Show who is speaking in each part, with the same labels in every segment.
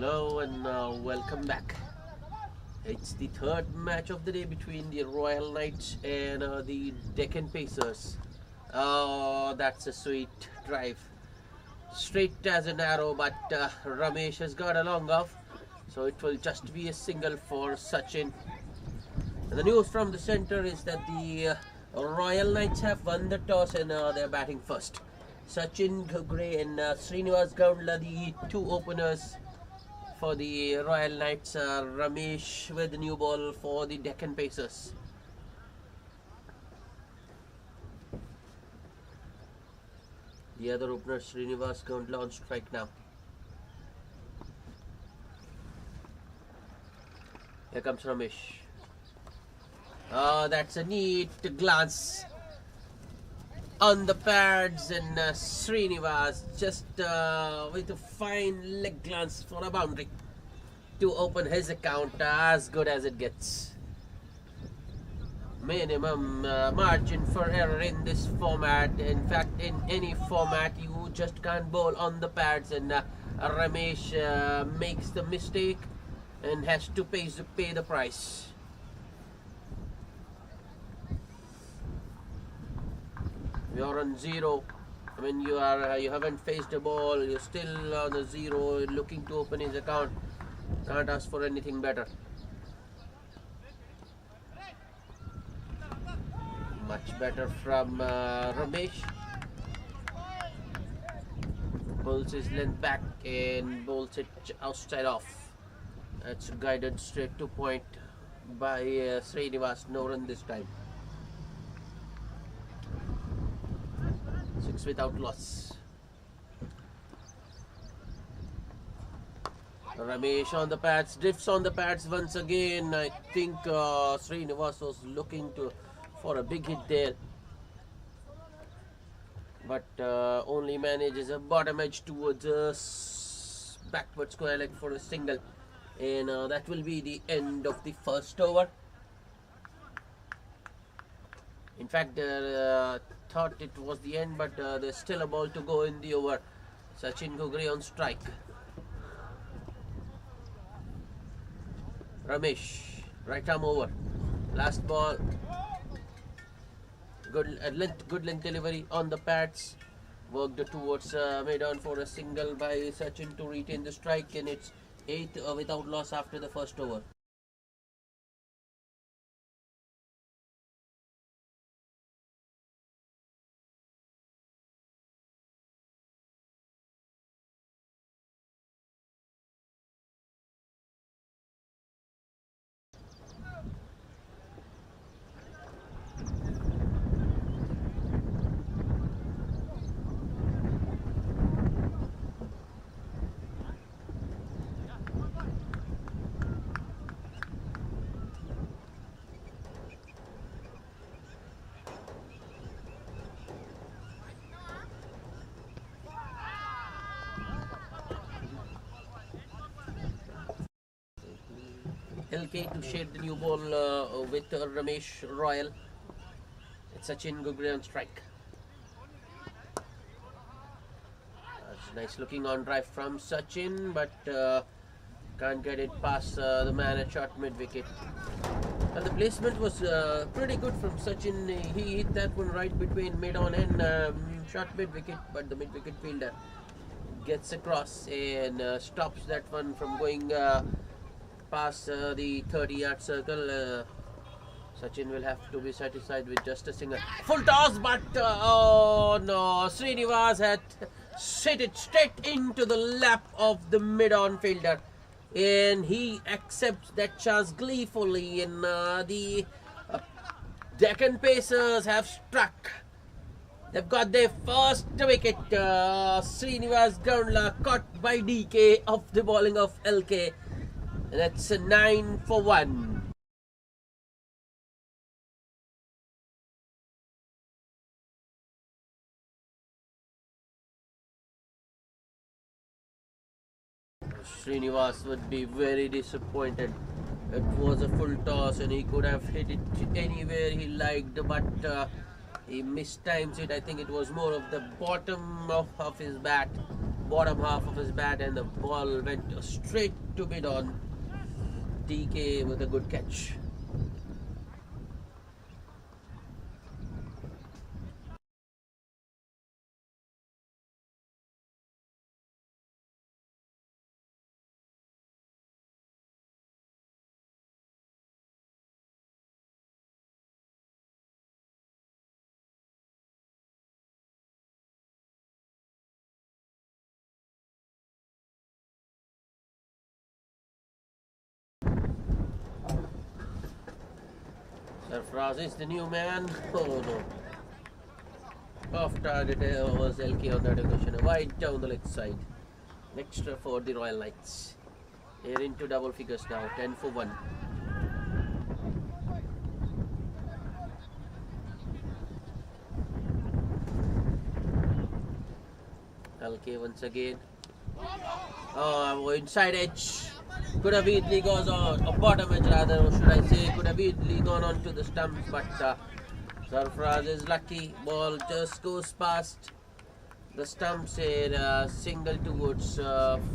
Speaker 1: Hello and welcome back. It's the third match of the day between the Royal Knights and the Deccan Pacers. Oh, that's a sweet drive. Straight as an arrow, but Ramesh has got a long off. So it will just be a single for Sachin. And the news from the center is that the Royal Knights have won the toss and they're batting first. Sachin Ghugre and Srinivas Gaundla, the two openers for the Royal Knights. Ramesh with the new ball for the Deccan Pacers. The other opener, Srinivas Gaundla, on strike now. Here comes Ramesh. Oh, that's a neat glance on the pads, and Srinivas just with a fine leg glance for a boundary to open his account. As good as it gets. Minimum margin for error in this format. In fact, in any format, you just can't bowl on the pads, and Ramesh makes the mistake and has to pay the price. You're on zero. I mean, you haven't faced a ball. You're still on a zero, looking to open his account. Can't ask for anything better. Much better from Ramesh. Pulls his length back and bowls it outside off. That's guided straight to point by Srinivas. No run this time. 6 without loss. Ramesh on the pads, drifts on the pads once again. I think Srinivas was looking for a big hit there, but only manages a bottom edge towards a backward square leg for a single, and that will be the end of the first over. In fact, thought it was the end, but there's still a ball to go in the over. Sachin Ghugre on strike. Ramesh, right arm over. Last ball. Good length delivery on the pads. Worked towards mid-on for a single by Sachin to retain the strike, and it's 8 without loss after the first over. LK to shade the new ball with Ramesh Royal. It's Sachin Ghugre on strike. That's nice looking on drive from Sachin, but can't get it past the man at short mid wicket. And the placement was pretty good from Sachin. He hit that one right between mid on and short mid wicket, but the mid wicket fielder gets across and stops that one from going past the 30-yard circle. Sachin will have to be satisfied with just a single. Full toss, but oh no, Srinivas had set it straight into the lap of the mid-on fielder, and he accepts that chance gleefully, and the Deccan Pacers have struck. They've got their first wicket. Srinivas Gaundla caught by DK off the bowling of LK. That's a 9 for 1. Srinivas would be very disappointed. It was a full toss and he could have hit it anywhere he liked, but he mistimes it. I think it was more of the bottom of his bat bottom half of his bat, and the ball went straight to mid on. TK with a good catch. Sarfaraz is the new man. Oh no. Off target was LK on that occasion. Wide down the leg side. Extra for the Royal Knights. They're into double figures now. 10 for 1. LK once again. Oh, inside edge. Could have easily gone on, or bottom edge rather, or should I say, could have easily gone on to the stumps, but Sarfaraz is lucky. Ball just goes past the stumps and single towards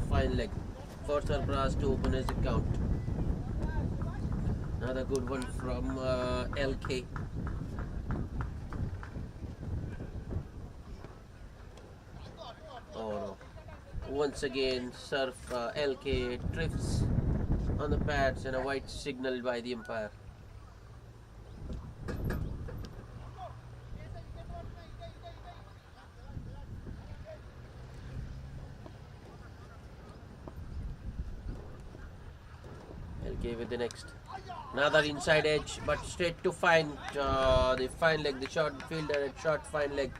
Speaker 1: fine leg for Sarfaraz to open his account. Another good one from LK. Oh no. Once again, LK drifts on the pads and a white signal by the umpire. LK with the next. Another inside edge, but straight to fine. The fine leg, the short fielder at short fine leg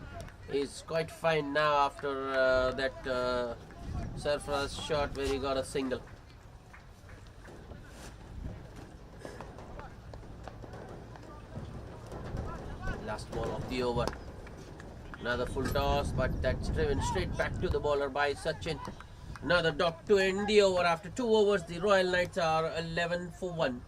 Speaker 1: is quite fine now after that Sarfaraz shot where he got a single. Last ball of the over. Another full toss, but that's driven straight back to the bowler by Sachin. Another dot to end the over. After 2 overs, the Royal Knights are 11 for 1.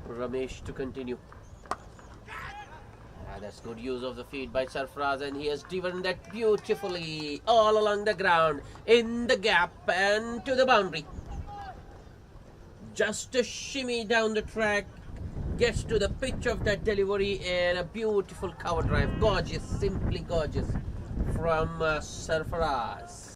Speaker 1: Ramesh to continue. That's good use of the feet by Sarfaraz, and he has driven that beautifully all along the ground, in the gap and to the boundary. Just a shimmy down the track, gets to the pitch of that delivery, and a beautiful cover drive. Gorgeous, simply gorgeous from Sarfaraz.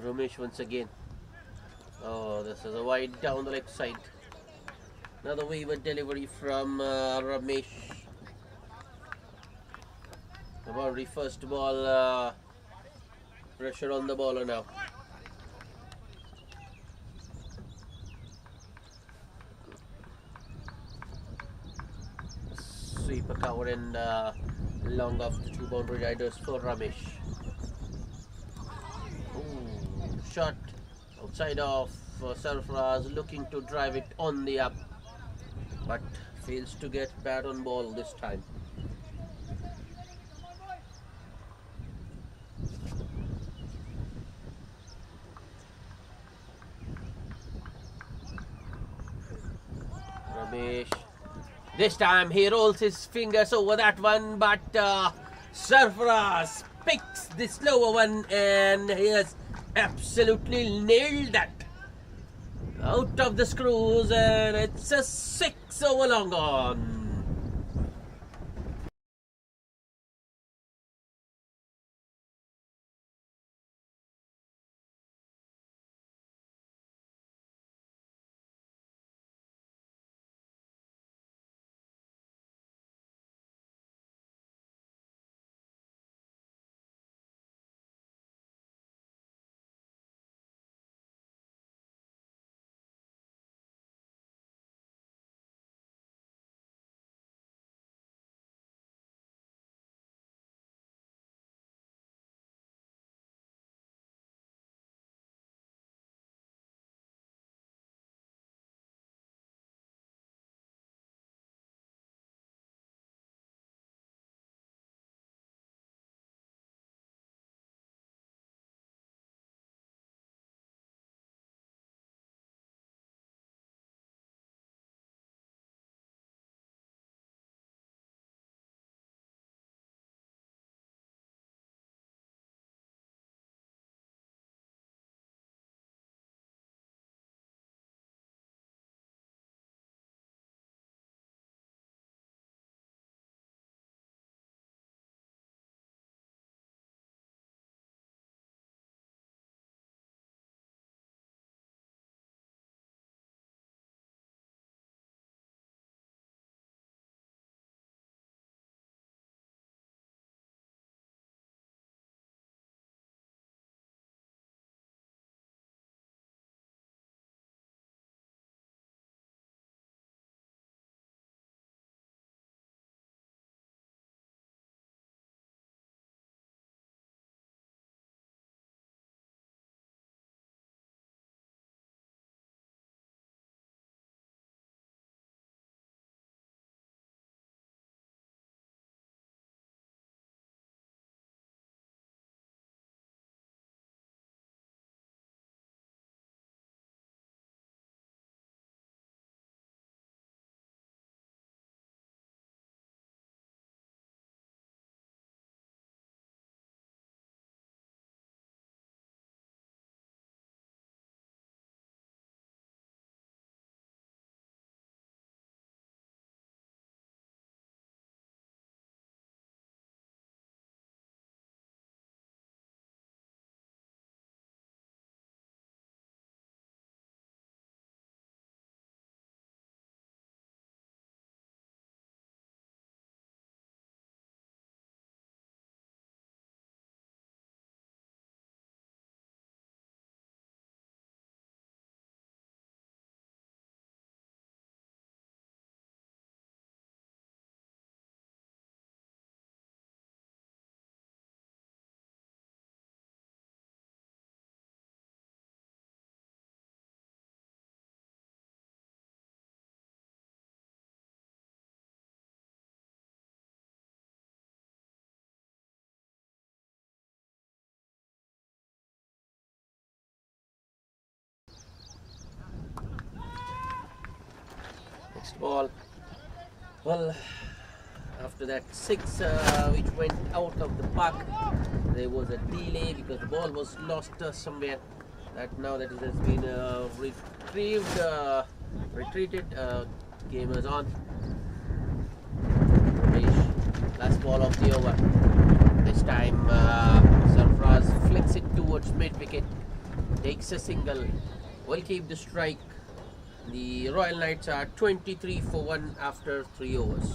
Speaker 1: Ramesh once again. Oh, this is a wide down the leg side. Another wayward delivery from Ramesh. The boundary first ball. Pressure on the bowler now. Sweeper cover and long off the 2 boundary riders for Ramesh. Shot outside of Sarfaraz, looking to drive it on the up, but fails to get bat on ball this time. Ramesh. This time he rolls his fingers over that one, but Sarfaraz picks the slower one and he has absolutely nailed that. Out of the screws, and it's a 6 over long on. Next ball. Well, after that 6 which went out of the park, there was a delay because the ball was lost somewhere. That now that it has been retrieved, retreated. Game is on. Ramesh, last ball of the over. This time Sarfraz flicks it towards mid wicket, takes a single, will keep the strike. The Royal Knights are 23 for 1 after 3 overs.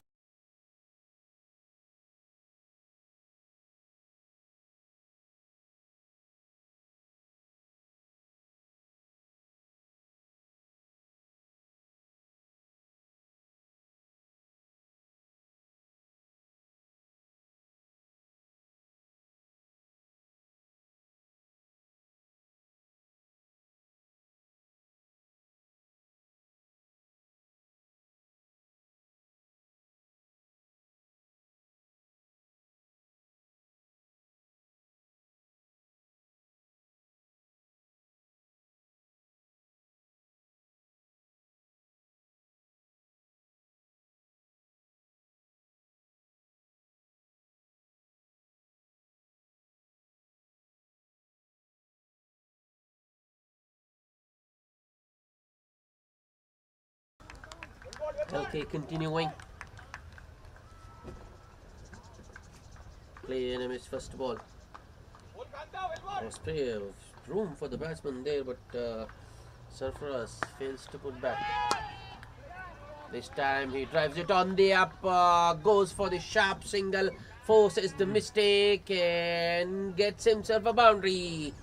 Speaker 1: LK continuing. Play enemy's first ball. There's room for the batsman there, but Sarfaraz fails to put back. This time he drives it on the up, goes for the sharp single, forces the mistake and gets himself a boundary.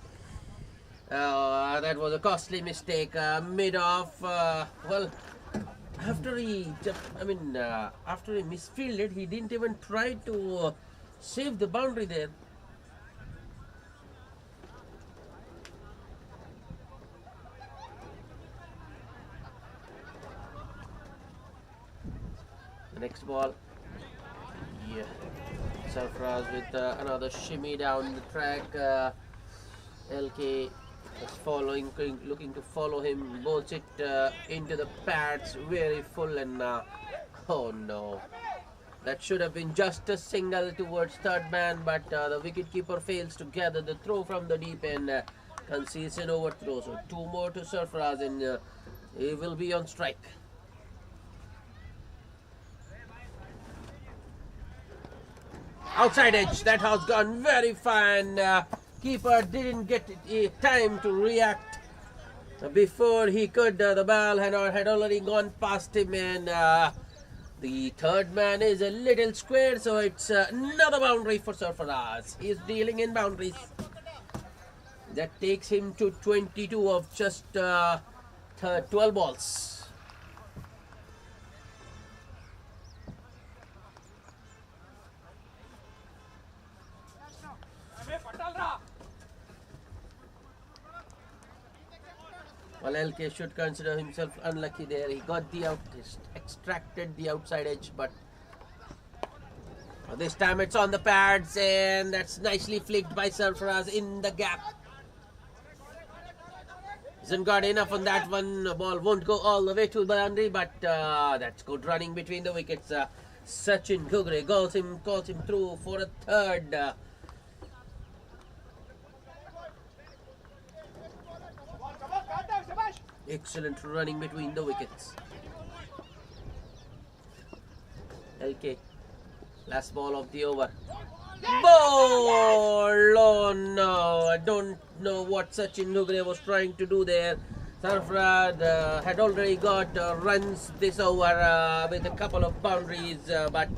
Speaker 1: That was a costly mistake. Mid-off, well, after he misfielded, he didn't even try to save the boundary there. The next ball, yeah, Sarfaraz with another shimmy down the track. LK is following, looking to follow him, bowls it into the pads, very full, and oh no, that should have been just a single towards third man, but the wicketkeeper fails to gather the throw from the deep end, concedes an overthrow. So 2 more to Sarfaraz and he will be on strike. Outside edge, that has gone very fine. Keeper didn't get time to react before he could. The ball had already gone past him, and the third man is a little square, so it's another boundary for Sarfaraz. He's dealing in boundaries. That takes him to 22 of just 12 balls. Well, LK should consider himself unlucky there. He got extracted the outside edge, but this time it's on the pads, and that's nicely flicked by Sarfaraz in the gap. Hasn't got enough on that one. The ball won't go all the way to the boundary, but that's good running between the wickets. Sachin Ghugre calls him through for a third. Excellent running between the wickets. LK, last ball of the over. Ball! Oh no, I don't know what Sachin Ghugre was trying to do there. Sarfaraz had already got runs this over with a couple of boundaries, but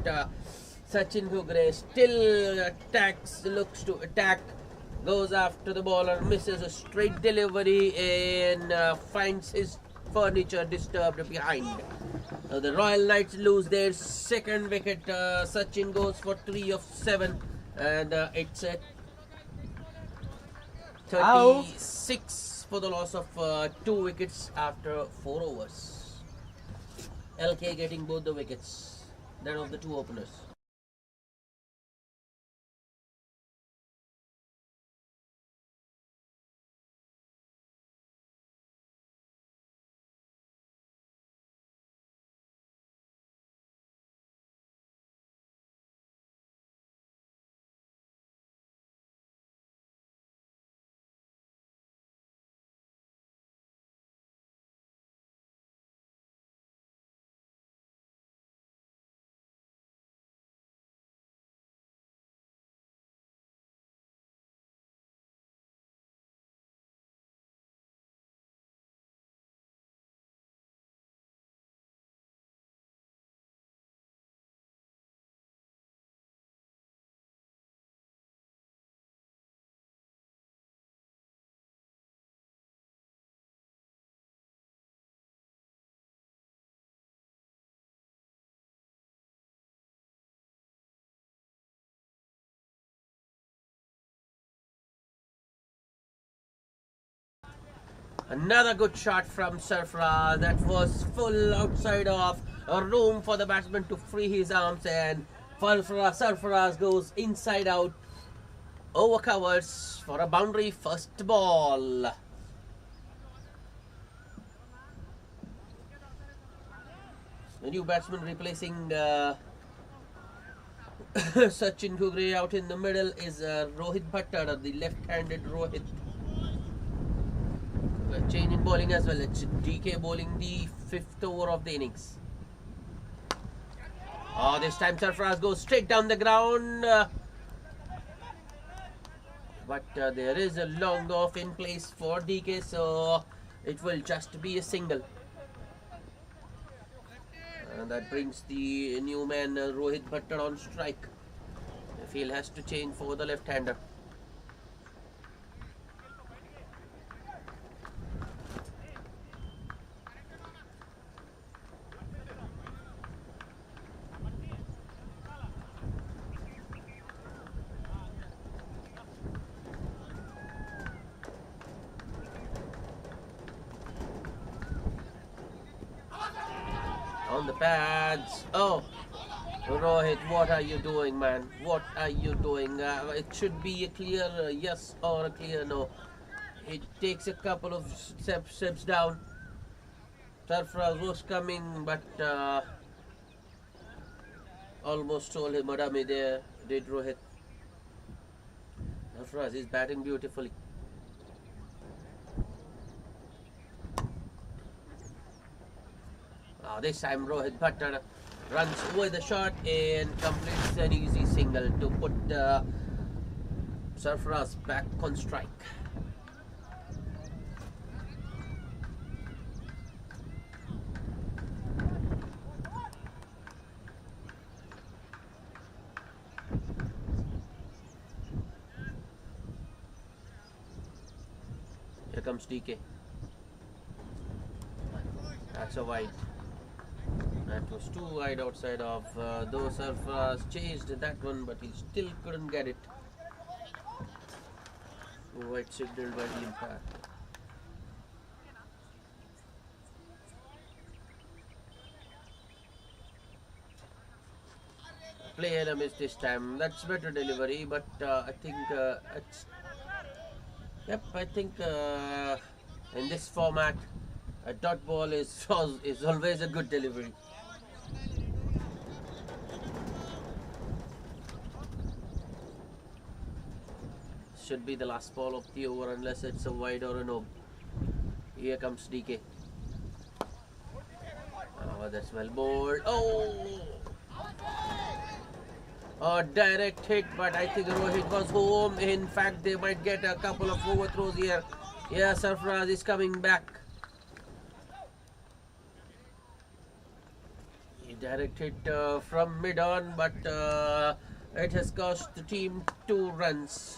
Speaker 1: Sachin Ghugre still looks to attack. Goes after the bowler, misses a straight delivery, and finds his furniture disturbed behind. The Royal Knights lose their second wicket. Sachin goes for 3 of 7, and it's at 36 for the loss of 2 wickets after 4 overs. LK getting both the wickets, that of the 2 openers. Another good shot from Sarfaraz. That was full outside off. A room for the batsman to free his arms, and Sarfaraz goes inside out. Over covers for a boundary first ball. The new batsman replacing Sachin Ghugre out in the middle is Rohit Bhattad, the left-handed Rohit. Change in bowling as well. It's DK bowling the 5th over of the innings. Oh, this time Sarfaraz goes straight down the ground. But there is a long off in place for DK, so it will just be a single. And that brings the new man Rohit Bhattar on strike. The field has to change for the left-hander. On the pads. Oh, Rohit, what are you doing, man? What are you doing? It should be a clear yes or a clear no. It takes a couple of steps down. Sarfaraz was coming, but almost stole him. Madami there, did Rohit. Sarfaraz is batting beautifully. This time Rohit Bhattar runs with the shot and completes an easy single to put Sarfaraz back on strike. Here comes DK. That's a wide. That was too wide outside of though Sarfaraz chased that one, but he still couldn't get it. Wide signaled by the umpire. Play and a miss this time. That's better delivery, but I think it's. Yep, I think in this format, a dot ball is always a good delivery. Should be the last ball of the over unless it's a wide or a no. Here comes DK. Oh, that's well bowled. Oh! A direct hit, but I think Rohit was home. In fact, they might get a couple of overthrows here. Yeah, Sarfaraz is coming back. He direct hit from mid-on, but it has cost the team 2 runs.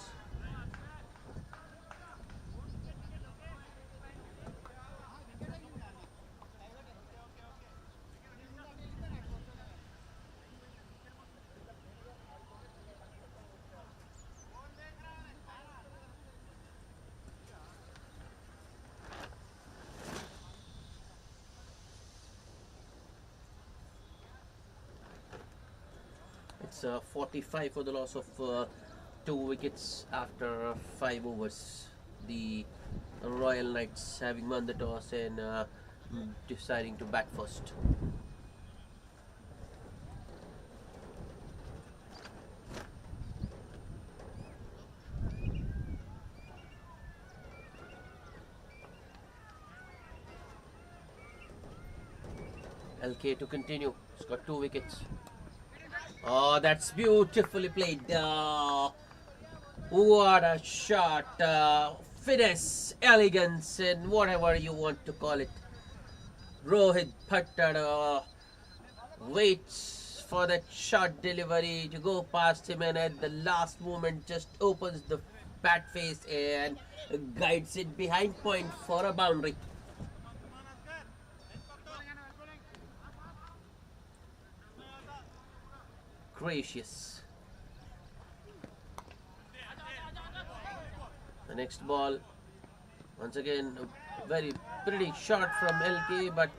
Speaker 1: It's 45 for the loss of 2 wickets after 5 overs. The Royal Knights having won the toss and deciding to bat first. LK to continue. He's got 2 wickets. Oh, that's beautifully played. What a shot. Finesse, elegance, and whatever you want to call it. Rohit Bhattar waits for that shot delivery to go past him, and at the last moment just opens the bat face and guides it behind point for a boundary. Gracious. The next ball, once again, a very pretty shot from LK, but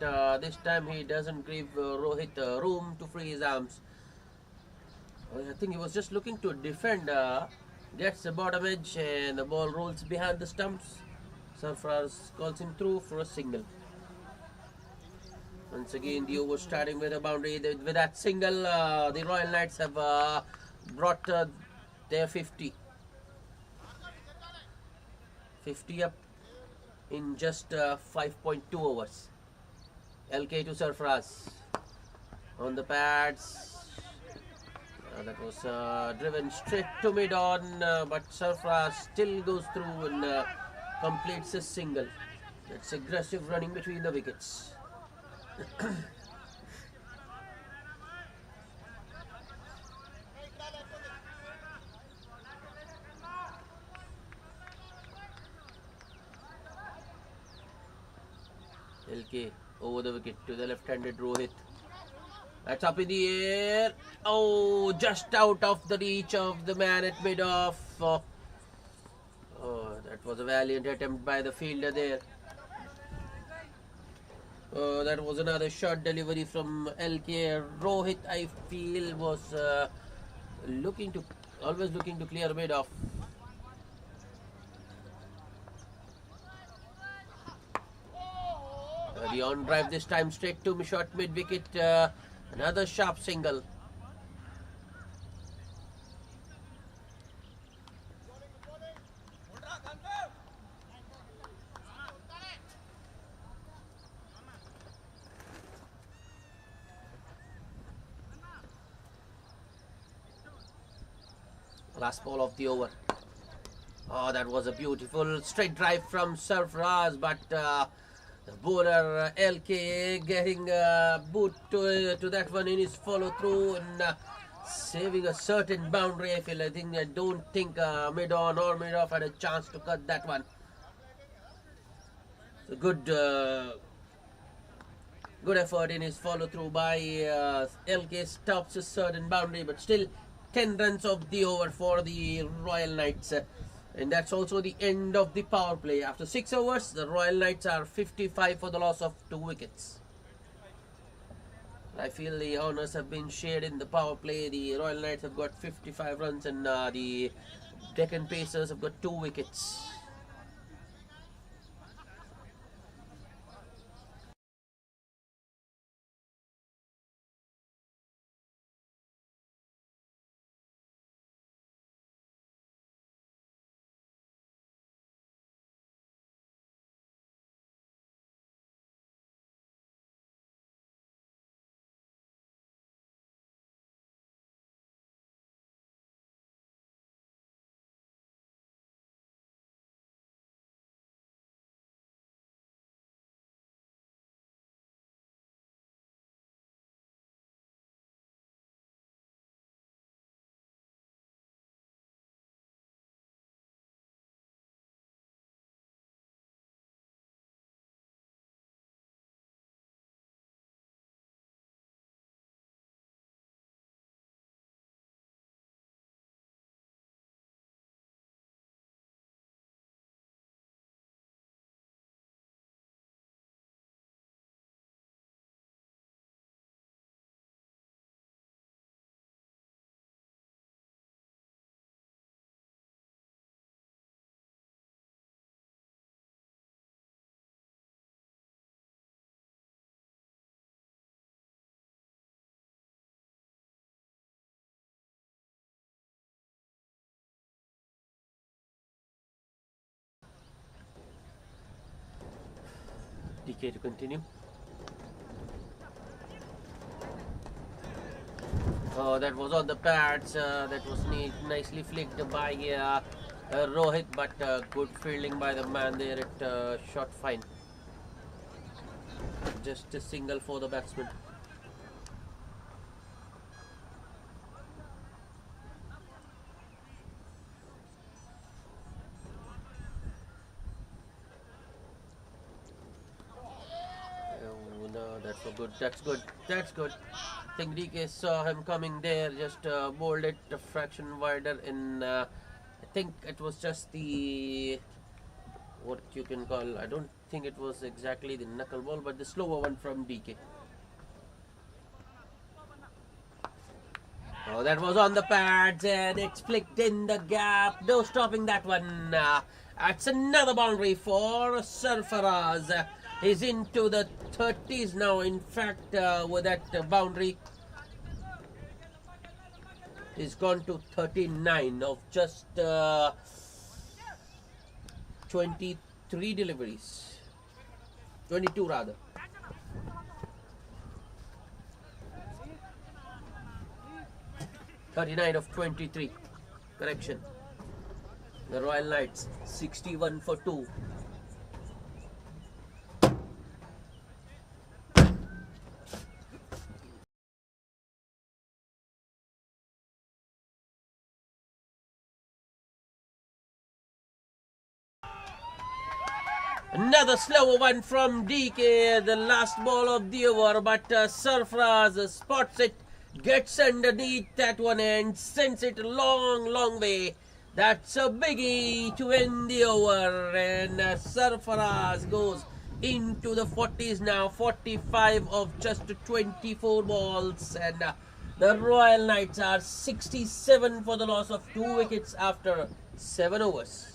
Speaker 1: this time he doesn't give Rohit room to free his arms. I think he was just looking to defend, gets the bottom edge, and the ball rolls behind the stumps. Sarfaraz calls him through for a single. Once again, the over starting with a boundary. With that single, the Royal Knights have brought their 50. 50 up in just 5.2 overs. LK to Sarfaraz. On the pads, That was driven straight to mid on, but Sarfraz still goes through and completes his single. That's aggressive running between the wickets. LK over the wicket to the left-handed Rohit. That's up in the air. Oh, just out of the reach of the man at mid-off. Oh, that was a valiant attempt by the fielder there. That was another short delivery from LK. Rohit, I feel, was always looking to clear mid-off. The on drive this time straight to short mid-wicket. Another sharp single. Last ball of the over. Oh, that was a beautiful straight drive from Sarfraz, but the bowler LK getting a boot to that one in his follow through and saving a certain boundary. I don't think mid-on or mid-off had a chance to cut that one. So good effort in his follow through by LK. Stops a certain boundary, but still 10 runs of the over for the Royal Knights. And that's also the end of the power play. After 6 overs, the Royal Knights are 55 for the loss of 2 wickets. I feel the honours have been shared in the power play. The Royal Knights have got 55 runs and the Deccan Pacers have got 2 wickets. DK to continue. Oh, that was on the pads. That was nicely flicked by Rohit, but good fielding by the man there. It shot fine. Just a single for the batsman. Oh, no, that's so good. That's good. That's good. I think DK saw him coming there, just bowled it a fraction wider in. I think it was just the what you can call. I don't think it was exactly the knuckleball, but the slower one from DK. Oh, that was on the pads and it's flicked in the gap. No stopping that one. That's another boundary for Sarfaraz. He's into the 30s now. In fact, with that boundary, he's gone to 39 of just 23 deliveries. 22 rather. 39 of 23. Correction. The Royal Knights 61 for 2. Another slower one from DK, the last ball of the over, but Sarfraz spots it, gets underneath that one and sends it a long way. That's a biggie to end the over, and Sarfraz goes into the 40s now, 45 of just 24 balls, and the Royal Knights are 67 for the loss of 2 wickets after 7 overs.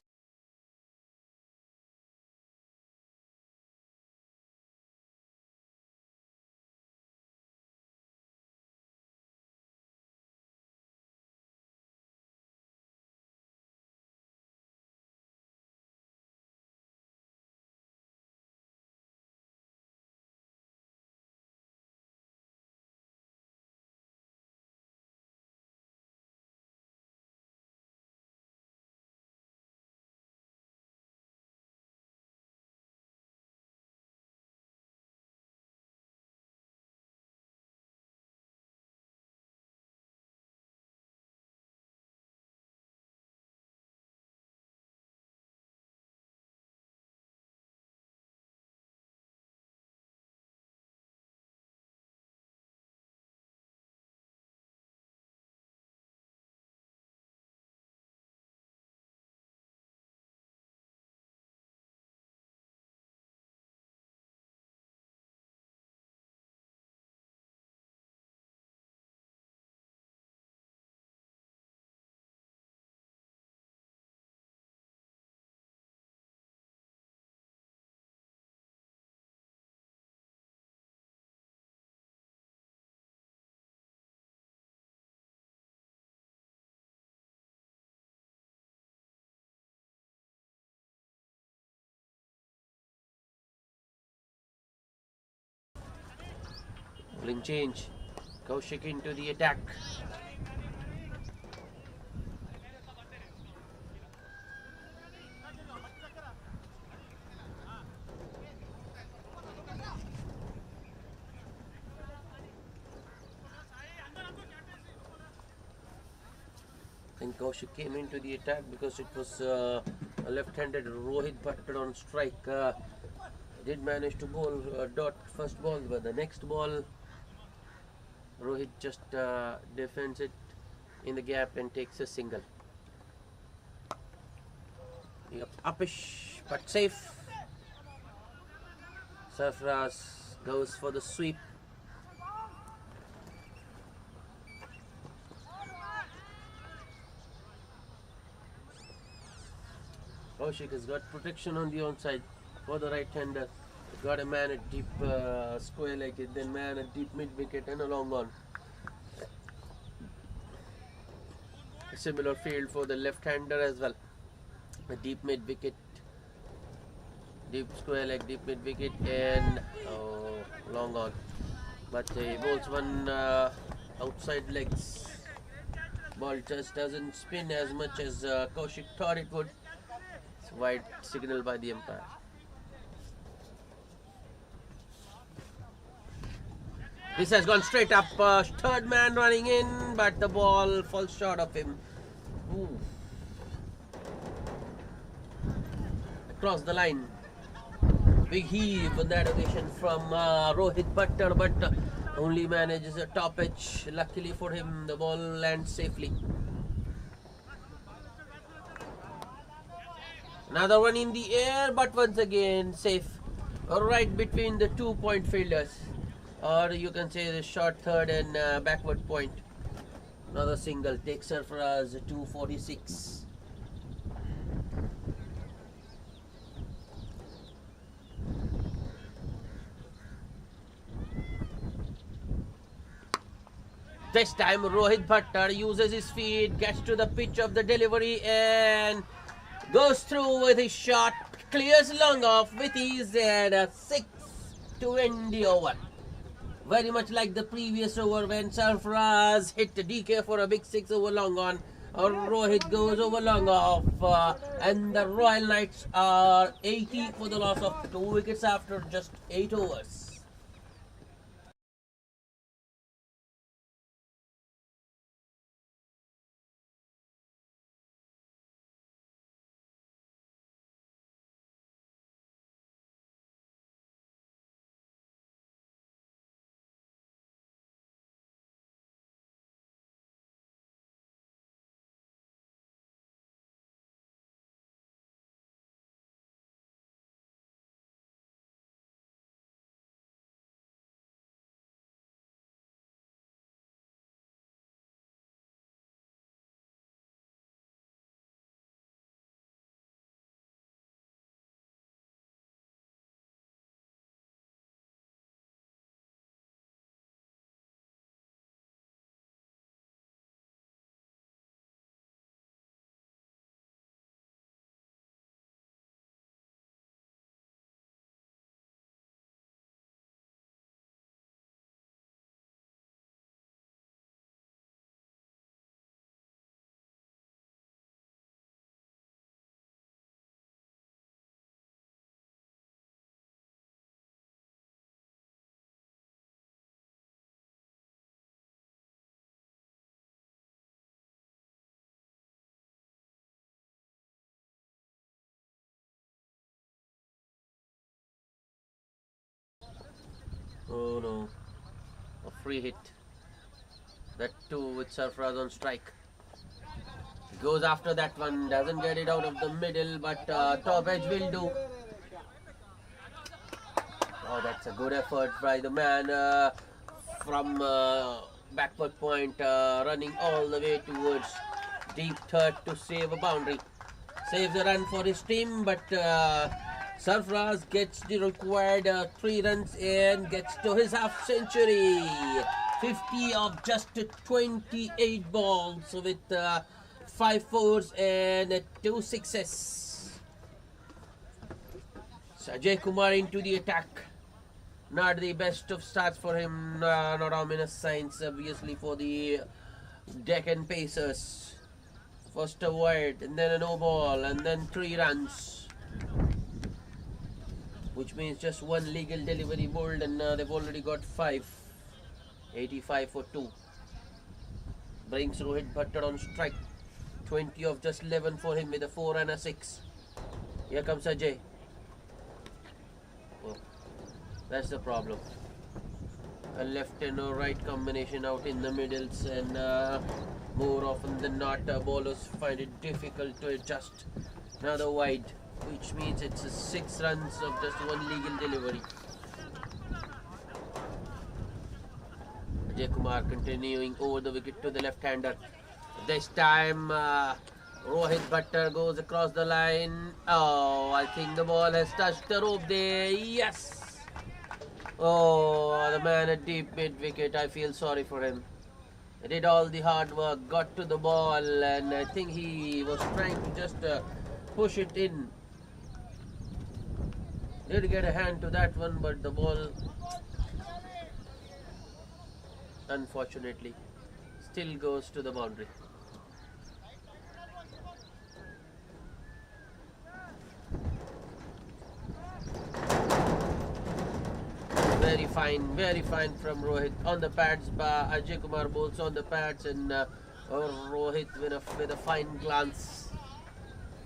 Speaker 1: Bowling change. Kaushik into the attack. I think Kaushik came into the attack because it was a left-handed Rohit Bhatt on strike. Did manage to bowl dot first ball, but the next ball Rohit just defends it in the gap and takes a single. Yep, uppish but safe. Sarfraz goes for the sweep. Kaushik has got protection on the onside for the right-hander. Got a man at deep square leg, then man at deep mid-wicket and a long on. A similar field for the left-hander as well. A deep mid-wicket, deep square leg, deep mid-wicket and long on. But he bowls one outside legs. Ball just doesn't spin as much as Kaushik thought it would. It's wide signal by the umpire. This has gone straight up. Third man running in, but the ball falls short of him. Ooh. Across the line. Big heave on that occasion from Rohit Bhatt, but only manages a top edge. Luckily for him, the ball lands safely. Another one in the air, but once again safe. Right between the 2-point fielders. Or you can say the short third and backward point. Another single takes her for us 246. This time Rohit Bhatt uses his feet, gets to the pitch of the delivery and goes through with his shot, clears long off with ease and a 6 to end the over. Very much like the previous over when Sarfaraz hit the DK for a big 6 over long on. Rohit goes over long off, and the Royal Knights are 80 for the loss of 2 wickets after just 8 overs. Oh no, a free hit. That too with Sarfaraz on strike. He goes after that one, doesn't get it out of the middle, but top edge will do. Oh, that's a good effort by the man from backward point, running all the way towards deep third to save a boundary. Saves a run for his team, but Sarfaraz gets the required 3 runs and gets to his half century. 50 of just 28 balls with 5 fours and 2 sixes. Sajay Kumar into the attack. Not the best of starts for him, not ominous signs obviously for the Deccan Pacers. First a wide and then a no ball and then 3 runs, which means just 1 legal delivery bowled, and they've already got 5. 85 for 2. Brings Rohit Bhattar on strike. 20 of just 11 for him with a 4 and a 6. Here comes Ajay. Oh, that's the problem. A left and a right combination out in the middles, and more often than not bowlers find it difficult to adjust. Another wide, which means it's 6 runs of just 1 legal delivery. Ajay Kumar continuing over the wicket to the left-hander. This time Rohit Bhattar goes across the line. Oh, I think the ball has touched the rope there. Yes! Oh, the man at deep mid-wicket. I feel sorry for him. He did all the hard work, got to the ball, and I think he was trying to just push it in. Did get a hand to that one, but the ball, unfortunately, still goes to the boundary. Very fine from Rohit on the pads. Ajay Kumar bowls on the pads, and Rohit with a fine glance.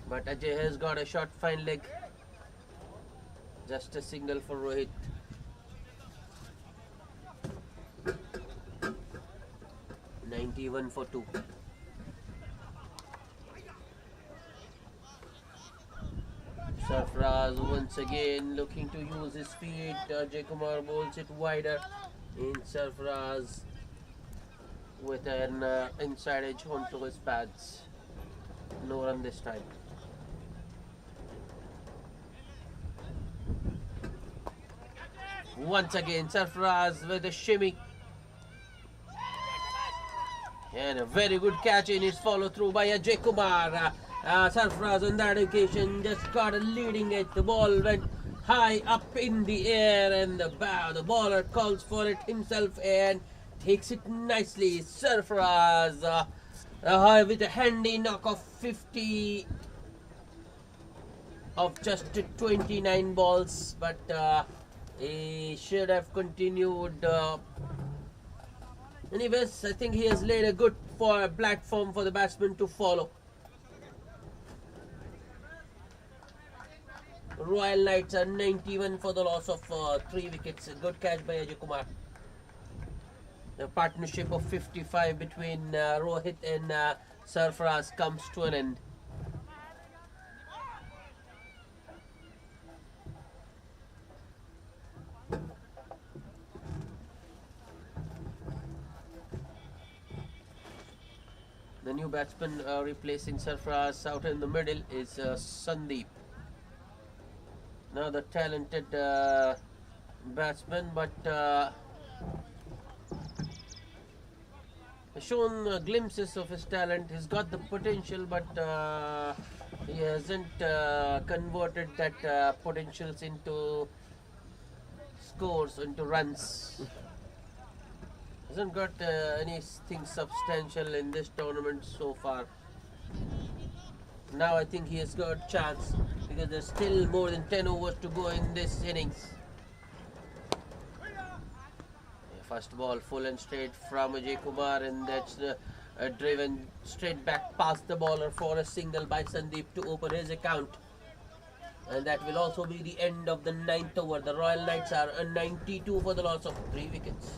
Speaker 1: But Ajay has got a short, fine leg. Just a single for Rohit. (91 for 2). Sarfaraz once again looking to use his feet. Ajay Kumar bowls it wider in Sarfaraz with an inside edge onto his pads. No run this time. Once again Sarfaraz with a shimmy. And a very good catch in his follow through by Ajay Kumar. Sarfaraz on that occasion just got a leading edge. The ball went high up in the air, and the bowler calls for it himself and takes it nicely. Sarfaraz with a handy knock of 50 of just 29 balls, but he should have continued. Anyways, I think he has laid a good platform for the batsman to follow. Royal Knights are 91 for the loss of 3 wickets. A good catch by Ajay Kumar. The partnership of 55 between Rohit and Sarfaraz comes to an end. The new batsman replacing Sarfaraz out in the middle is Sandeep. Another talented batsman, but shown glimpses of his talent. He's got the potential, but he hasn't converted that potentials into scores, into runs. Hasn't got anything substantial in this tournament so far. Now I think he has got a chance, because there's still more than 10 overs to go in this innings. First ball full and straight from Ajay Kumar, and that's driven straight back past the bowler for a single by Sandeep to open his account. And that will also be the end of the 9th over. The Royal Knights are 92 for the loss of 3 wickets.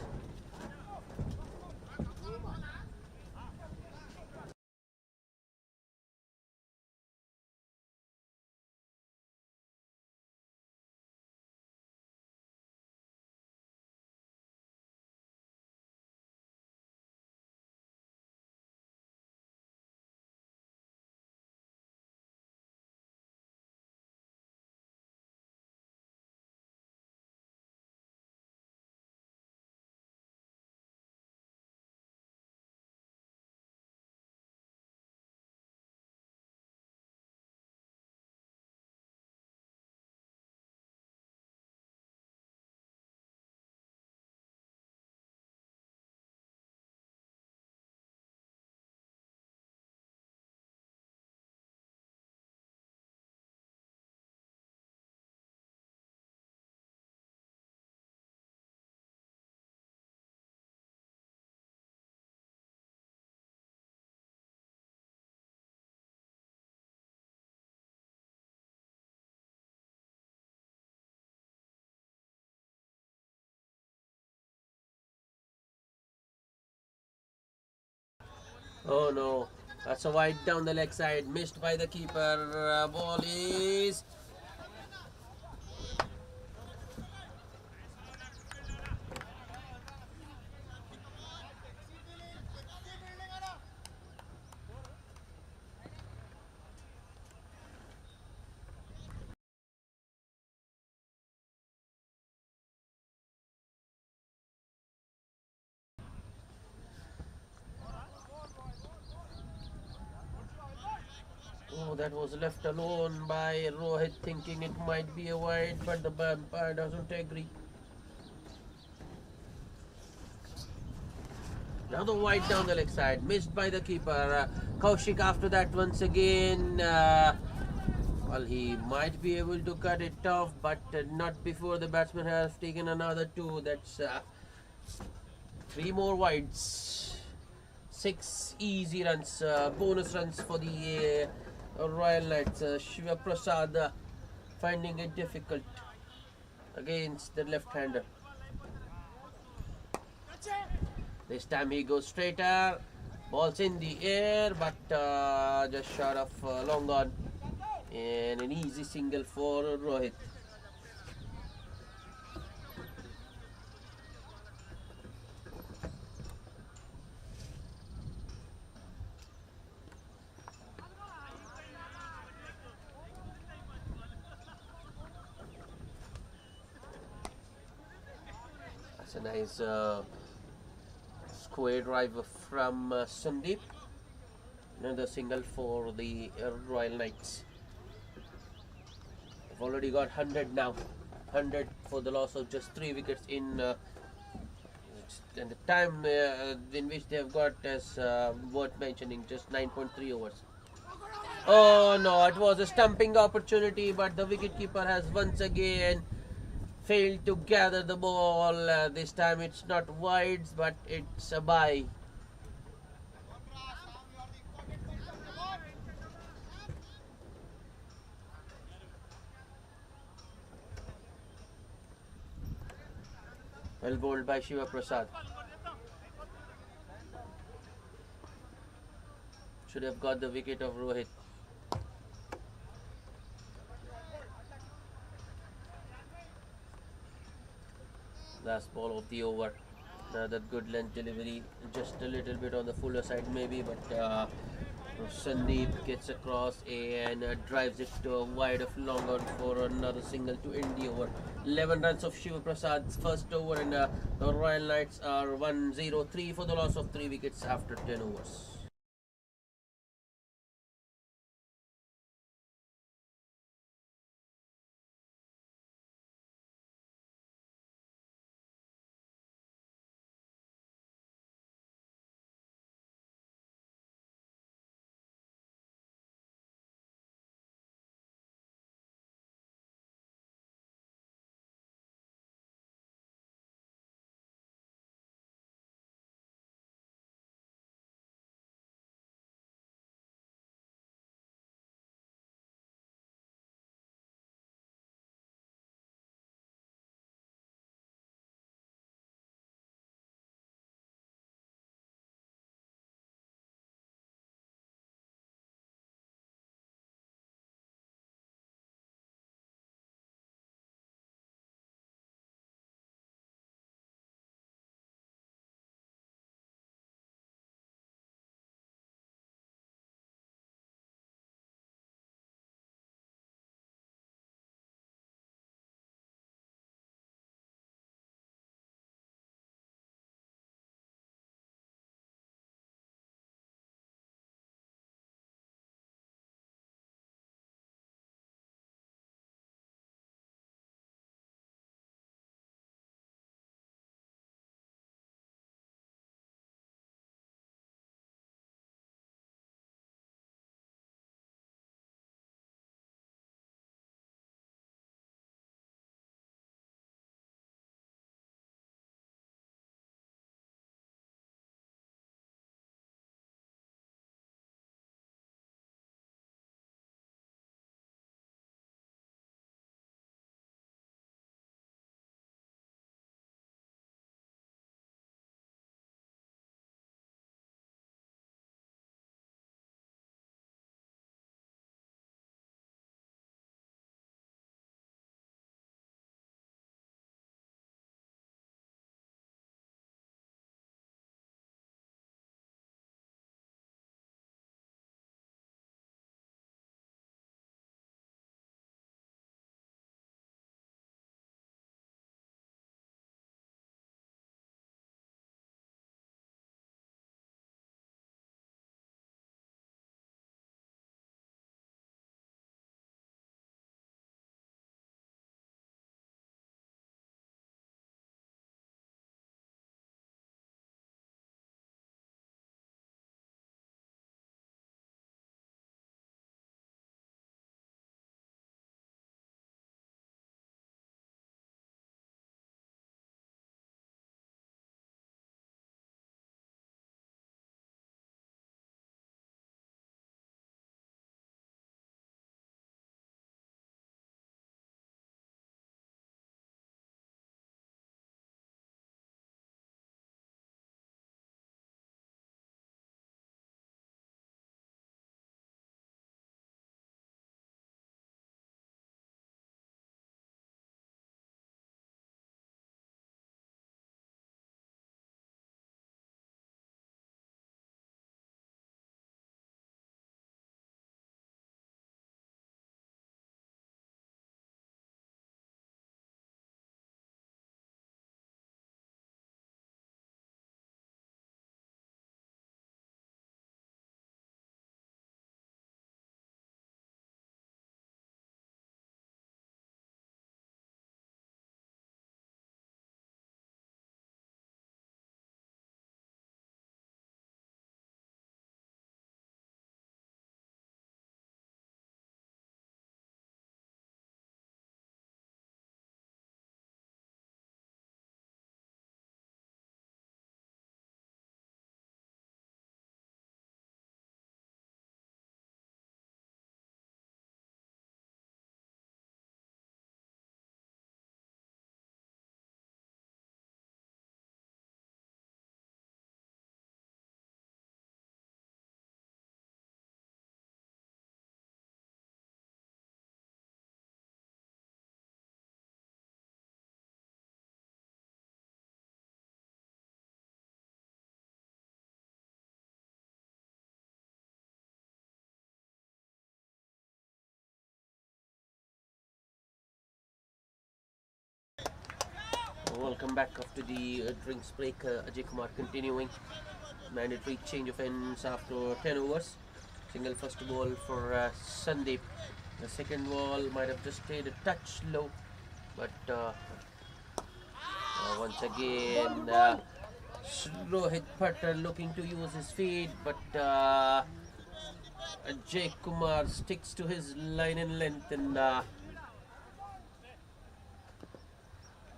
Speaker 1: Oh no, that's a wide down the leg side, missed by the keeper. Ball is... Oh, that was left alone by Rohit, thinking it might be a wide, but the umpire doesn't agree. Another wide down the leg side, missed by the keeper. Kaushik after that once again. Well, he might be able to cut it off, but not before the batsman has taken another 2. That's 3 more wides. 6 easy runs, bonus runs for the Royal Knights. Shiva Prasad finding it difficult against the left-hander. This time he goes straighter. Ball's in the air, but just short of long on. And an easy single for Rohit. That's a nice square drive from Sandeep. Another single for the Royal Knights. They've already got 100 now. 100 for the loss of just 3 wickets in the time in which they have got as worth mentioning, just 9.3 overs. Oh no, it was a stumping opportunity, but the wicketkeeper has once again failed to gather the ball. This time it's not wides, but it's a bye. Well bowled by Shiva Prasad. Should have got the wicket of Rohit. Last ball of the over. Another good length delivery, just a little bit on the fuller side maybe, but Sandeep gets across and drives it to a wide of long on for another single to end the over. 11 runs of Shiva Prasad's first over, and the Royal Knights are 1-0-3 for the loss of 3 wickets after 10 overs. Welcome back after the drinks break. Ajay Kumar continuing. Mandatory change of ends after 10 overs. Single first ball for Sandeep. The second ball might have just stayed a touch low, but once again Rohit Bhatter looking to use his feet, but Ajay Kumar sticks to his line and length and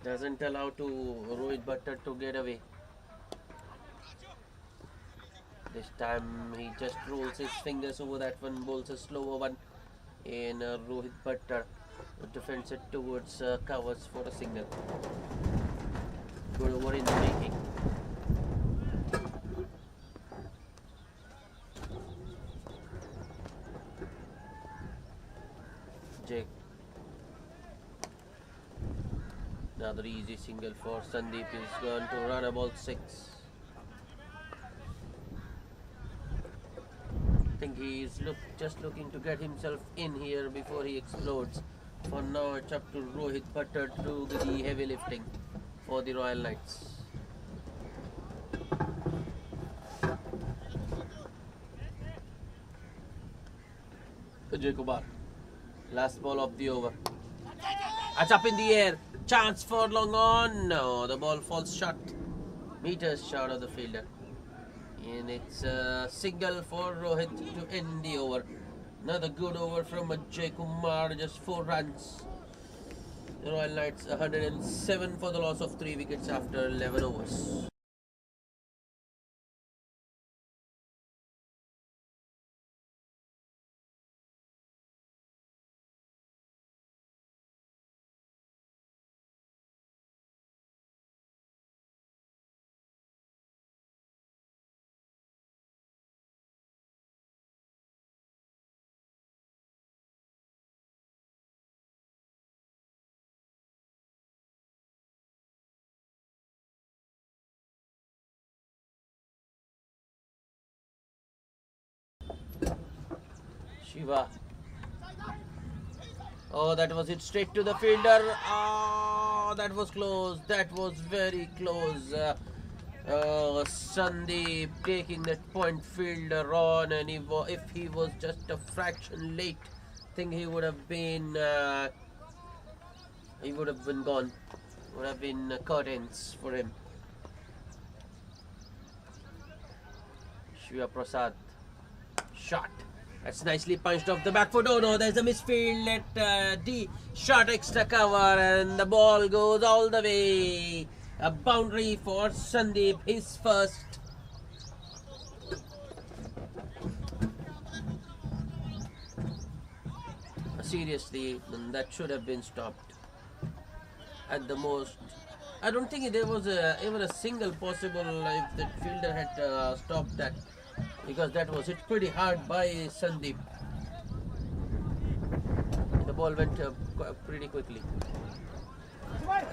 Speaker 1: doesn't allow to Rohit Bhatter to get away. This time he just rolls his fingers over that one, bowls a slower one, and Rohit Bhatter defends it towards covers for a single. Good over in the making. Jake. Another easy single for Sandeep. Is going to run a ball 6. I think he's just looking to get himself in here before he explodes. For now, it's up to Rohit Bhatter to do the heavy lifting for the Royal Knights. Ajay Kumar, last ball of the over. It's up in the air. Chance for long on. No, the ball falls short. Meters short of the fielder. And it's a single for Rohit to end the over. Another good over from Ajay Kumar, just 4 runs. The Royal Knights 107 for the loss of 3 wickets after 11 overs. Shiva. Oh, that was it straight to the fielder. Oh, that was close. That was very close. Sandeep taking that point fielder on, and if he was just a fraction late, I think he would have been gone. Would have been curtains for him. Shiva Prasad shot. That's nicely punched off the back foot. Oh no, there's a misfield at D. Shot extra cover, and the ball goes all the way. A boundary for Sandeep, his first. Seriously, that should have been stopped. At the most, I don't think there was even a single possible if the fielder had stopped that, because that was hit pretty hard by Sandeep. The ball went pretty quickly.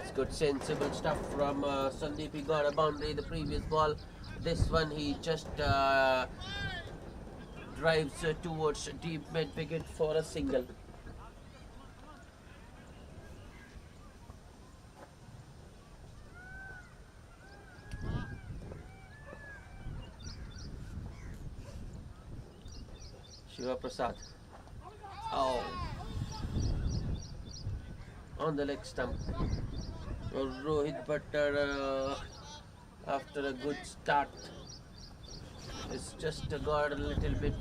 Speaker 1: It's good sensible stuff from Sandeep. He got a boundary the previous ball. This one he just drives towards deep mid wicket for a single. Shiva Prasad. Oh. On the leg stump. Rohit Bhatter, after a good start, it's just got a little bit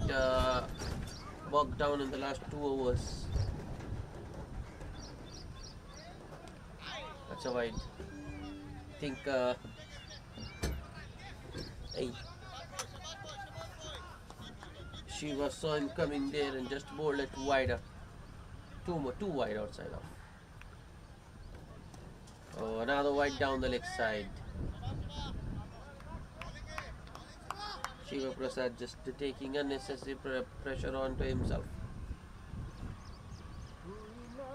Speaker 1: bogged down in the last 2 overs. That's a wide. I think Shiva saw him coming there and just bowled it wider. Too wide outside off. Oh, another wide down the leg side. Shiva Prasad just taking unnecessary pressure onto himself.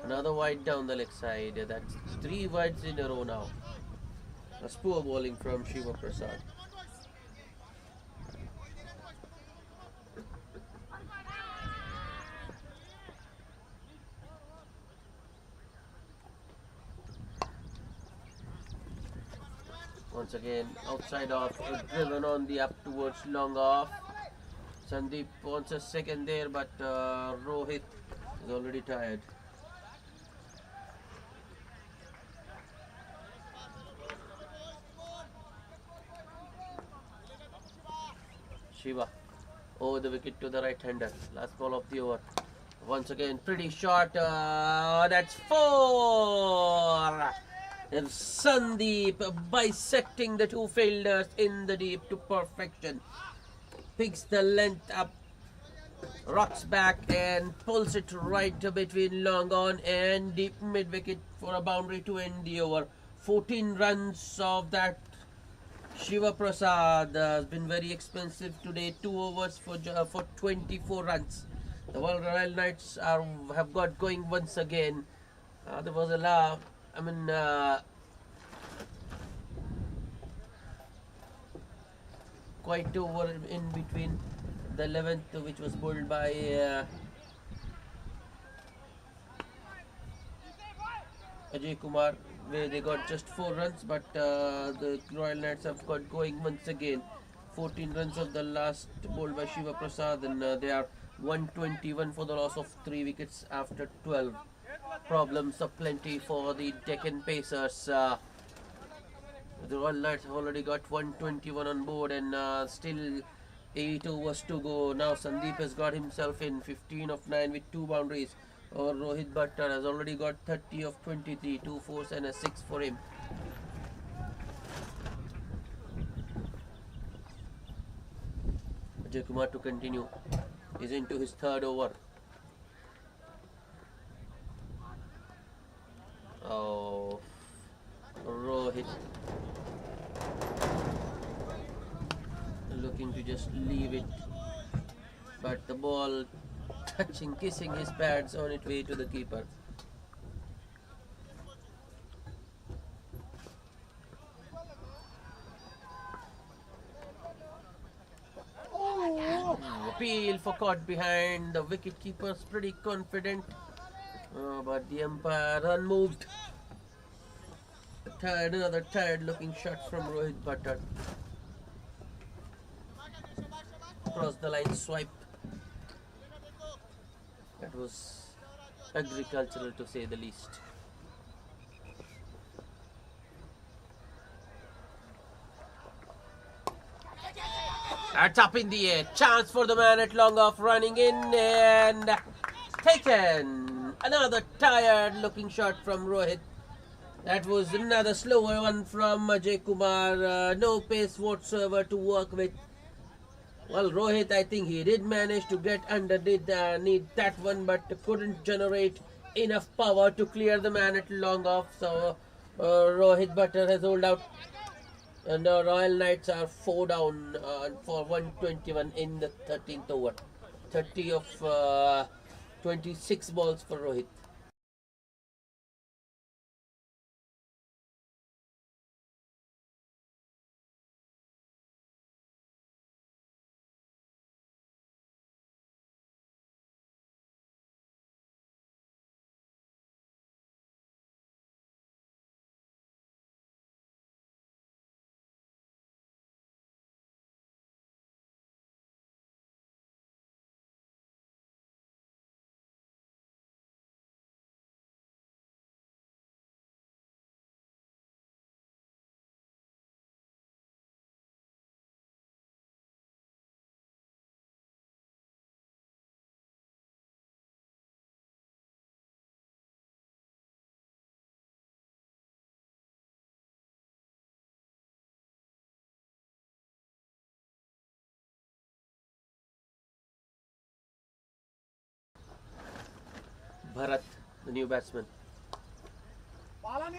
Speaker 1: Another wide down the leg side. That's 3 wides in a row now. A poor bowling from Shiva Prasad. Once again, outside off, driven on the up towards long off. Sandeep wants a second there, but Rohit is already tired. Shiva over the wicket to the right-hander. Last ball of the over. Once again, pretty short. That's 4. And Sandeep bisecting the two fielders in the deep to perfection. Picks the length up, rocks back and pulls it right between long on and deep mid wicket for a boundary to end the over. 14 runs of that. Shiva Prasad has been very expensive today. 2 overs for 24 runs. The Royal Knights have got going once again. There was a laugh. Quite over in between the 11th, which was bowled by Ajay Kumar, where they got just 4 runs, but the Royal Knights have got going once again. 14 runs of the last bowled by Shiva Prasad, and they are 121 for the loss of 3 wickets after 12. Problems aplenty for the Deccan Pacers. The Royal Knights have already got 121 on board, and still 8 overs to go. Now Sandeep has got himself in 15 of 9 with 2 boundaries. Or Rohit Butler has already got 30 of 23, 2 fours and a 6 for him. Ajay Kumar to continue. He's into his 3rd over. Oh, Rohit looking to just leave it, but the ball kissing his pads on its way to the keeper. Appeal for caught behind. The wicket keeper's pretty confident, but the umpire unmoved. Another tired looking shot from Rohit Butler. Across the line swipe. That was agricultural to say the least. That's up in the air. Chance for the man at long off, running in and taken. Another tired looking shot from Rohit. That was another slower one from Ajay Kumar. No pace whatsoever to work with. Well, Rohit, I think he did manage to get underneath that one, but couldn't generate enough power to clear the man at long off. So Rohit Butler has rolled out, and the Royal Knights are 4 down for 121 in the 13th over. 30 of 26 balls for Rohit. Bharat, the new batsman. A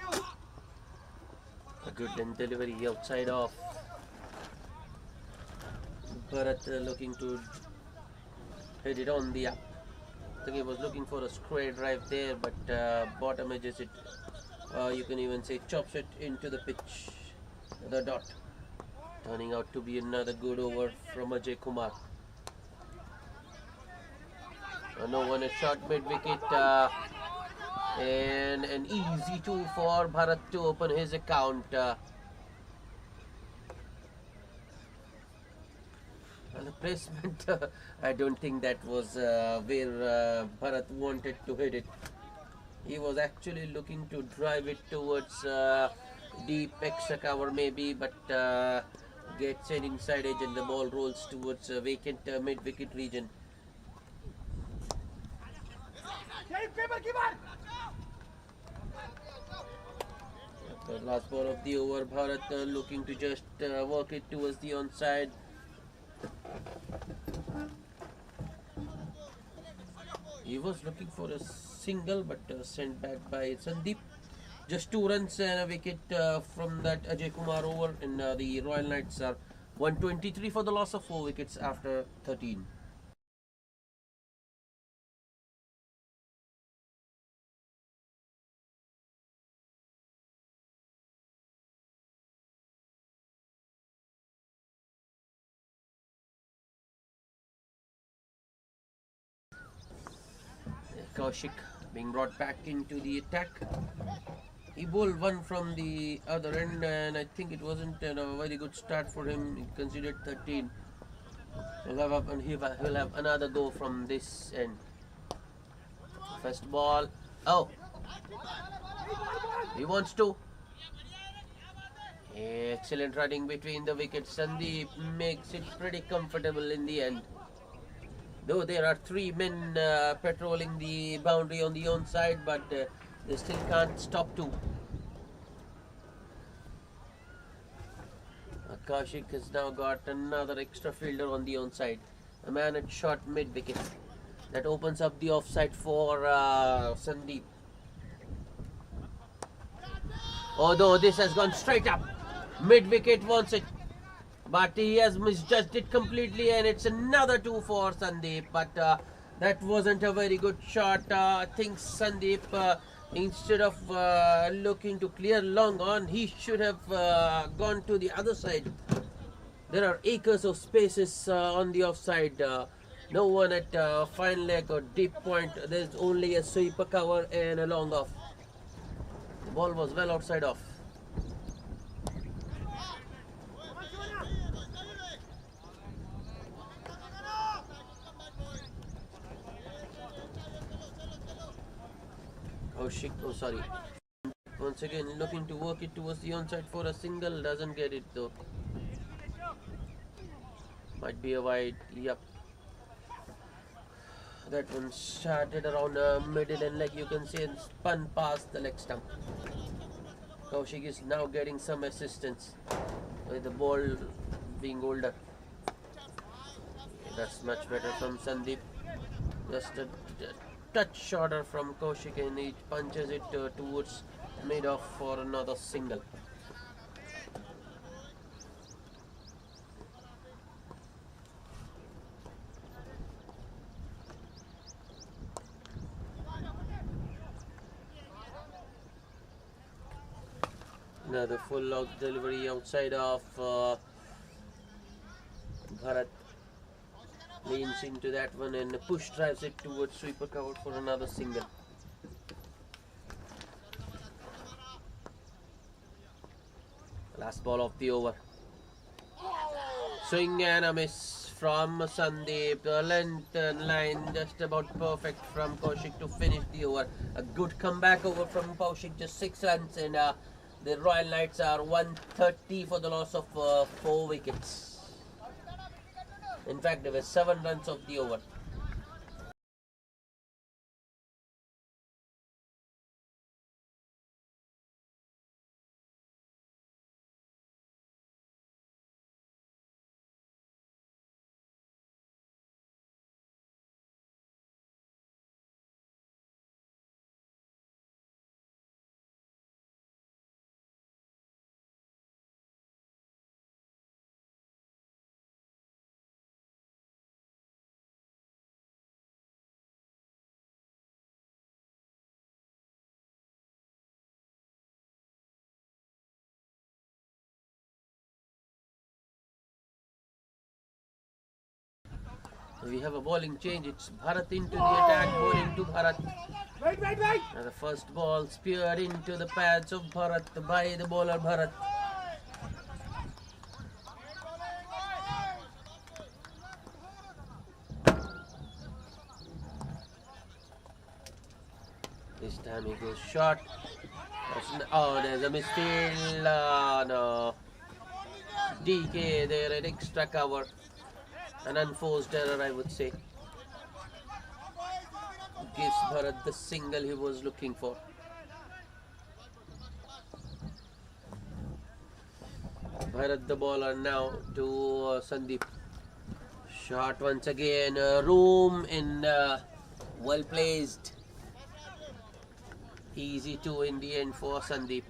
Speaker 1: good delivery outside off. Bharat looking to hit it on the up. I think he was looking for a square drive there, but bottom edges it. You can even say chops it into the pitch. The dot. Turning out to be another good over from Ajay Kumar. No one is shot mid wicket, and an easy 2 for Bharat to open his account. placement, I don't think that was where Bharat wanted to hit it. He was actually looking to drive it towards deep extra cover maybe, but gets it inside edge and the ball rolls towards vacant mid-wicket region. The last ball of the over, Bharat looking to just work it towards the onside. He was looking for a single but sent back by Sandeep. Just 2 runs and a wicket from that Ajay Kumar over, and the Royal Knights are 123 for the loss of 4 wickets after 13. Kaushik being brought back into the attack. He bowled one from the other end, and I think it wasn't a very good start for him. He considered 13. He'll have another go from this end. First ball. Oh, he wants to. Excellent running between the wickets. Sandeep makes it pretty comfortable in the end. Though there are 3 men patrolling the boundary on the onside, but they still can't stop 2. Kaushik has now got another extra fielder on the onside. A man at short mid-wicket. That opens up the offside for Sandeep. Although this has gone straight up. Mid-wicket wants it. But he has misjudged it completely, and it's another 2 for Sandeep. But that wasn't a very good shot. I think Sandeep, instead of looking to clear long on, he should have gone to the other side. There are acres of spaces on the offside. No one at fine leg or deep point. There's only a sweeper cover and a long off. The ball was well outside off. Kaushik, oh sorry. Once again looking to work it towards the onside for a single, doesn't get it though. Might be a wide, yep. That one started around the middle and leg, you can see, and spun past the leg stump. Kaushik is now getting some assistance with the ball being older. That's much better from Sandeep. Just a touch shorter from Kaushik, and he punches it towards mid-off for another single. Another full out delivery outside of Bharat. Leans into that one and push drives it towards sweeper cover for another single. Last ball of the over. Swing and a miss from Sandeep. The length line just about perfect from Kaushik to finish the over. A good comeback over from Kaushik, just 6 runs, and the Royal Knights are 130 for the loss of 4 wickets. In fact, there were 7 runs of the over. We have a bowling change. It's Bharat into the attack, bowling to Bharat. And the first ball speared into the pads of Bharat by the bowler Bharat. This time he goes short. Oh, there's a misfield. No. DK there, an extra cover. An unforced error, I would say. Gives Bharat the single he was looking for. Bharat the bowler now to Sandeep. Shot once again. Room in well placed. Easy two in the end for Sandeep.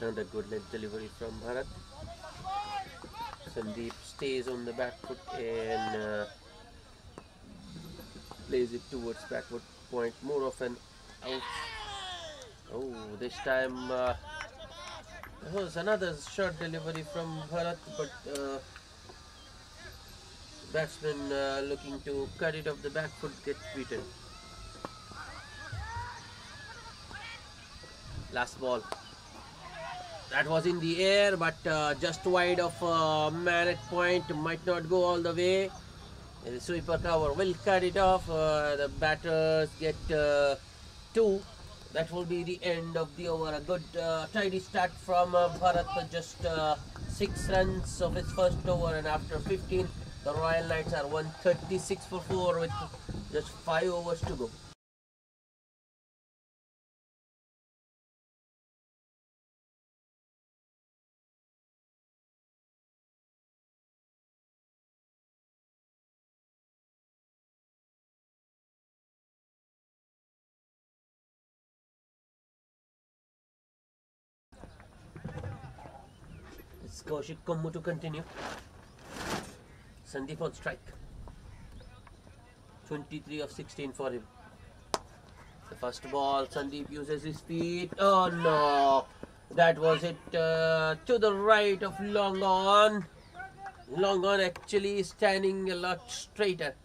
Speaker 1: Another good leg delivery from Bharat. Sandeep stays on the back foot and plays it towards backward point. More of an out. Oh, this time there was another short delivery from Bharat, but batsman looking to cut it off the back foot gets beaten. Last ball. That was in the air, but just wide of man at point. Might not go all the way. The sweeper cover will cut it off. The batters get 2. That will be the end of the over. A good tidy start from Bharat with just 6 runs of his first over, and after 15, the Royal Knights are 136 for 4 with just 5 overs to go. It's Kaushik Kummu to continue. Sandeep on strike. 23 of 16 for him. The first ball, Sandeep uses his feet. Oh no! That was it to the right of long on. Long on actually standing a lot straighter.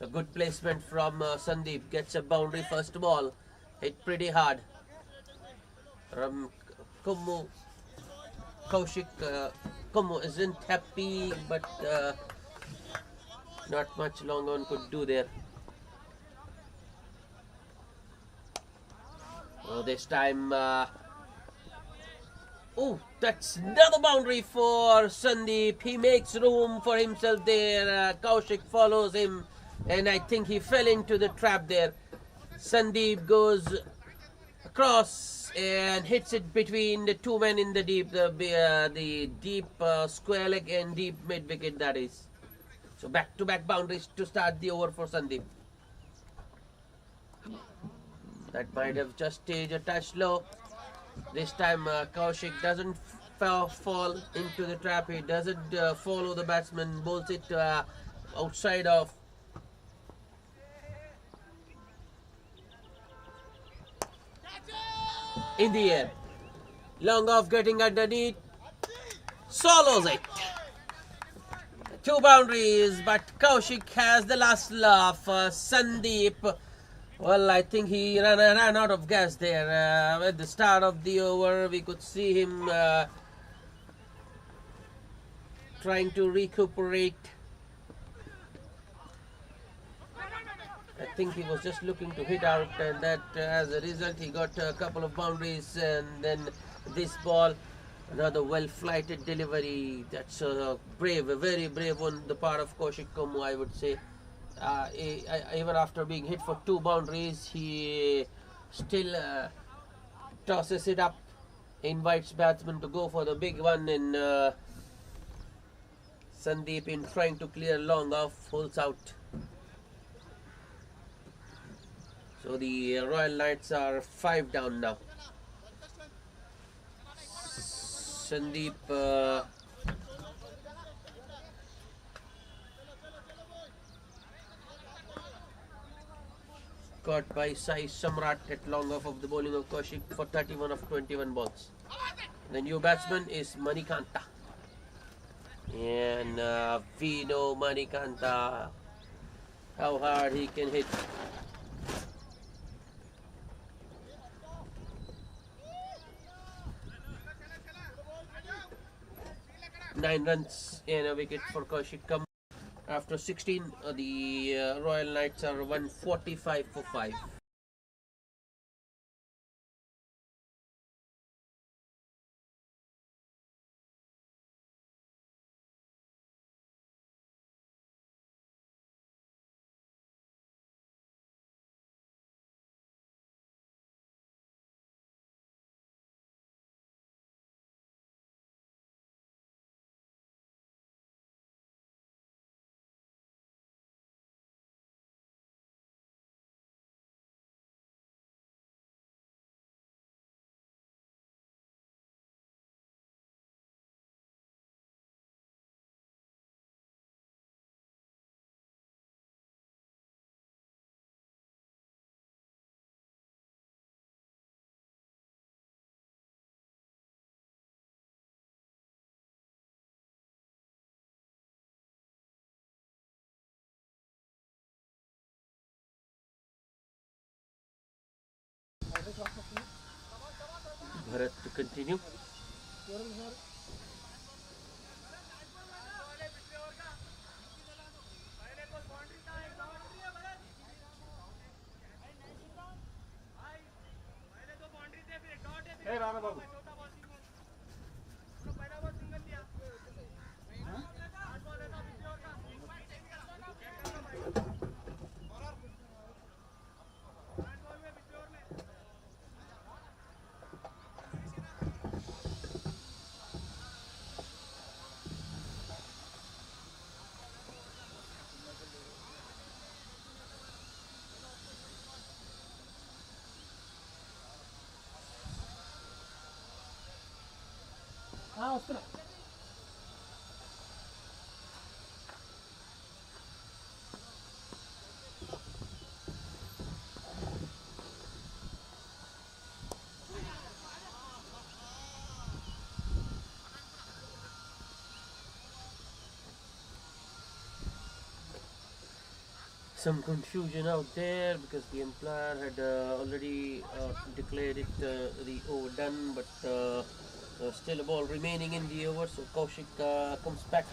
Speaker 1: So good placement from Sandeep. Gets a boundary first ball. Hit pretty hard. Kummu, Kaushik Kummu isn't happy, but not much long on could do there. Oh, this time, oh, that's another boundary for Sandeep. He makes room for himself there. Kaushik follows him, and I think he fell into the trap there. Sandeep goes across and hits it between the 2 men in the deep, the deep square leg and deep mid wicket, that is. So back-to-back boundaries to start the over for Sandeep. That might have just stayed a touch low. This time Kaushik doesn't fall into the trap. He doesn't follow the batsman, bowls it outside of. In the air. Long off, getting underneath. Swallows it. 2 boundaries, but Kaushik has the last laugh. Sandeep, well, I think he ran out of gas there. At the start of the over, we could see him trying to recuperate. I think he was just looking to hit out, and that as a result he got a couple of boundaries, and then this ball, another well-flighted delivery. That's a very brave on the part of Kaushik Kummu, I would say. Even after being hit for 2 boundaries, he still tosses it up, invites batsmen to go for the big one, and Sandeep, in trying to clear long off, holds out. So the Royal Knights are 5 down now. Sandeep caught by Sai Samrat at long off of the bowling of Kaushik for 31 of 21 balls. The new batsman is Manikanta. And we know Manikanta, how hard he can hit. Nine runs and a wicket for Kaushik. After 16, the Royal Knights are 145 for 5. Bharat to continue. Some confusion out there because the umpire had already declared it the over done, but still a ball remaining in the over. So Kaushik comes back,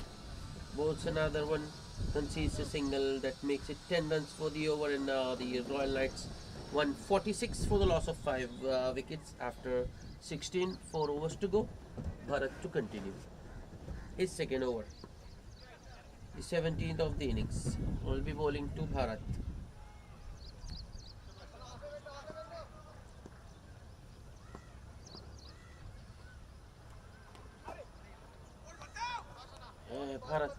Speaker 1: bowls another one, concedes a single that makes it 10 runs for the over, and the Royal Knights 146 for the loss of 5 wickets after 16, 4 overs to go. Bharat to continue his second over. The 17th of the innings will be bowling to Bharat. Bharat.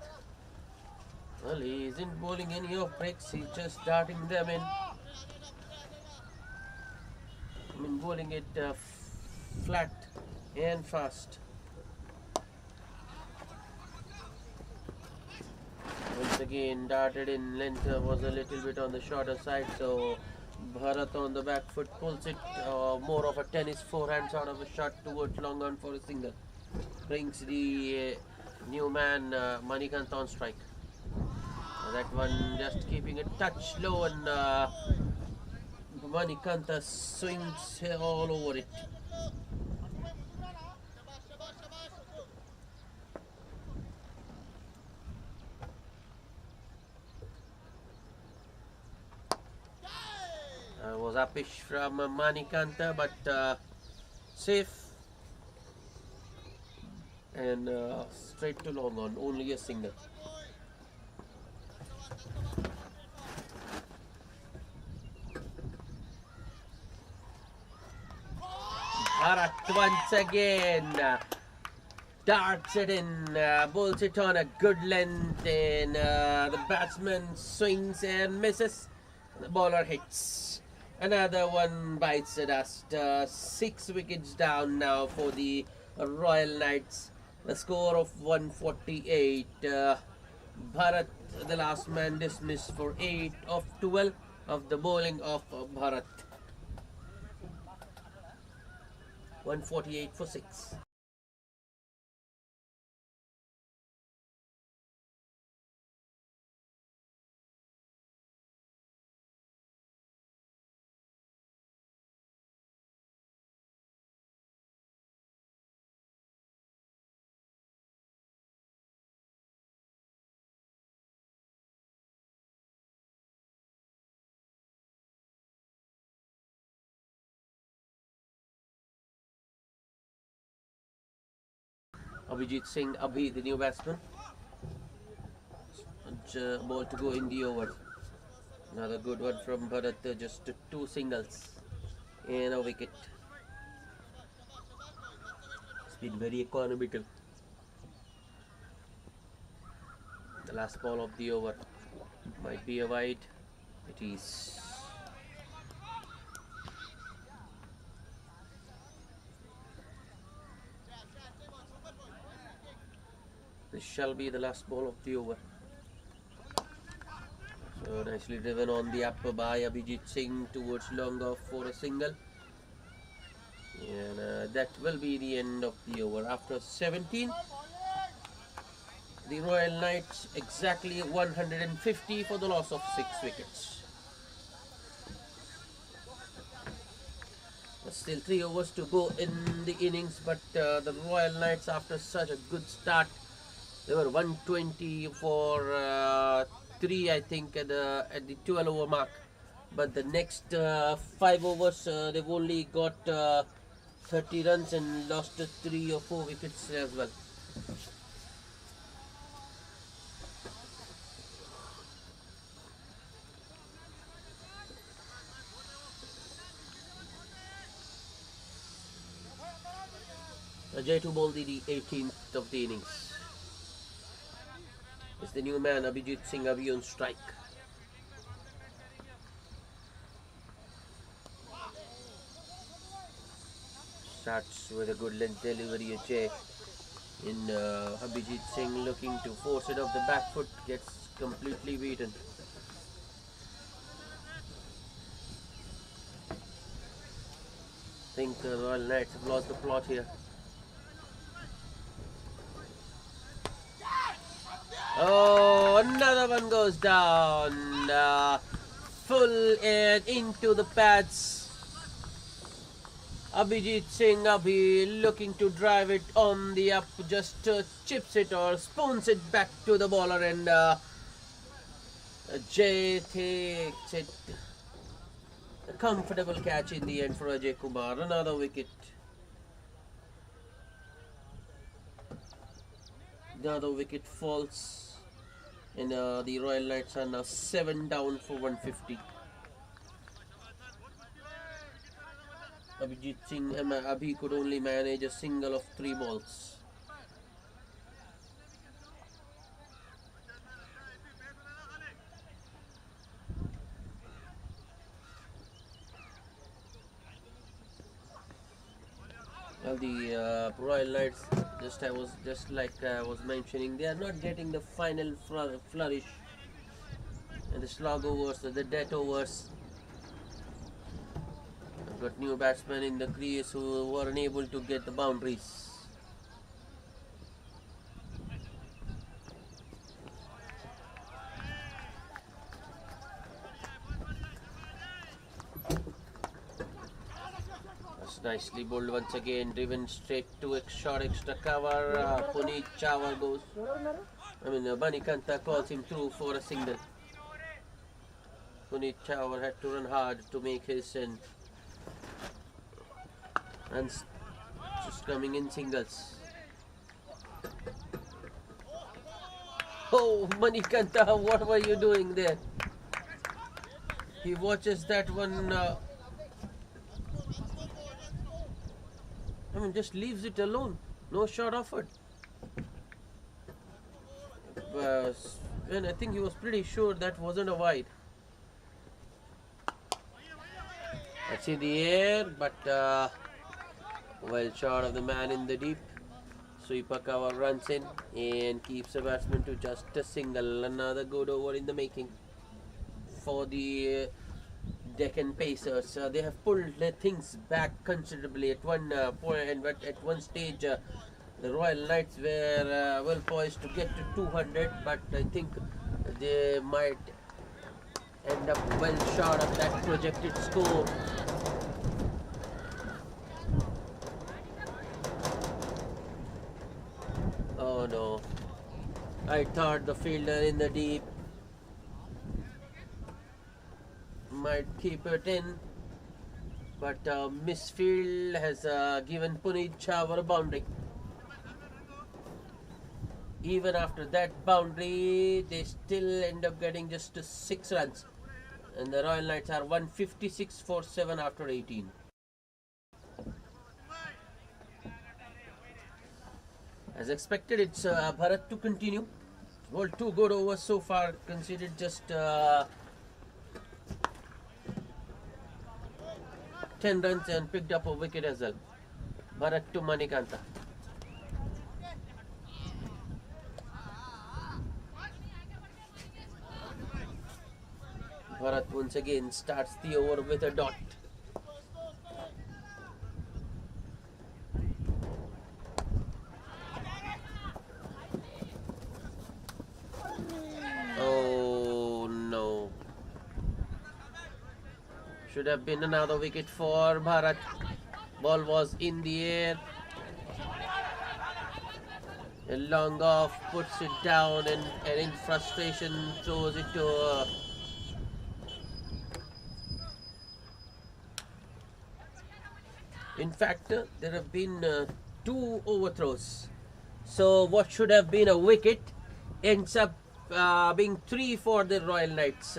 Speaker 1: Well, he isn't bowling any off breaks, he's just darting them in. I mean, bowling it flat and fast. Once again, darted in, length was a little bit on the shorter side, so Bharat on the back foot pulls it more of a tennis forehand sort of a shot towards long on for a single. Brings the new man Manikanta on strike. That one just keeping it touch low, and Manikanta swings all over it. Was uppish from Manikanta, but safe, and straight to long on, only a single. Bharat once again darts it in, bowls it on a good length, and the batsman swings and misses. The bowler hits. Another one bites the dust. 6 wickets down now for the Royal Knights. The score of 148. Bharat, the last man, dismissed for 8 of 12. of the bowling of Bharat. 148 for 6. Abhijit Singh Abhi, the new batsman, ball to go in the over. Another good one from Bharat, just 2 singles and a wicket. It's been very economical. The last ball of the over might be a wide. It is. This shall be the last ball of the over. So nicely driven on the upper by Abhijit Singh towards long off for a single. And that will be the end of the over. After 17, the Royal Knights exactly 150 for the loss of 6 wickets. But still 3 overs to go in the innings, but the Royal Knights, after such a good start, they were 120 for 3, I think, at the 12 over mark. But the next 5 overs, they've only got 30 runs and lost 3 or 4 wickets as well. Ajay to bowl the 18th of the innings. It's the new man Abhijit Singh Abhi on strike. Starts with a good length delivery. Ajay in Abhijit Singh looking to force it off the back foot, gets completely beaten. I think the Royal Knights have lost the plot here. Oh, another one goes down. Full and into the pads. Abhijit Singh Abhi looking to drive it on the up, just chips it or spoons it back to the bowler, and Ajay takes it. A comfortable catch in the end for Ajay Kumar. Another wicket. Another wicket falls. And the Royal Knights are now 7 down for 150. Abhijit Singh Abhi could only manage a single of 3 balls. Well, the Royal Knights, I was mentioning, they are not getting the final flourish and the slog overs, the death overs. I've got new batsmen in the crease who were unable to get the boundaries. Nicely bowled once again, driven straight to a short extra cover. Puneet Chawar goes. Banikanta calls him through for a single. Puneet Chawar had to run hard to make his end. And just coming in singles. Oh, Manikanta, what were you doing there? He watches that one. Just leaves it alone. No shot offered. And I think he was pretty sure that wasn't a wide. That's in the air, but well short of the man in the deep. Suipakawa runs in and keeps the batsman to just a single. Another good over in the making for the Deccan Pacers. They have pulled their things back considerably at one point, but at one stage the Royal Knights were well poised to get to 200, but I think they might end up well short of that projected score. Oh no, I thought the fielder in the deep might keep it in, but misfield has given Puneet Chawar a boundary. Even after that boundary, they still end up getting just 6 runs, and the Royal Knights are 156 for 7 after 18. As expected, it's Bharat to continue. Well, 2 good overs so far, conceded just 10 runs and picked up a wicket as well. Bharat to Manikanta. Bharat once again starts the over with a dot. Oh no. Should have been another wicket for Bharat. Ball was in the air. A long off puts it down and in frustration throws it to in fact, there have been 2 overthrows. So what should have been a wicket ends up being 3 for the Royal Knights.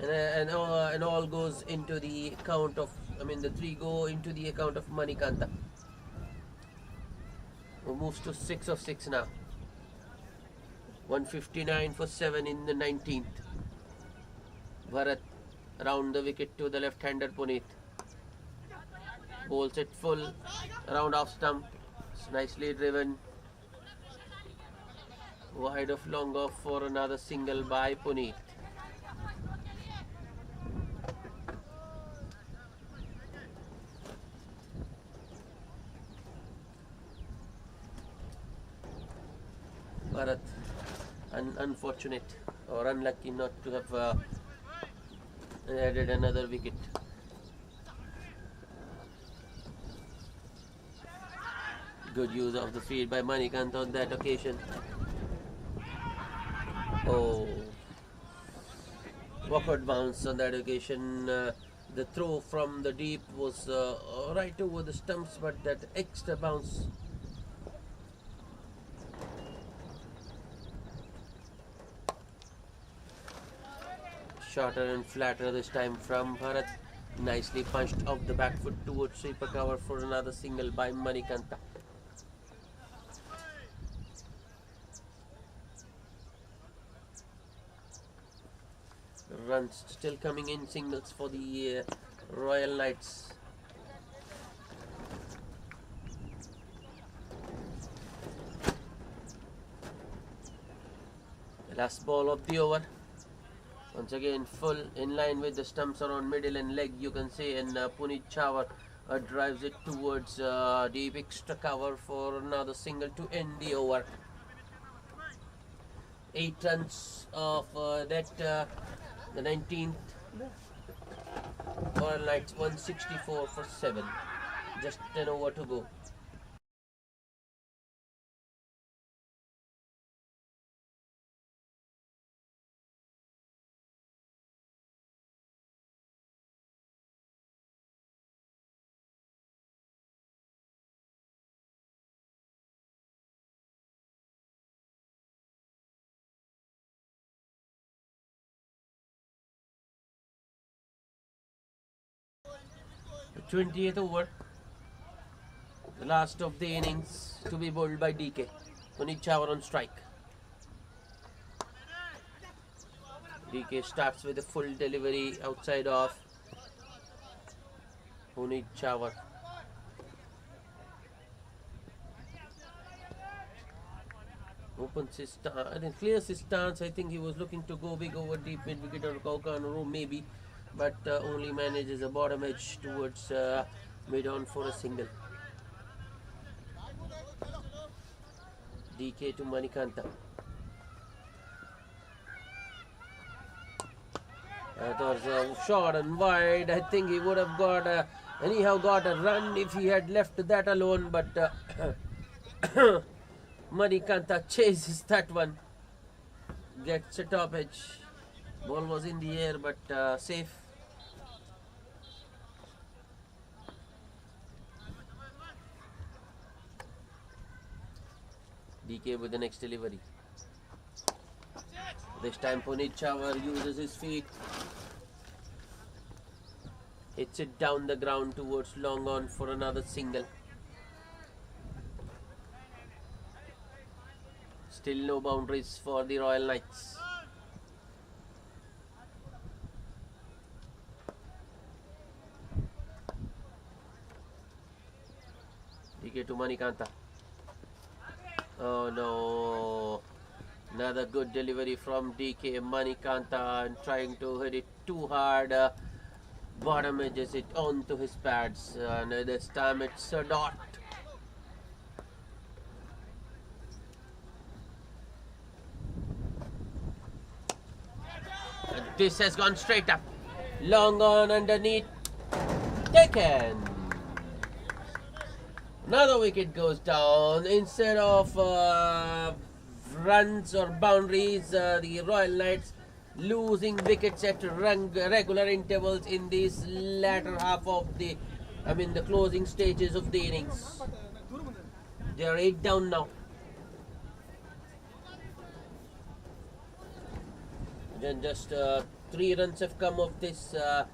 Speaker 1: And all goes into the account of, the 3 go into the account of Manikanta, who moves to 6 of 6 now. 159 for 7 in the 19th. Bharat around the wicket to the left-hander Puneet. Bowls it full around off stump. It's nicely driven. Wide of long off for another single by Puneet. Bharat unfortunate or unlucky not to have added another wicket. Good use of the field by Manikanta on that occasion. Oh, awkward bounce on that occasion. The throw from the deep was right over the stumps, but that extra bounce. Shorter and flatter this time from Bharat. Nicely punched off the back foot towards sweeper cover for another single by Manikanta. Runs still coming in, singles for the Royal Knights. The last ball of the over. Once again full in line with the stumps around middle and leg, you can see, and Puneet Chawar drives it towards deep extra cover for another single to end the over. 8 runs of the 19th. Royal Knights 164 for 7. Just 10 over to go. The 20th over, the last of the innings to be bowled by DK. Puneet Chawar on strike. DK starts with a full delivery outside off. Puneet Chawar. Opens his stance and clears his stance. I think he was looking to go big over deep mid wicket or Kauka or maybe. but only manages a bottom edge towards mid on for a single. DK to Manikanta. That was a short and wide. I think he would have got anyhow got a run if he had left that alone, but Manikanta chases that one, gets a top edge. Ball was in the air but safe. DK with the next delivery. This time Puneet Chawar uses his feet, hits it down the ground towards long on for another single. Still no boundaries for the Royal Knights. DK to Manikanta. Oh no. Another good delivery from DK. Manikanta and trying to hit it too hard. Bottom edges it onto his pads. And this time it's a dot. And this has gone straight up. Long on underneath. Deccan. Another wicket goes down. Instead of runs or boundaries, the Royal Knights losing wickets at regular intervals in this latter half of the closing stages of the innings. They are 8 down now. Then just 3 runs have come of this the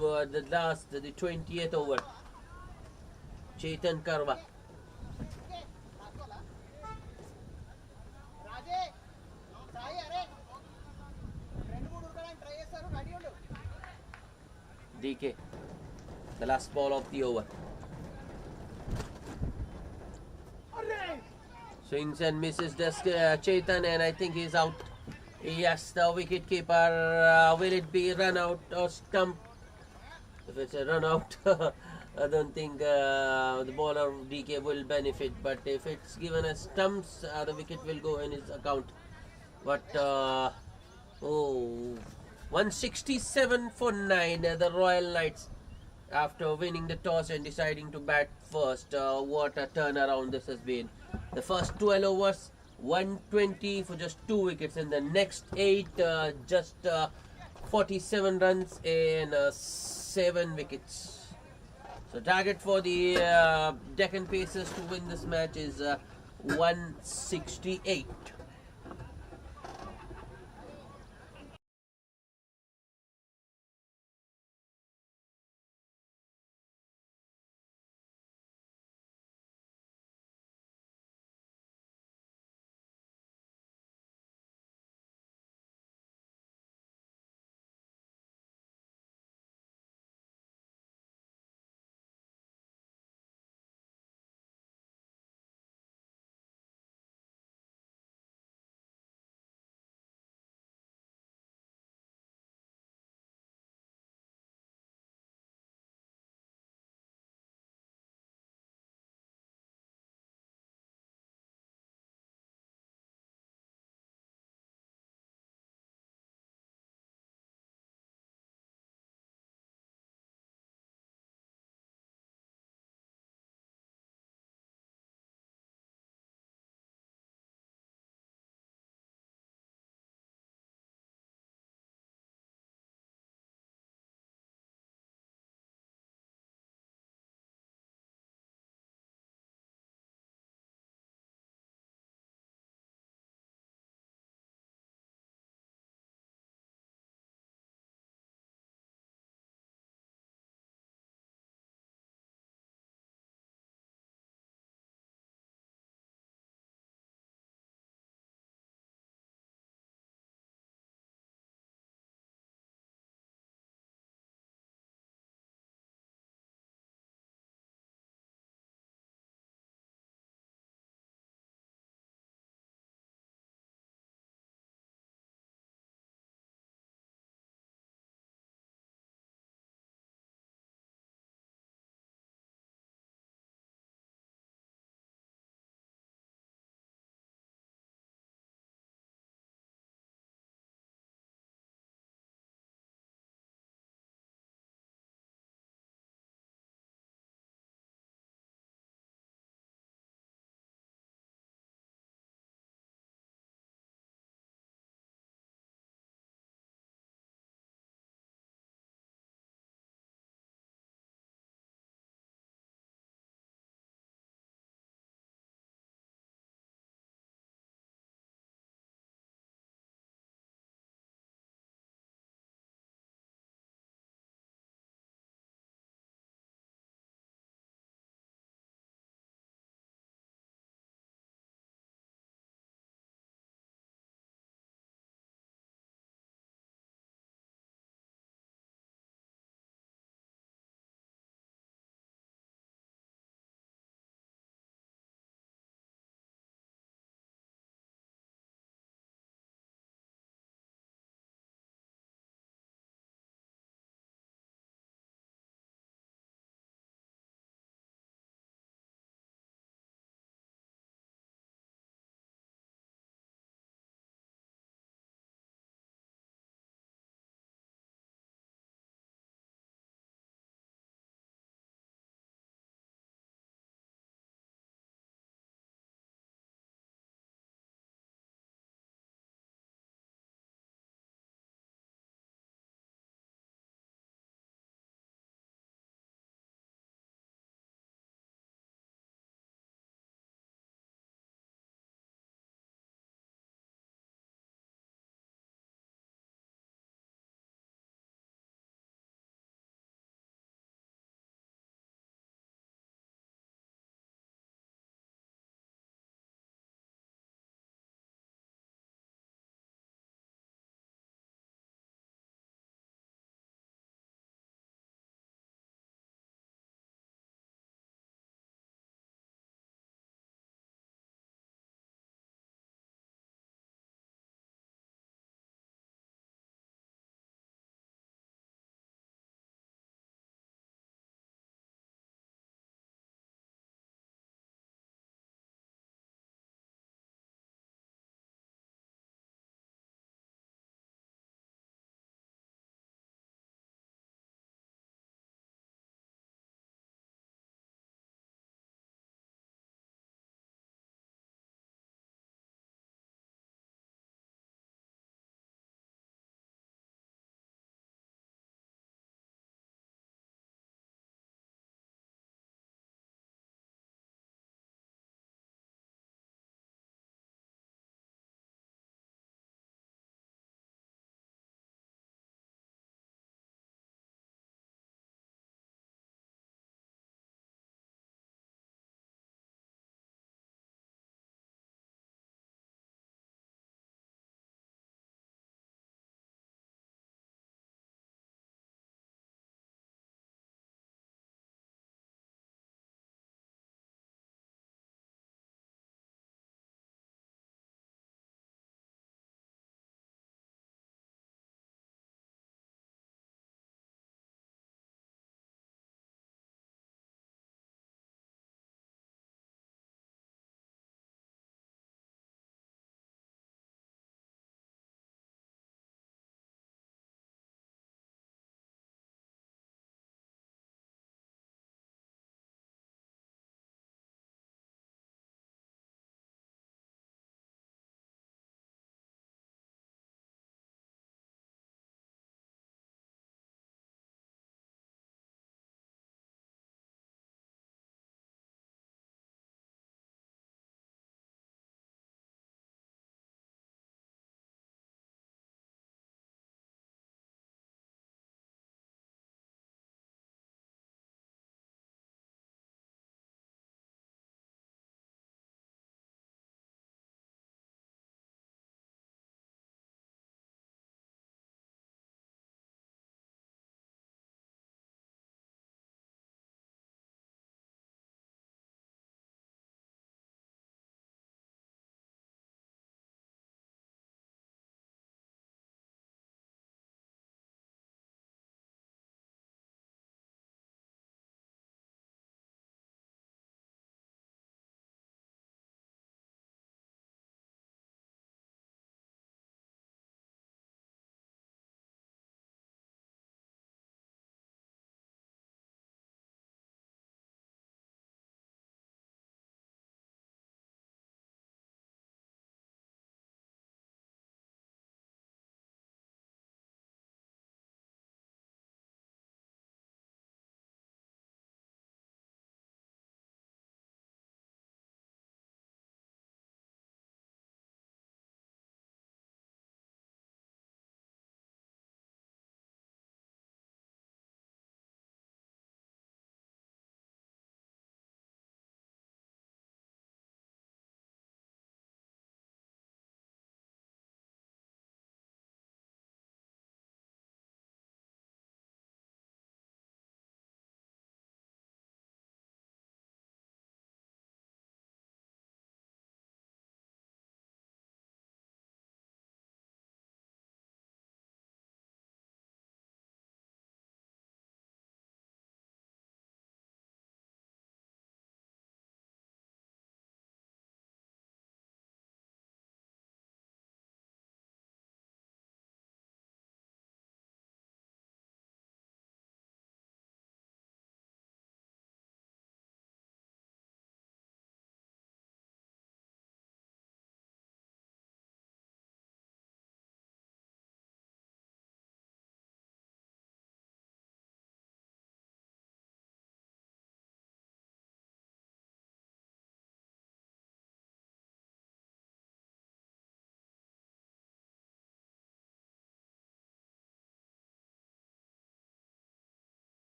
Speaker 1: 20th over. Chetan Karwa. DK, the last ball of the over. Swings and misses Chetan, and I think he's out. Yes, the wicket keeper. Will it be run out or stump? If it's a run out, I don't think the bowler DK will benefit. But if it's given as stumps, the wicket will go in his account. But 167 for 9. The Royal Knights, after winning the toss and deciding to bat first. What a turnaround this has been. The first 12 overs, 120 for just 2 wickets, and the next 8 just 47 runs and 7 wickets. So target for the Deccan Pacers to win this match is 168.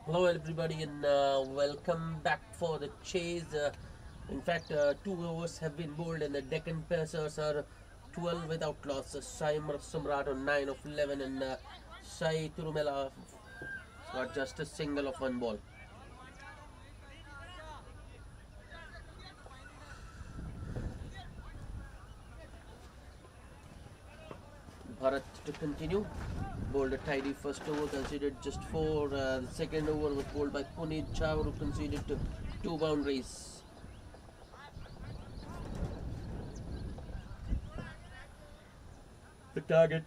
Speaker 1: Hello everybody and welcome back for the chase. In fact, 2 overs have been bowled and the Deccan Pacers are 12 without loss. Saimar Samrat on 9 of 11 and Sai Turumela got just a single of one ball. Bharat to continue. Bowled a tidy first over, conceded just 4. The second over was bowled by Puneet Chawar, who conceded 2 boundaries. The target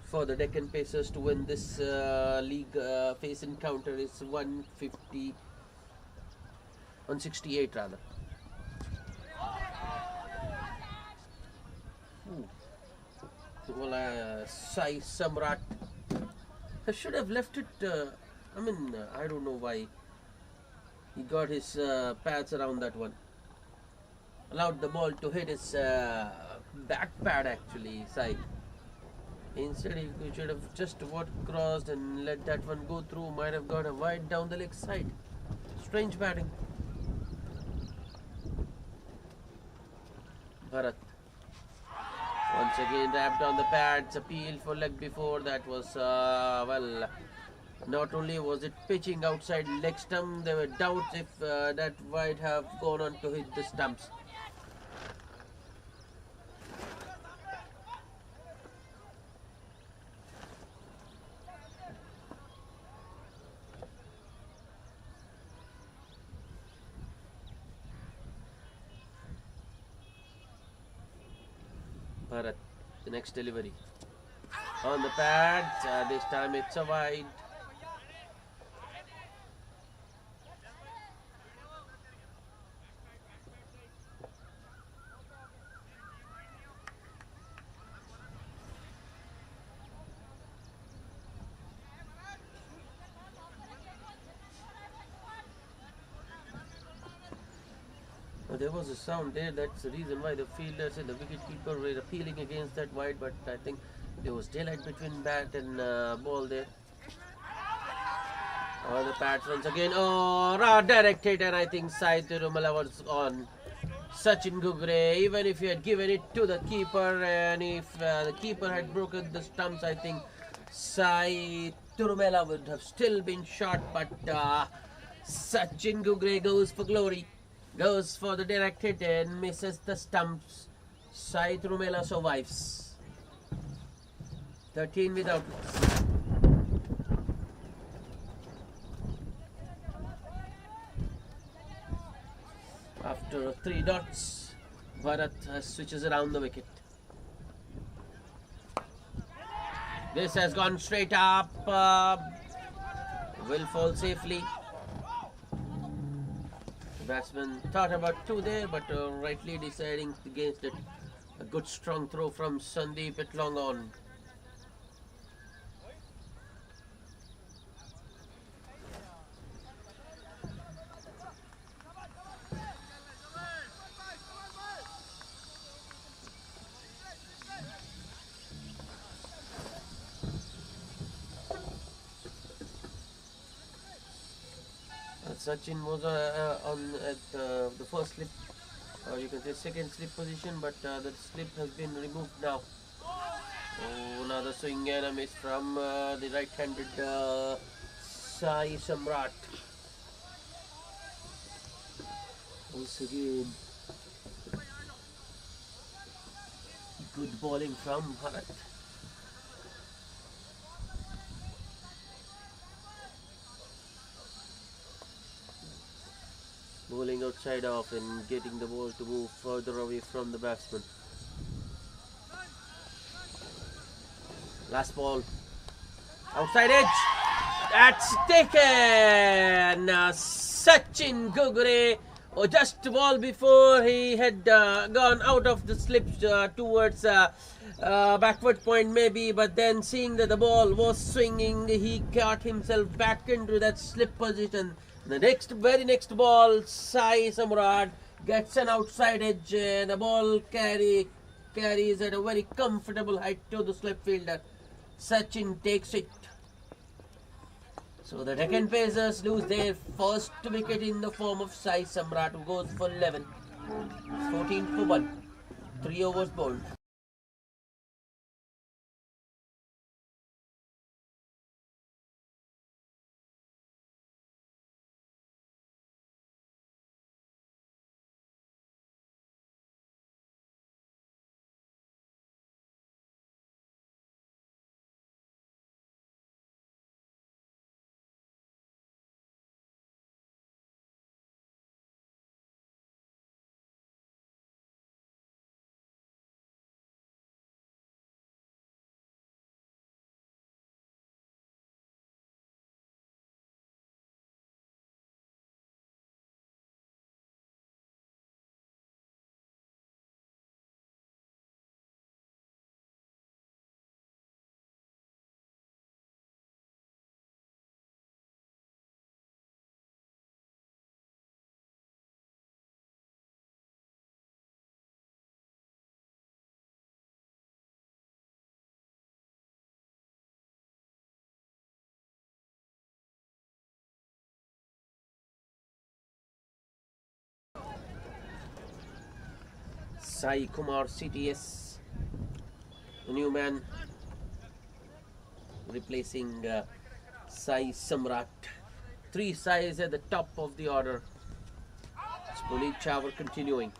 Speaker 1: for the Deccan Pacers to win this league face encounter is 168 rather. Well, Sai Samrat. I should have left it. I don't know why he got his pads around that one. Allowed the ball to hit his back pad actually, Sai. Instead, he should have just crossed and let that one go through. Might have got a wide down the leg side. Strange batting. Bharat. Once again wrapped on the pads, appeal for leg before. That was, not only was it pitching outside leg stump, there were doubts if that might have gone on to hit the stumps. Bharat, the next delivery on the pads. This time it's a wide. There was a sound there. That's the reason why the fielders and the wicketkeeper were appealing against that wide. But I think there was daylight between bat and ball there. The pads once again. Direct hit, and I think Sai Tirumala was on. Sachin Gugre, even if he had given it to the keeper, and if the keeper had broken the stumps, I think Sai Tirumala would have still been shot. But Sachin Gugre goes for glory. Goes for the direct hit and misses the stumps. Sai Tirumala survives. 13 without loss. After 3 dots, Bharat switches around the wicket. This has gone straight up. Will fall safely. Batsman thought about 2 there, but rightly deciding against it. A good strong throw from Sandeep at long on. Sachin was on at the first slip, or you can say second slip position, but the slip has been removed now. Another swing and a miss from the right-handed Sai Samrat. Once again, good bowling from Bharat. Bowling outside off and getting the ball to move further away from the batsman. Last ball. Outside edge. That's taken. Sachin Gugre. Just a ball before he had gone out of the slip towards backward point maybe, but then seeing that the ball was swinging, he got himself back into that slip position. The very next ball, Sai Samrat gets an outside edge and the ball carries at a very comfortable height to the slip fielder. Sachin takes it. So the Deccan Pacers lose their first wicket in the form of Sai Samrat, who goes for 11. 14 for 1. 3 overs bowled. Sai Kumar CTS, the new man replacing Sai Samrat. 3 Sais at the top of the order. Puneet Chawar continuing.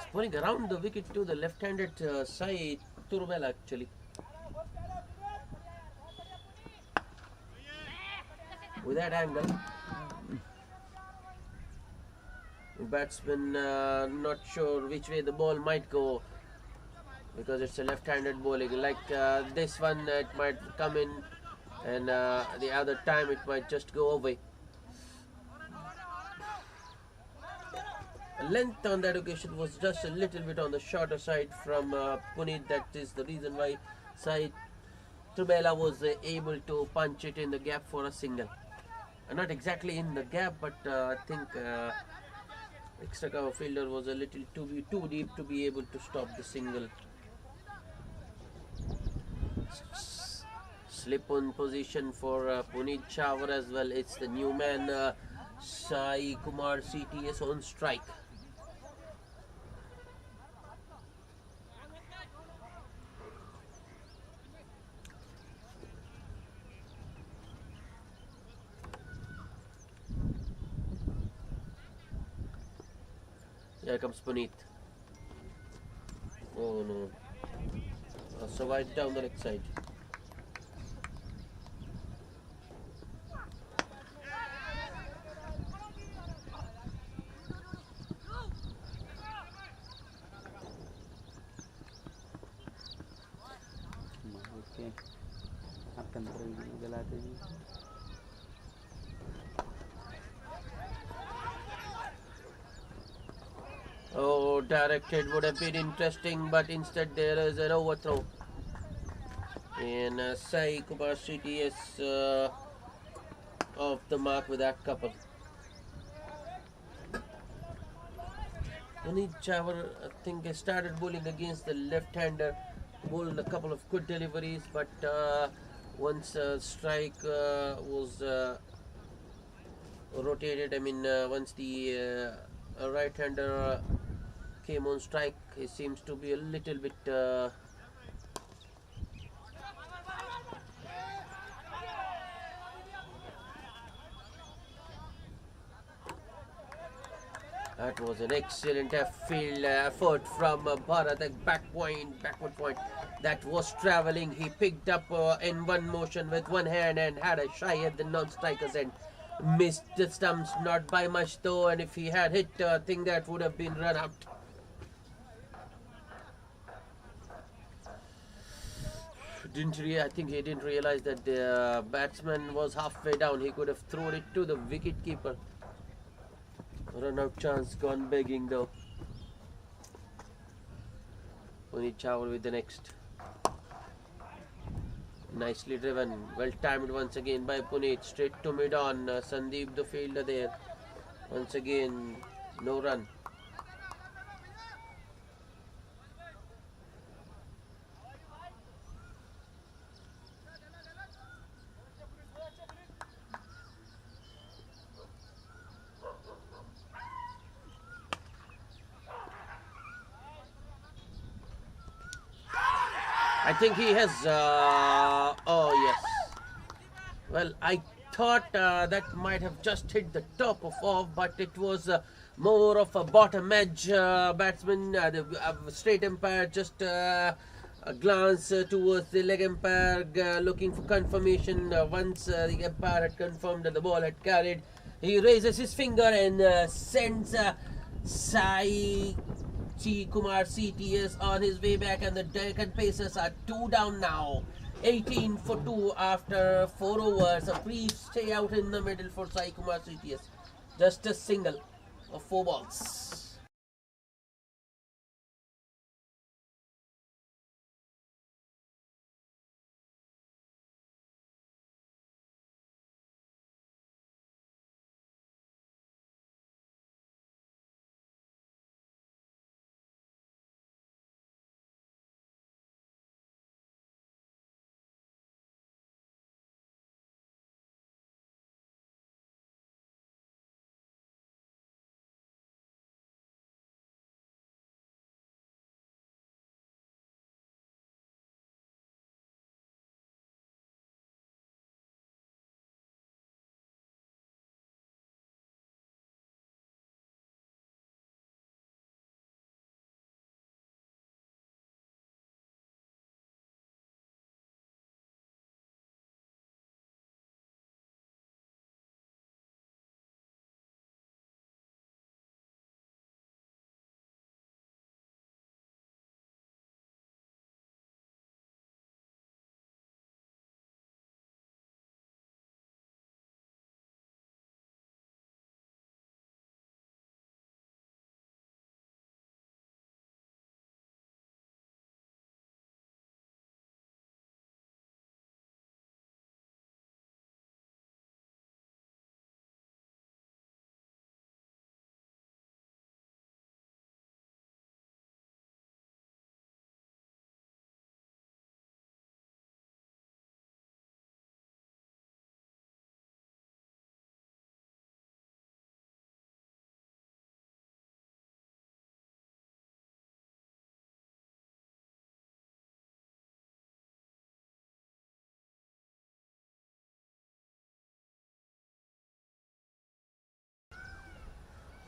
Speaker 1: Spinning around the wicket to the left-handed Sai Turmel actually. With that angle, the batsman not sure which way the ball might go, because it's a left-handed bowling. Like this one, it might come in, and the other time it might just go away. Length on that occasion was just a little bit on the shorter side from Puneet. That is the reason why Sai Trubela was able to punch it in the gap for a single. Not exactly in the gap, but I think extra cover fielder was a little too deep to be able to stop the single. Slip on position for Puneet Chawar as well. It's the new man Sai Kumar CTS on strike. Here comes Puneet. Oh no. So wide down the leg side.
Speaker 2: Okay. आप control गलाते जी.
Speaker 1: Oh, directed would have been interesting, but instead there is an overthrow. And Sai Kumar CTS off the mark with that couple. Puneet Chawar, I think, started bowling against the left-hander, bowled a couple of good deliveries, but once strike was rotated, I mean, once the right-hander came on strike, he seems to be a little bit that was an excellent field effort from Bharat at backward point that was travelling. He picked up in one motion with one hand and had a shy at the non-striker's end. Missed the stumps, not by much though, and if he had hit, I think that would have been run out. I think he didn't realize that the batsman was halfway down. He could have thrown it to the wicket keeper. Run out chance gone begging though. Puneet Chawar with the next. Nicely driven, well timed once again by Puneet. Straight to mid on. Sandeep the fielder there. Once again, no run. I think he has. Oh yes. Well, I thought that might have just hit the top of off, but it was more of a bottom edge batsman. The straight umpire just a glance towards the leg umpire, looking for confirmation. Once the umpire had confirmed that the ball had carried, he raises his finger and sends Sai Kumar CTS on his way back, and the Deccan Pacers are 2 down now. 18 for 2 after 4 overs. A brief stay out in the middle for Sai Kumar CTS. Just a single of 4 balls.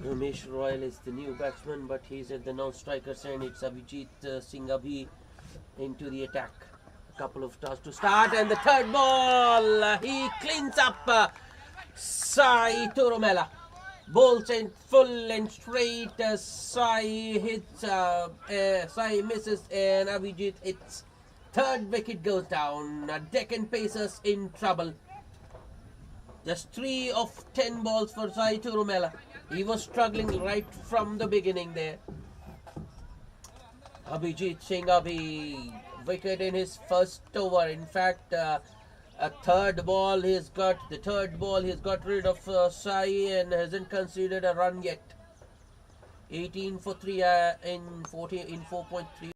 Speaker 1: Ramesh Royal is the new batsman, but he's at the non-strikers end. It's Abhijit Singh Abhi into the attack. A couple of toss to start, and the third ball. He cleans up Sai Turumela. Bolts in full and straight. Sai hits. Sai misses, and Abhijit hits. Third wicket goes down. Deccan Pacers in trouble. Just 3 of 10 balls for Sai Turumela. He was struggling right from the beginning there. Abhijit Singh Abhi wicket in his first over. In fact, a third ball he's got. The third ball he's got rid of Sai and hasn't conceded a run yet. 18 for 3 in 4.3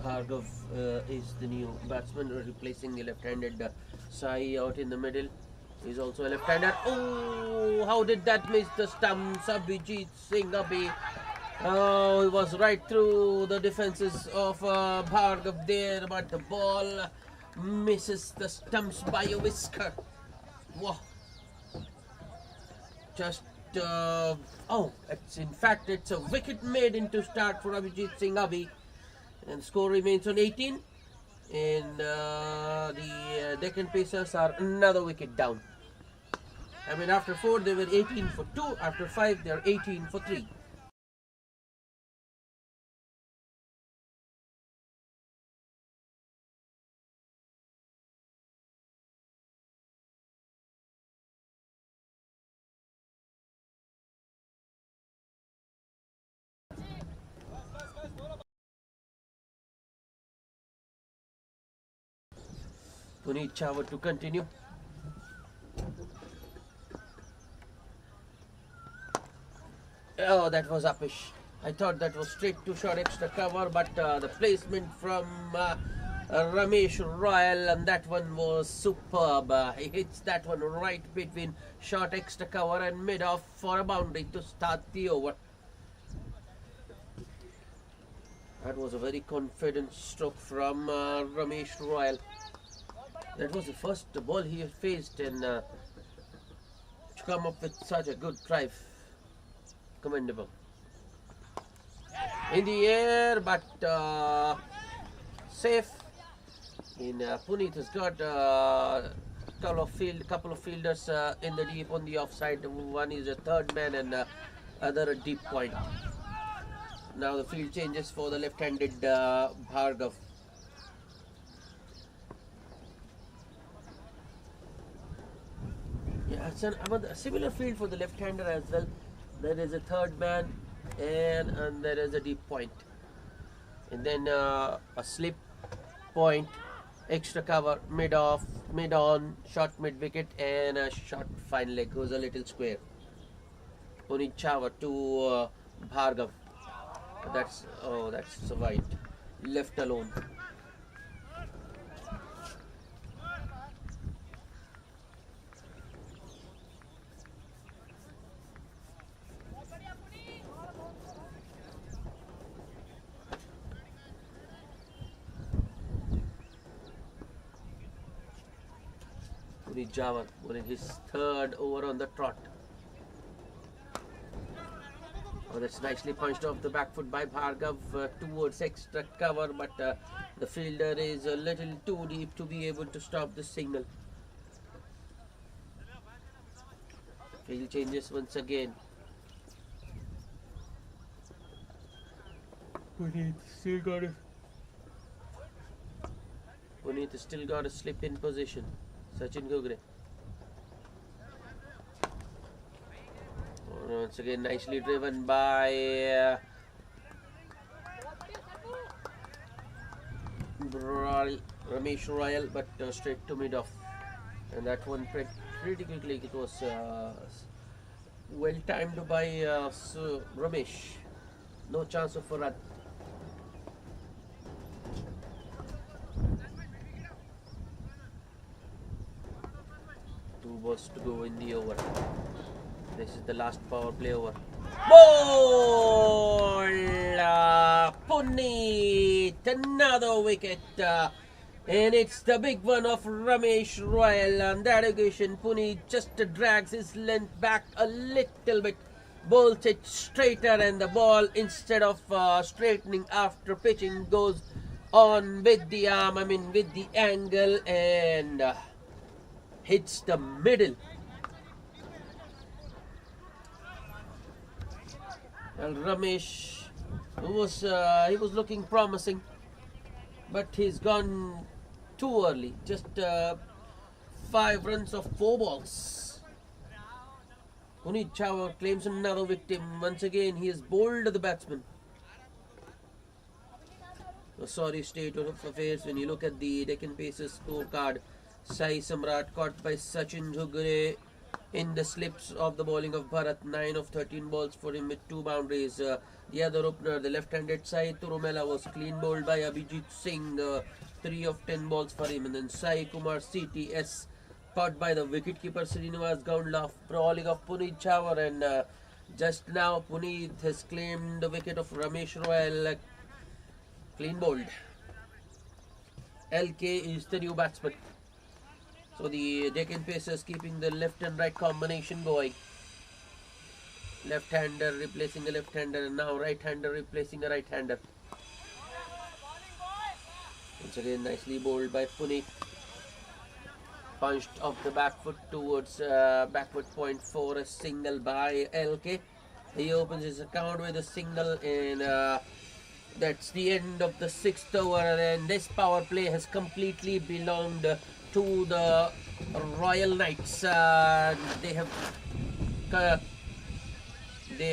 Speaker 1: Bhargav is the new batsman replacing the left-handed Sai out in the middle. He's also a left-hander. Oh, how did that miss the stumps? Abhijit Singh Abhi. Oh, he was right through the defenses of Bhargav there, but the ball misses the stumps by a whisker. Wow. Just it's a wicket made into start for Abhijit Singh Abhi, and score remains on 18. And the Deccan Pacers are another wicket down. I mean, after 4 they were 18 for 2. After 5 they are 18 for 3. Puneet Chawar to continue. Oh, that was uppish. I thought that was straight to short extra cover, but the placement from Ramesh Royal, and that one was superb. He hits that one right between short extra cover and mid-off for a boundary to start the over. That was a very confident stroke from Ramesh Royal. That was the first ball he faced, and to come up with such a good drive, commendable. In the air, but safe. Puneet has got a couple of fielders in the deep on the offside. One is a third man and other a deep point. Now the field changes for the left-handed Bhargav. Yeah, it's a similar field for the left-hander as well. There is a third man and there is a deep point. And then a slip point, extra cover, mid-off, mid-on, short mid-wicket, and a short fine leg goes a little square. Puneet Chawar to Bhargav. That's wide. Left alone. Puneet Chawar winning his third over on the trot. Oh, that's nicely punched off the back foot by Bhargav towards extra cover, but the fielder is a little too deep to be able to stop the signal. Field changes once again. Puneet still got a slip in position. Sachin Gugre. Once again, nicely driven by Ramesh Royal, but straight to mid-off. And that one pretty quickly. It was well timed by Ramesh. No chance of a run. Two balls to go in the over. This is the last power play over. Ball! Puneet! Another wicket. And it's the big one of Ramesh Royal. On that occasion, Puneet just drags his length back a little bit. Bolts it straighter, and the ball, instead of straightening after pitching, goes on with the arm, with the angle, and hits the middle. Well, Ramesh, he was looking promising, but he's gone too early. Just 5 runs of 4 balls. Puneet Chawar claims another victim. Once again, he has bowled the batsman. A sorry state of affairs when you look at the Deccan Pacers scorecard. Sai Samrat caught by Sachin Jugre. in the slips of the bowling of Bharat. 9 of 13 balls for him with 2 boundaries. The other opener, the left-handed side, Turumela, was clean bowled by Abhijit Singh. 3 of 10 balls for him. And then Sai Kumar CTS caught by the wicketkeeper Srinivas Gaundla, bowling of Puneet Chawar. And just now Puneet has claimed the wicket of Ramesh Royal. Clean bowled. LK is the new batsman. So the Deccan Pacers keeping the left and right combination going. Left-hander replacing a left-hander, and now right-hander replacing a right-hander. Once again nicely bowled by Puneet. Punched off the back foot towards backward point for a single by LK. He opens his account with a single, and that's the end of the 6th over. And this power play has completely belonged to the Royal Knights. They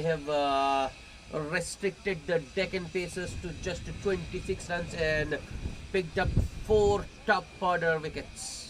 Speaker 1: have restricted the Deccan Pacers to just 26 runs and picked up 4 top order wickets.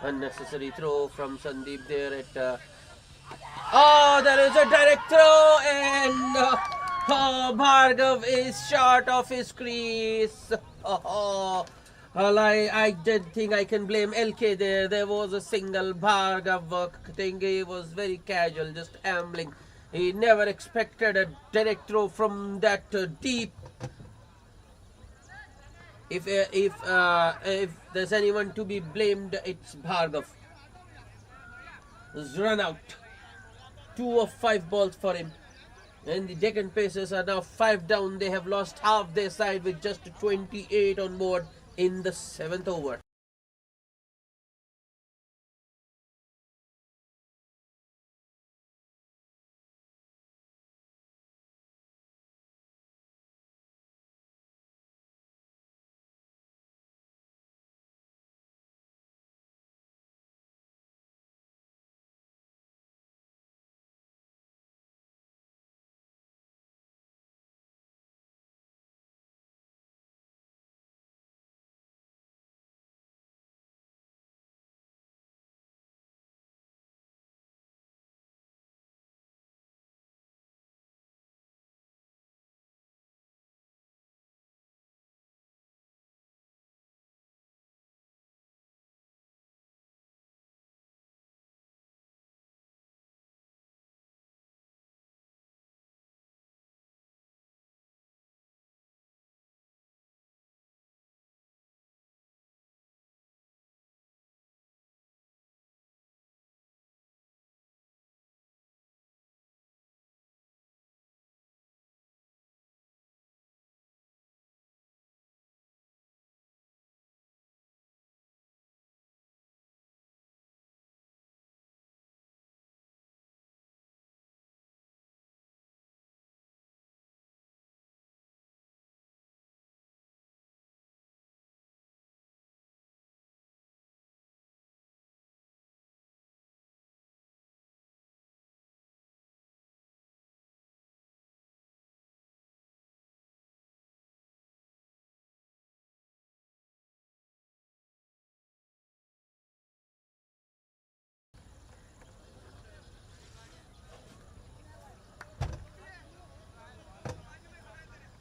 Speaker 1: Unnecessary throw from Sandeep there at. Oh, there is a direct throw, and Bhargav is short of his crease. Well, I did think I can blame LK there. There was a single Bhargav. I think he was very casual, just ambling. He never expected a direct throw from that deep. If there's anyone to be blamed, it's Bhargav. He's run out. 2 of 5 balls for him. And the Deccan Pacers are now 5 down. They have lost half their side with just 28 on board in the 7th over.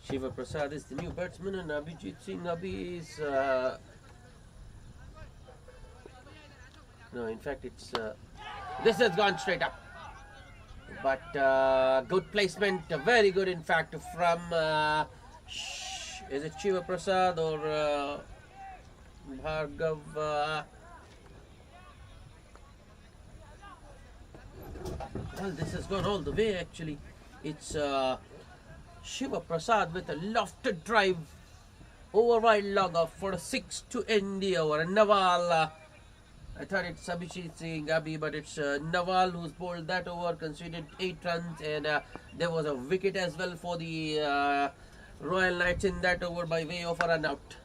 Speaker 1: Shiva Prasad is the new batsman and Abhijit Singh Abhi is no, in fact it's this has gone straight up, but good placement, very good in fact from is it Shiva Prasad or Bhargav? Well, this has gone all the way actually. It's Shiva Prasad with a lofted drive over wide log off for a 6 to end the over. And Nawal, I thought it's Abhijit Singh Abhi, but it's Nawal who's bowled that over, conceded 8 runs, and there was a wicket as well for the Royal Knights in that over by way of a run out.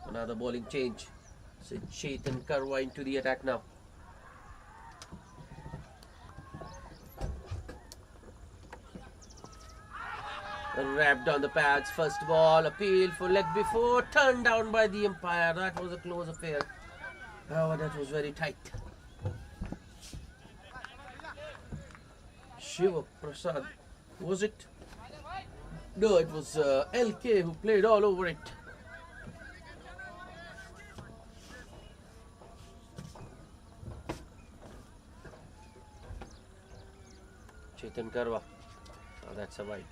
Speaker 1: Another bowling change. So Chetan Karwa into the attack now. Wrapped on the pads. First ball, appeal for leg before, turned down by the umpire. That was a close affair. Oh, that was very tight. Shiva Prasad, was it? No, it was LK who played all over it. Chetan Karwa. Oh, that's a wide.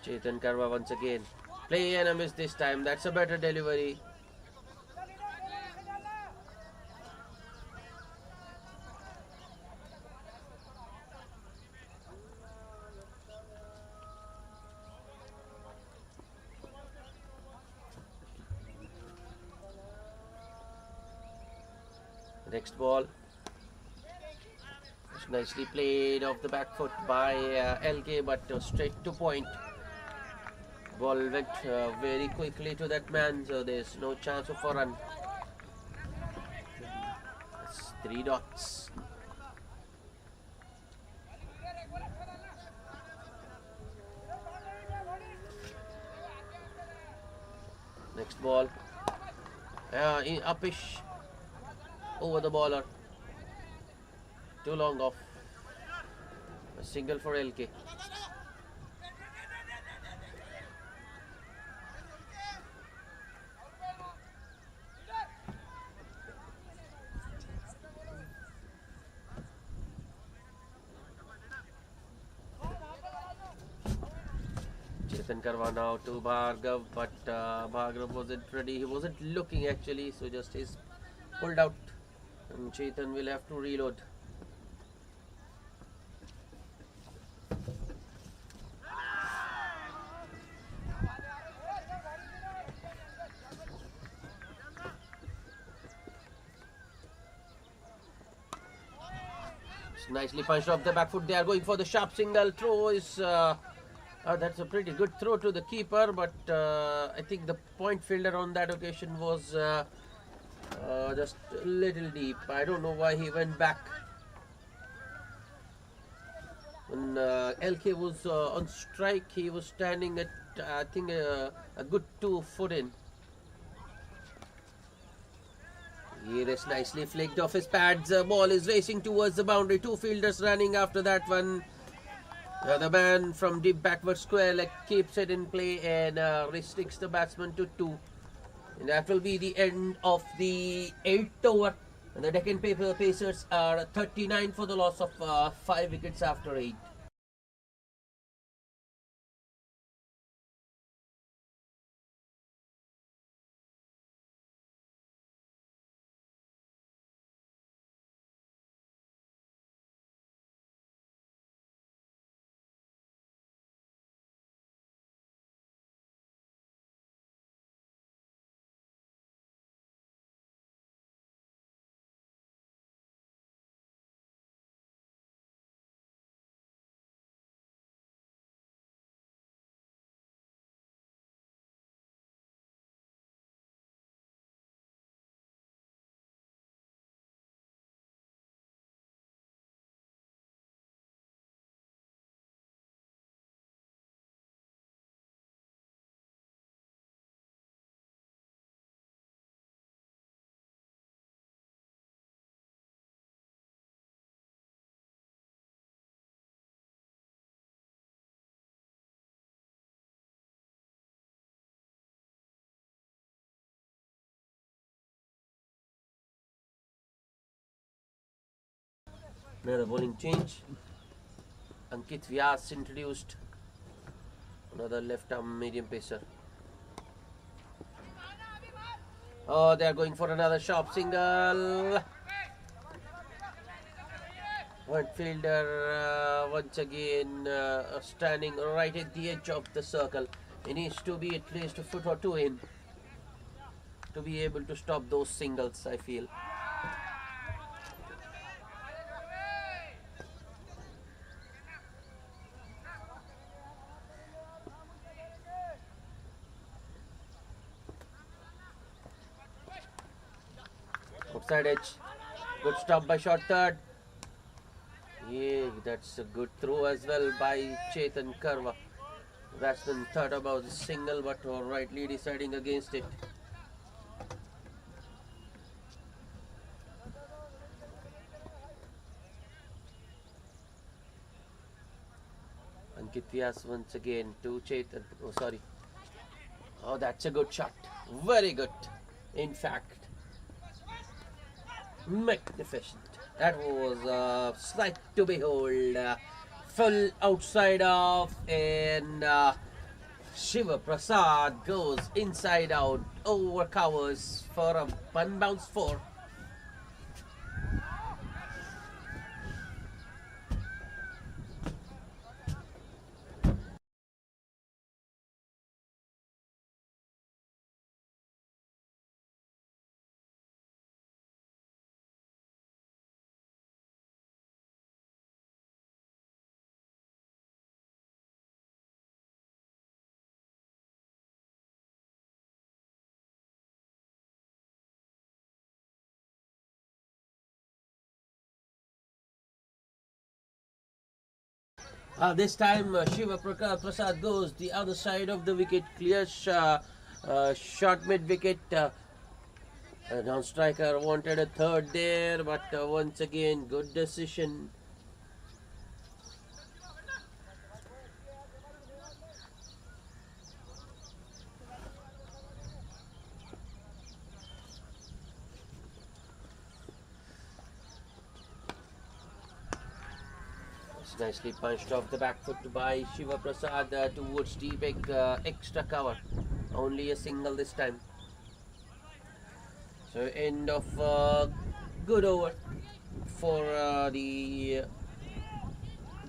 Speaker 1: Chetan Karwa once again. Play and a miss this time. That's a better delivery. Next ball. It's nicely played off the back foot by LK, but straight to point. Ball went very quickly to that man, so there's no chance of a run. It's 3 dots. Next ball. Upish over the bowler. Too long off. A single for LK. Chetan Karwa now to Bhargav, but Bhargav wasn't ready. He wasn't looking actually, so just is pulled out. And Chetan will have to reload. It's nicely punched off the back foot. They are going for the sharp single. Throw is that's a pretty good throw to the keeper, but I think the point fielder on that occasion was just a little deep. I don't know why he went back. When LK was on strike, he was standing at I think a good 2 foot in. Here is nicely flicked off his pads. The ball is racing towards the boundary. 2 fielders running after that one. The man from deep backward square keeps it in play and restricts the batsman to 2. And that will be the end of the 8th over. And the Deccan Pacers are 39 for the loss of 5 wickets after 8. Another bowling change. Ankit Vyas introduced. Another left arm medium pacer. Oh, they're going for another sharp single. One fielder once again standing right at the edge of the circle. He needs to be at least a foot or two in to be able to stop those singles, I feel. Outside edge. Good stop by short third. Yeah, that's a good throw as well by Chetan Karwa. Batsman thought about the single but rightly deciding against it. Ankit Vyas once again to Chetan. Oh, sorry. Oh, that's a good shot. Very good. In fact, magnificent. That was a sight to behold. Full outside off, and Shiva Prasad goes inside out, over covers for a one bounce four. This time Shiva Prasad goes the other side of the wicket, clears short mid wicket. Non-striker wanted a third there, but once again, good decision. It's nicely punched off the back foot by Shiva Prasad towards deep extra cover. Only a single this time. So end of good over for the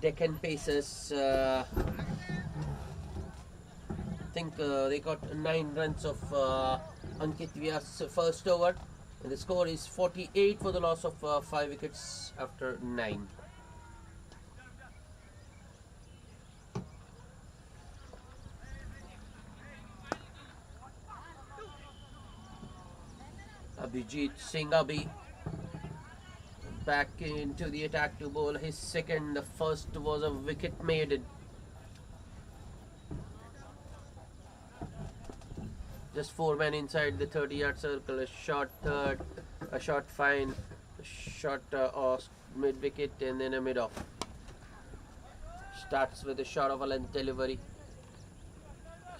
Speaker 1: Deccan Pacers. I think they got 9 runs of Ankit Vyas' first over, and the score is 48 for the loss of 5 wickets after 9. Abhijit Singh Abhi back into the attack to bowl his second. The first was a wicket maiden. Just 4 men inside the 30-yard circle. A short third, a short fine, a short mid wicket, and then a mid off. Starts with a shot of a length delivery.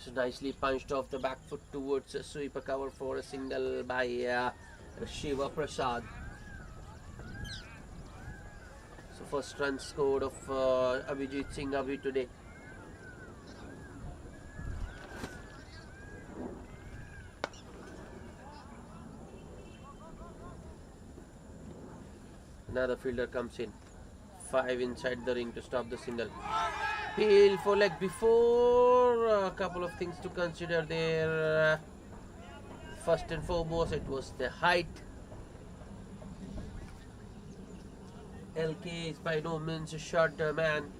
Speaker 1: So nicely punched off the back foot towards a sweeper cover for a single by Shiva Prasad. So first run scored of Abhijit Singh Abhi today. Another fielder comes in. 5 inside the ring to stop the single. Peel for leg before. A couple of things to consider there. First and foremost, it was the height. LK is by no means a short man,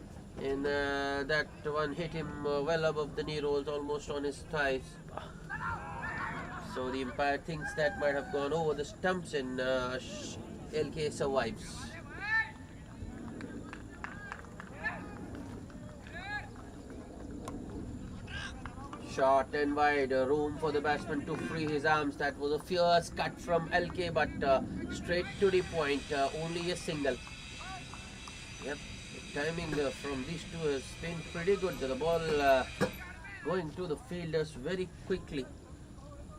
Speaker 1: and that one hit him well above the knee rolls, almost on his thighs. So the umpire thinks that might have gone over the stumps, and LK survives. Short and wide, room for the batsman to free his arms. That was a fierce cut from LK, but straight to the point, only a single. Yep, the timing from these two has been pretty good. The ball going to the fielders very quickly.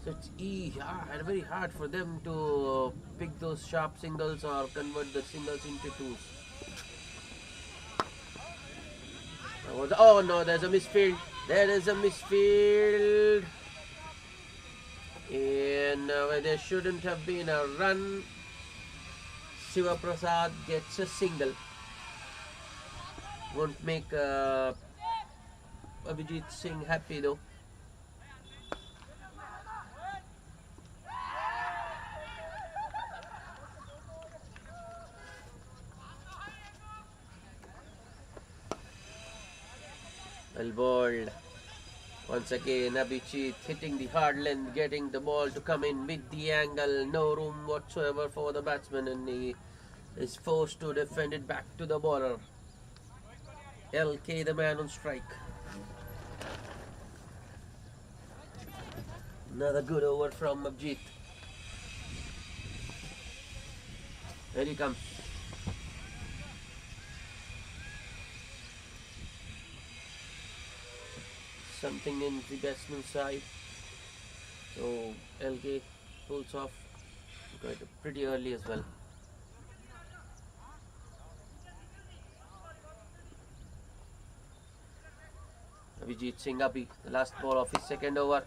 Speaker 1: So it's very hard for them to pick those sharp singles or convert the singles into twos. Oh no, there's a misfield. There is a misfield. And where there shouldn't have been a run. Shiva Prasad gets a single. Won't make Abhijit Singh happy though. Well bowled. Once again, Abhijit hitting the hard length, getting the ball to come in with the angle. No room whatsoever for the batsman, and he is forced to defend it back to the bowler. LK, the man on strike. Another good over from Abhijit. Here he comes. Something in the batsman's side. So LK pulls off quite pretty early as well. Abhijit Singh Abhi, the last ball of his second over.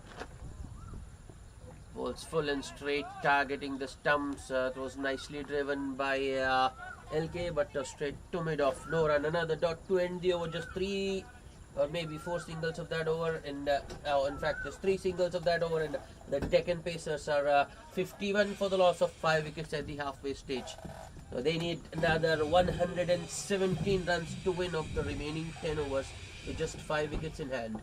Speaker 1: Balls full and straight, targeting the stumps. It was nicely driven by LK, but straight to mid-off. No run, another dot to end the over. Just 3 or maybe 4 singles of that over, and in fact, just 3 singles of that over, and the Deccan Pacers are 51 for the loss of 5 wickets at the halfway stage. So they need another 117 runs to win of the remaining 10 overs with just 5 wickets in hand.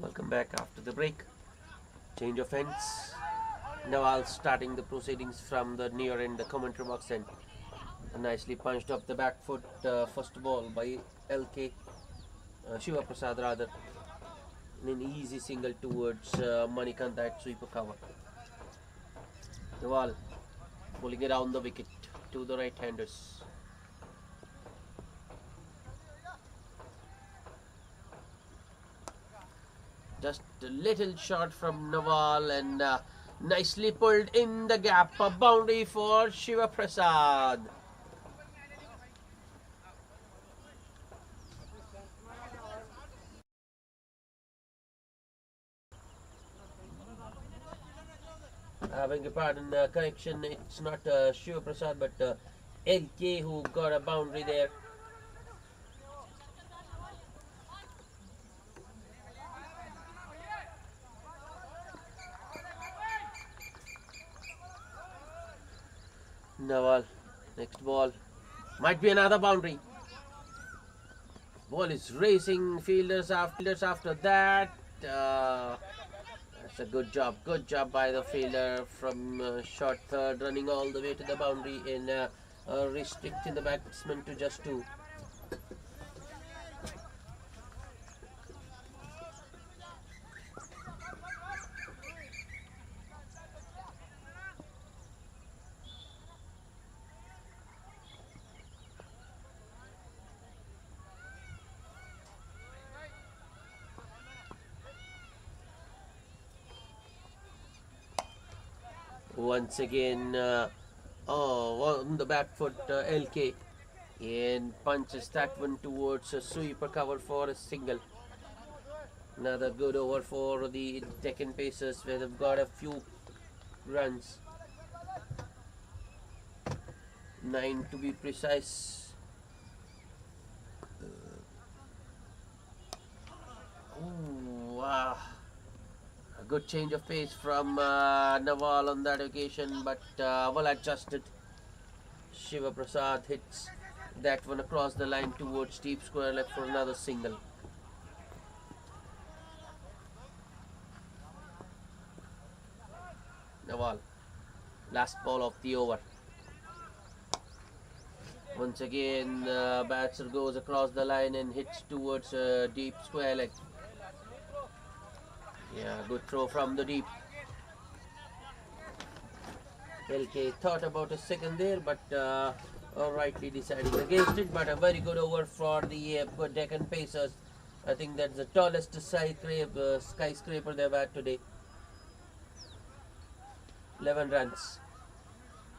Speaker 1: Welcome back after the break. Change of ends. Nawal starting the proceedings from the near end, the commentary box end. Nicely punched up the back foot, first ball by LK, Shiva Prasad rather. In an easy single towards Manikanta at sweeper cover. Nawal pulling it down the wicket to the right-handers. Just a little shot from Nawal and nicely pulled in the gap. A boundary for Shiva Prasad. Beg your pardon, correction, it's not Shiva Prasad but LK who got a boundary there. Nawal, next ball, might be another boundary. Ball is racing, fielders after that. That's a good job by the fielder from short third, running all the way to the boundary and restricting the batsman to just two. Once again, on the back foot, LK, and punches that one towards a sweeper cover for a single. Another good over for the Deccan Pacers, where they've got a few runs, 9 to be precise. Ooh, wow. A good change of pace from Nawal on that occasion, but well adjusted. Shiva Prasad hits that one across the line towards deep square left for another single. Nawal, last ball of the over. Once again, batter goes across the line and hits towards deep square leg. Yeah, good throw from the deep. LK thought about a second there, but rightly deciding against it. But a very good over for the Deccan Pacers. I think that's the tallest skyscraper they've had today. 11 runs.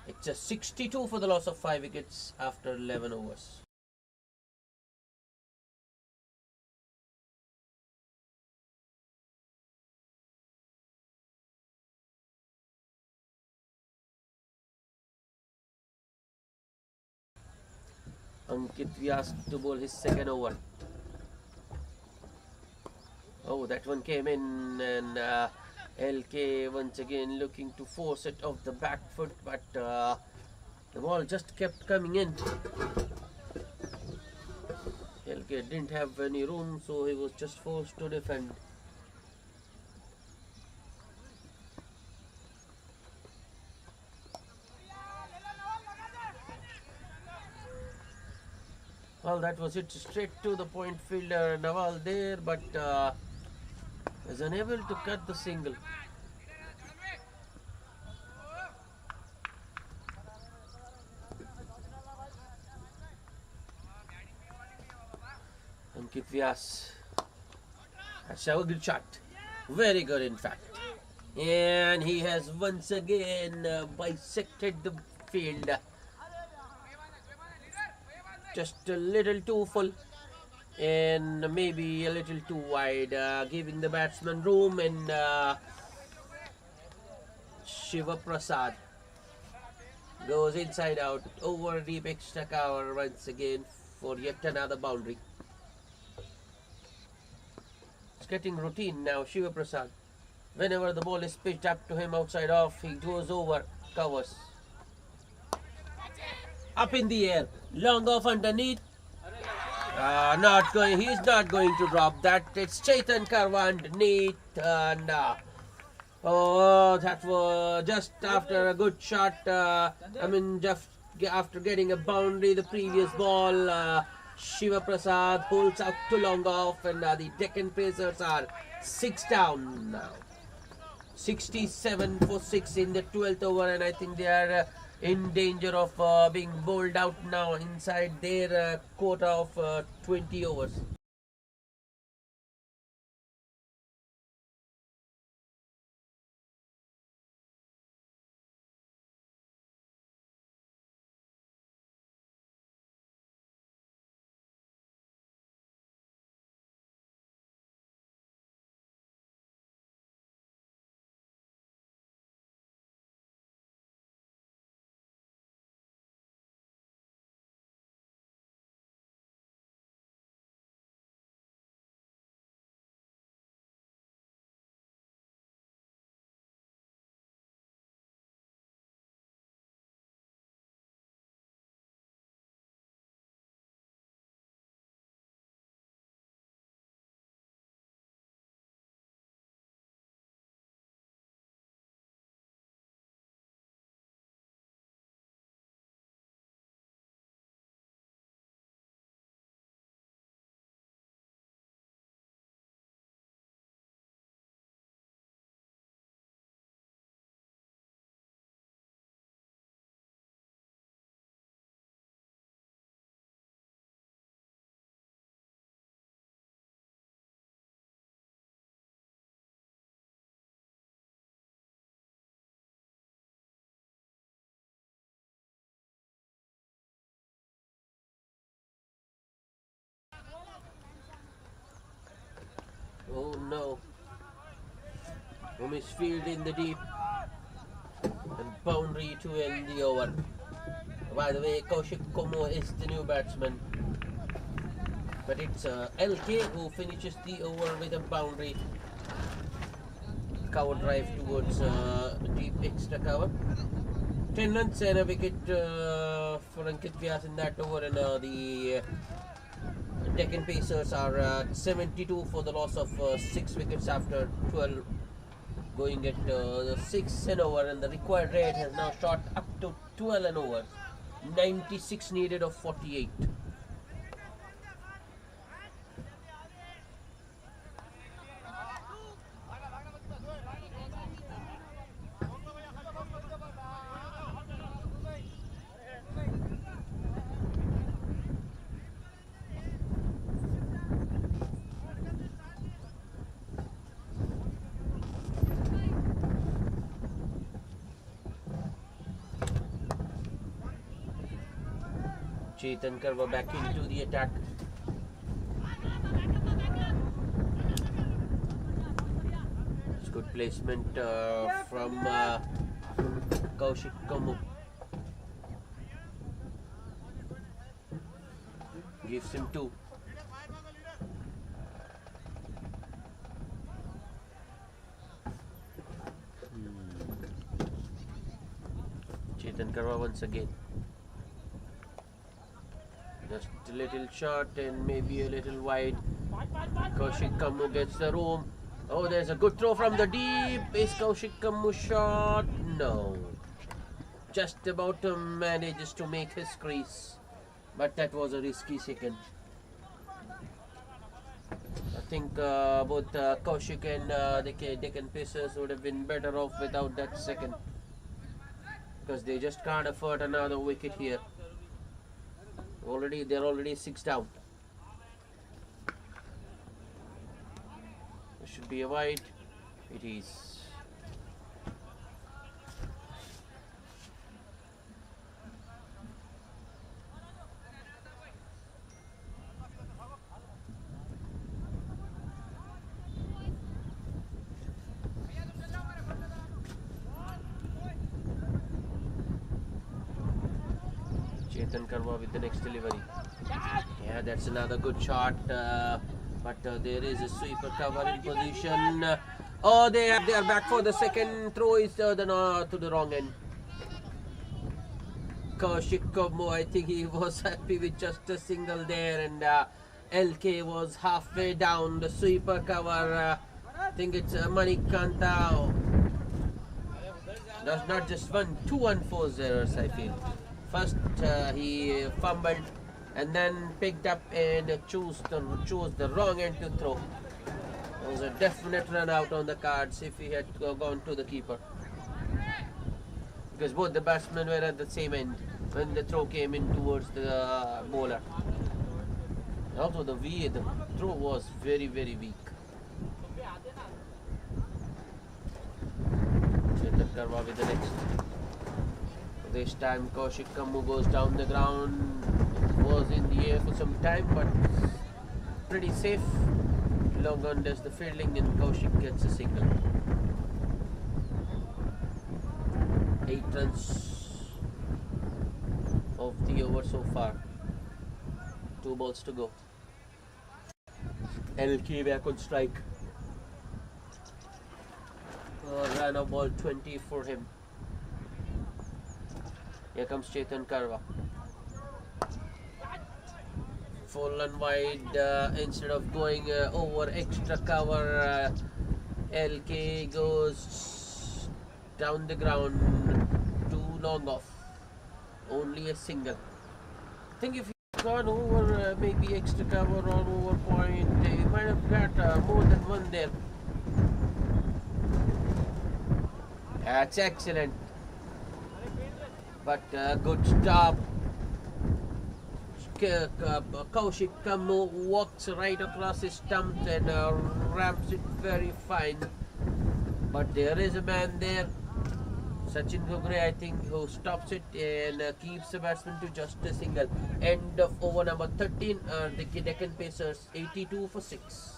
Speaker 1: It's a 62 for the loss of 5 wickets after 11 overs. Ankit Vyas to bowl his second over. Oh, that one came in, and LK once again looking to force it off the back foot, but the ball just kept coming in. LK didn't have any room, so he was just forced to defend. Well, that was it, straight to the point fielder Nawal there, but was unable to cut the single. Ankit Vyas, that's a good shot, very good in fact, and he has once again bisected the field. Just a little too full and maybe a little too wide, giving the batsman room, and Shiva Prasad goes inside out over deep extra cover once again for yet another boundary. It's getting routine now. Shiva Prasad, whenever the ball is pitched up to him outside off, he goes over, covers. Up in the air, long off underneath, Not going. He's not going to drop that. It's Chetan Karwa underneath, and oh, that was just after a good shot. I mean, just after getting a boundary, the previous ball, Shiva Prasad holds out too long off, and the Deccan Pacers are 6 down now. 67 for 6 in the 12th over, and I think they are in danger of being bowled out now inside their quota of 20 overs. Oh no. Umesh field in the deep and boundary to end the over. By the way, Kaushik Komo is the new batsman, but it's LK who finishes the over with a boundary. Cover drive towards deep extra cover. 10 runs and a wicket for Ankit Vyas in that over, and the Deccan Pacers are at 72 for the loss of 6 wickets after 12 going at 6 and over, and the required rate has now shot up to 12 and over. 96 needed of 48. Chetan Karwa back into the attack. It's good placement from Kaushik Kamu. Gives him 2. Chetan Karwa once again. Just a little short and maybe a little wide. Kaushik Kammu gets the room. Oh, there's a good throw from the deep. Is Kaushik Kammu shot? No. Just about manages to make his crease. But that was a risky second. I think both Kaushik and the Deccan Pacers would have been better off without that second, because they just can't afford another wicket here. They're already 6 down. It should be a wide. It is. Chetan Karwa with the next delivery. Yeah, that's another good shot. But there is a sweeper cover in position. Oh, they are back for the second throw. Is to the wrong end. Kaushik Komu, I think he was happy with just a single there, and LK was halfway down the sweeper cover. I think it's Manikanta. That's not just one, two unforced errors, I feel. First, he fumbled and then picked up and chose the wrong end to throw. There was a definite run out on the cards if he had gone to the keeper. Because both the batsmen were at the same end when the throw came in towards the bowler. Also, the throw was very, very weak. Karwa with the next. This time Kaushik Kammu goes down the ground. Was in the air for some time, but pretty safe. Longan does the fielding and Kaushik gets a single. 8 runs of the over so far. 2 balls to go. LK back on strike. Ran of ball 20 for him. Here comes Chetan Karwa. Full and wide instead of going over extra cover. LK goes down the ground, too long off. Only a single. I think if he gone over maybe extra cover or over point, he might have got more than one there. That's excellent. But good stop. Kaushik Kammu walks right across his stumps and ramps it very fine. But there is a man there, Sachin Gogre, I think, who stops it and keeps the batsman to just a single. End of over number 13. The Deccan Pacers 82 for 6.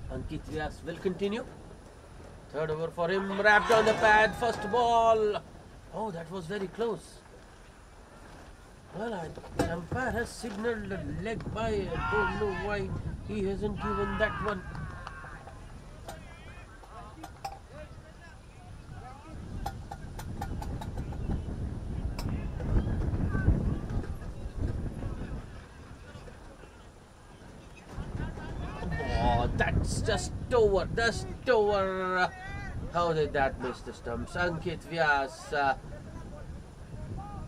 Speaker 1: Ankit Vyas will continue. Third over for him, wrapped on the pad, first ball. Oh, that was very close. Well, the umpire has signalled a leg by. I don't know why he hasn't given that one. That's just over. How did that miss the stumps? Ankit Vyas,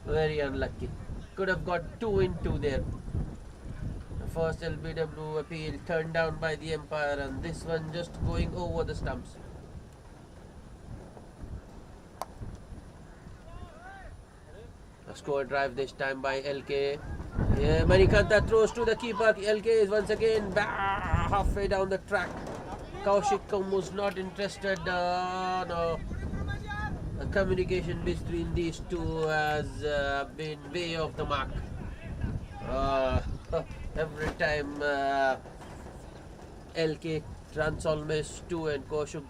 Speaker 1: very unlucky. Could have got 2 in 2 there. The first LBW appeal turned down by the umpire, and this one just going over the stumps. A score drive this time by LK. Yeah, Manikanta throws to the keeper. LK is once again halfway down the track. Kaushik Kammu's not interested. No. The communication between these two has been way off the mark. Every time LK runs almost 2 and Kaushik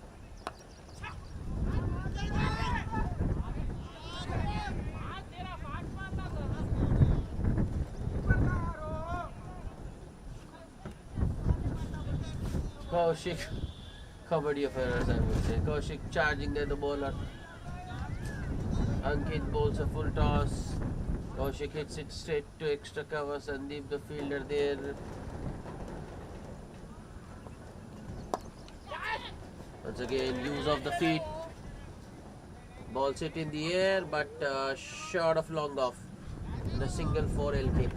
Speaker 1: comedy of errors, I would say. Kaushik charging at the bowler. Ankit bowls a full toss. Kaushik hits it straight to extra cover. Sandeep, the fielder, there. Once again, use of the feet. Balls it in the air, but short of long off. And a single for LK.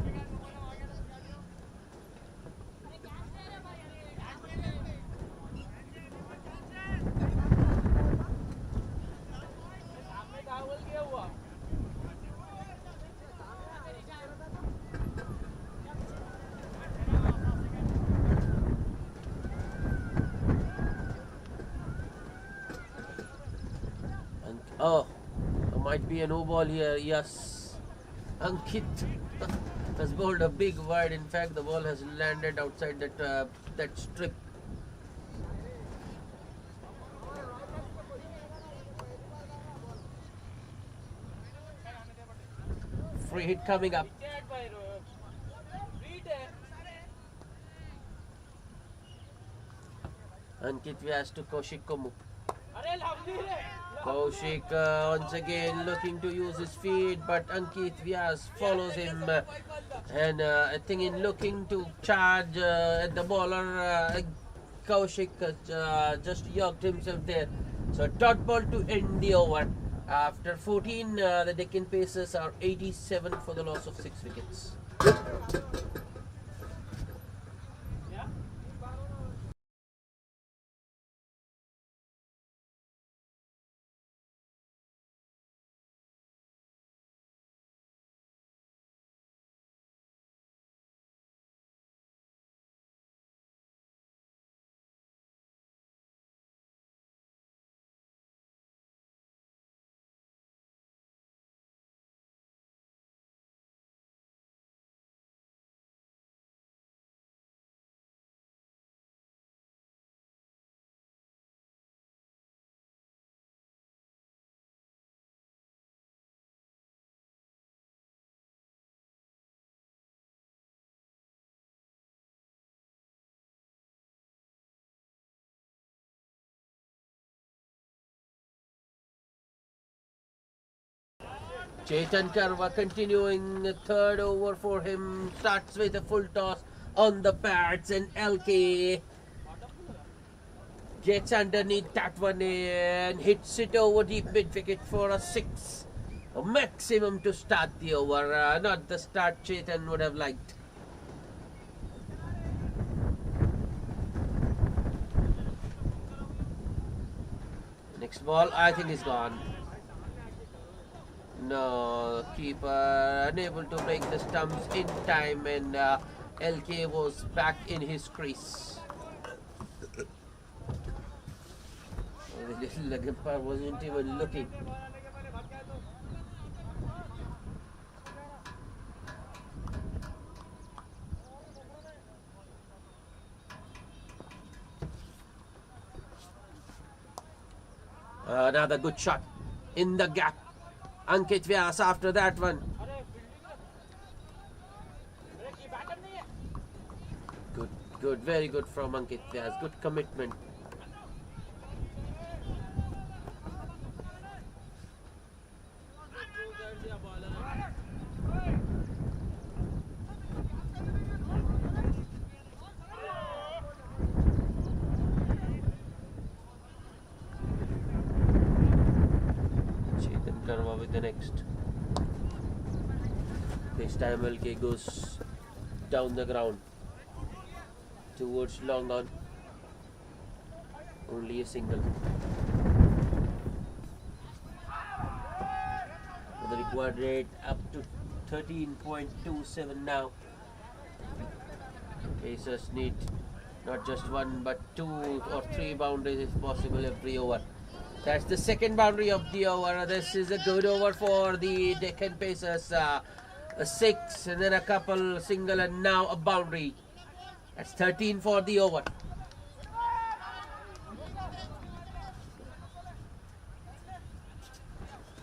Speaker 1: Oh, there might be a no ball here. Yes. Ankit has bowled a big wide. In fact, the ball has landed outside that strip. Free hit coming up. Ankit Vyas to Kaushik Komu. Kaushik once again looking to use his feet, but Ankit Vyas follows him. And I think in looking to charge at the bowler, Kaushik just yoked himself there. So dot ball to end the over. After 14, the Deccan Pacers are 87 for the loss of 6 wickets. Chetan Karwa continuing third over for him. Starts with a full toss on the pads, and LK gets underneath that one and hits it over deep mid wicket for a 6. A maximum to start the over. Not the start Chetan would have liked. Next ball, I think is gone. No, keeper unable to break the stumps in time, and LK was back in his crease. The little Lagampar wasn't even looking. Another good shot in the gap. Ankit Vyas after that one. Good, very good from Ankit Vyas. Good commitment. Chetan Karma with the next. This time LK goes down the ground towards long on. Only a single. The required rate up to 13.27 now. Pacers need not just one but 2 or 3 boundaries if possible every over. That's the second boundary of the over. This is a good over for the Deccan Pacers. A 6 and then a couple single and now a boundary. That's 13 for the over.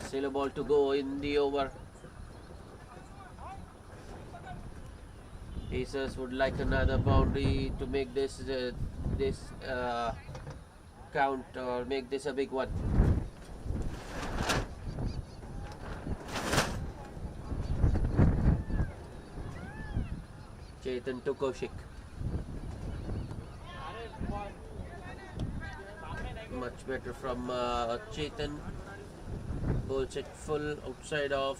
Speaker 1: Still a ball to go in the over. Pacers would like another boundary to make this count or make this a big one. Chetan to Kaushik. Much better from Chetan. Bowls it full outside of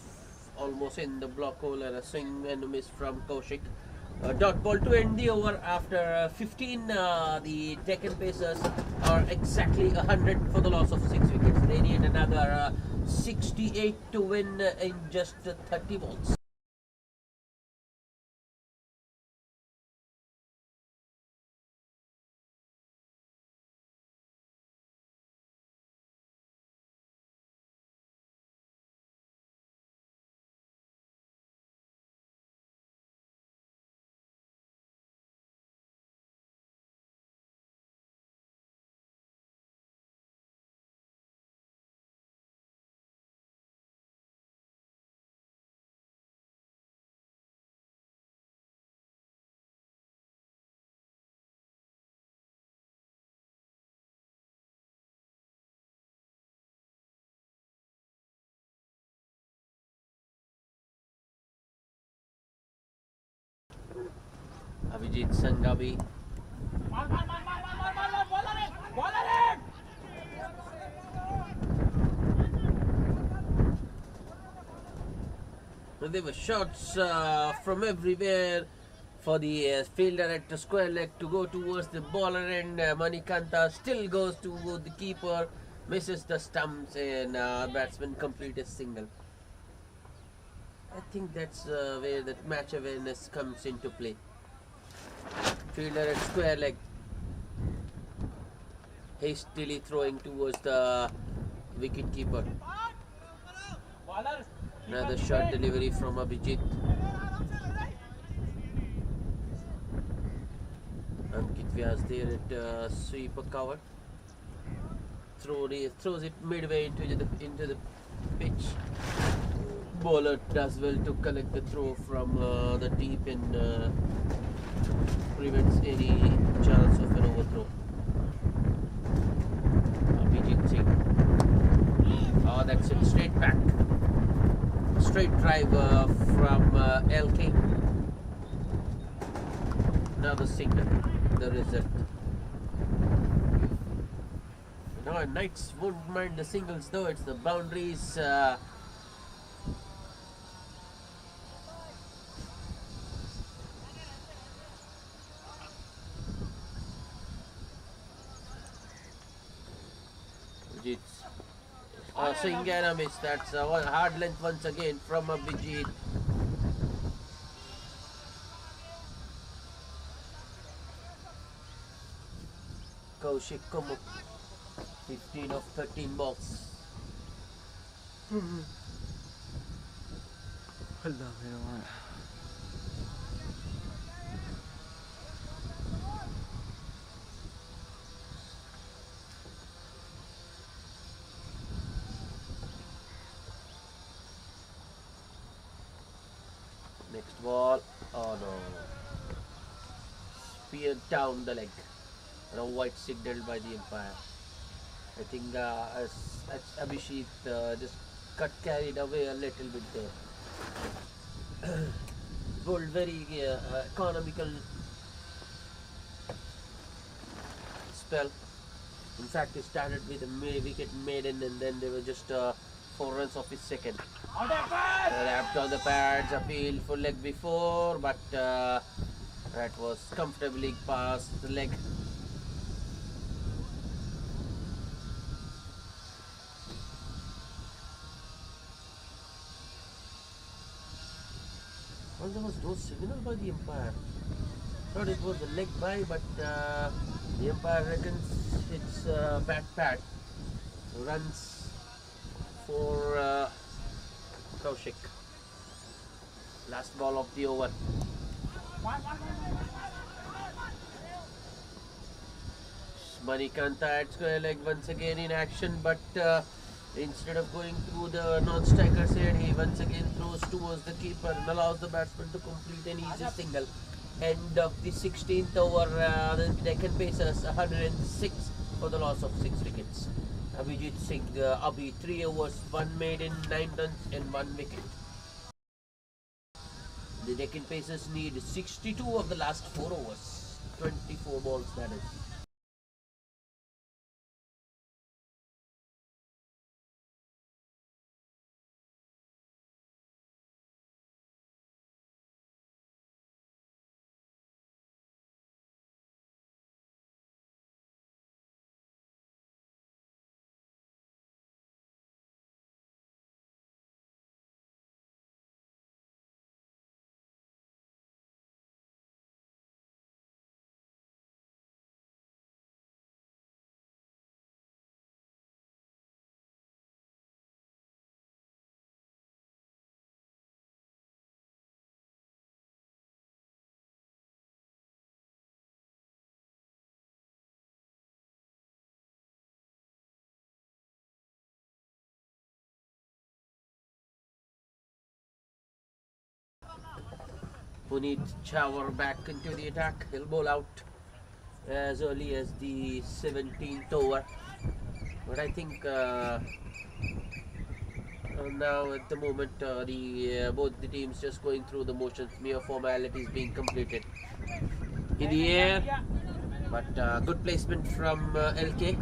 Speaker 1: almost in the block hole, and a swing and a miss from Kaushik. Dot ball to end the over after 15. The Deccan Pacers are exactly 100 for the loss of 6 wickets. They need another 68 to win in just 30 balls. Abhijit Sangabi. There were shots from everywhere for the fielder at the square leg to go towards the bowler, and Manikanta still goes toward the keeper, misses the stumps, and batsman complete a single. I think that's where that match awareness comes into play. Fielder at square leg, hastily throwing towards the wicket keeper. Another shot delivery from Abhijit. Ankit Vyas there at sweeper cover. Throws it midway into the pitch. Bowler does well to collect the throw from the deep and prevents any chance of an overthrow. Abhijit Singh. Oh, that's it straight back. Straight drive from LK. Another single. The result. No, Knights won't mind the singles though. It's the boundaries. Swing and a miss. That's one hard length once again from Abhijit. Kaushik Kumar, 15 of 13 balls. Next ball. Oh no. Speared down the leg. And a white signaled by the umpire. I think as Abhishek just got carried away a little bit there. Bowled very economical spell. In fact, he started with a wicket maiden, and then they were just 4 runs off his second. Wrapped on the pads, appealed for leg before, but that was comfortably past the leg. Well, there was no signal by the umpire. Thought it was a leg by, but the umpire reckons it's bad pad. Runs for Kaushik. Last ball of the over. Manikanta at square leg once again in action, but instead of going through the non-striker's head, he once again throws towards the keeper and allows the batsman to complete an easy single. End of the 16th over, the Deccan Pacers 106 for the loss of 6 wickets. Abhijit Singh, Abhi 3 overs, 1 maiden, 9 runs and 1 wicket. The Deccan Pacers need 62 of the last 4 overs, 24 balls that is. Puneet Chawar back into the attack. He'll bowl out as early as the 17th over. But I think now at the moment both the teams just going through the motions, mere formalities being completed. in the air, but good placement from LK.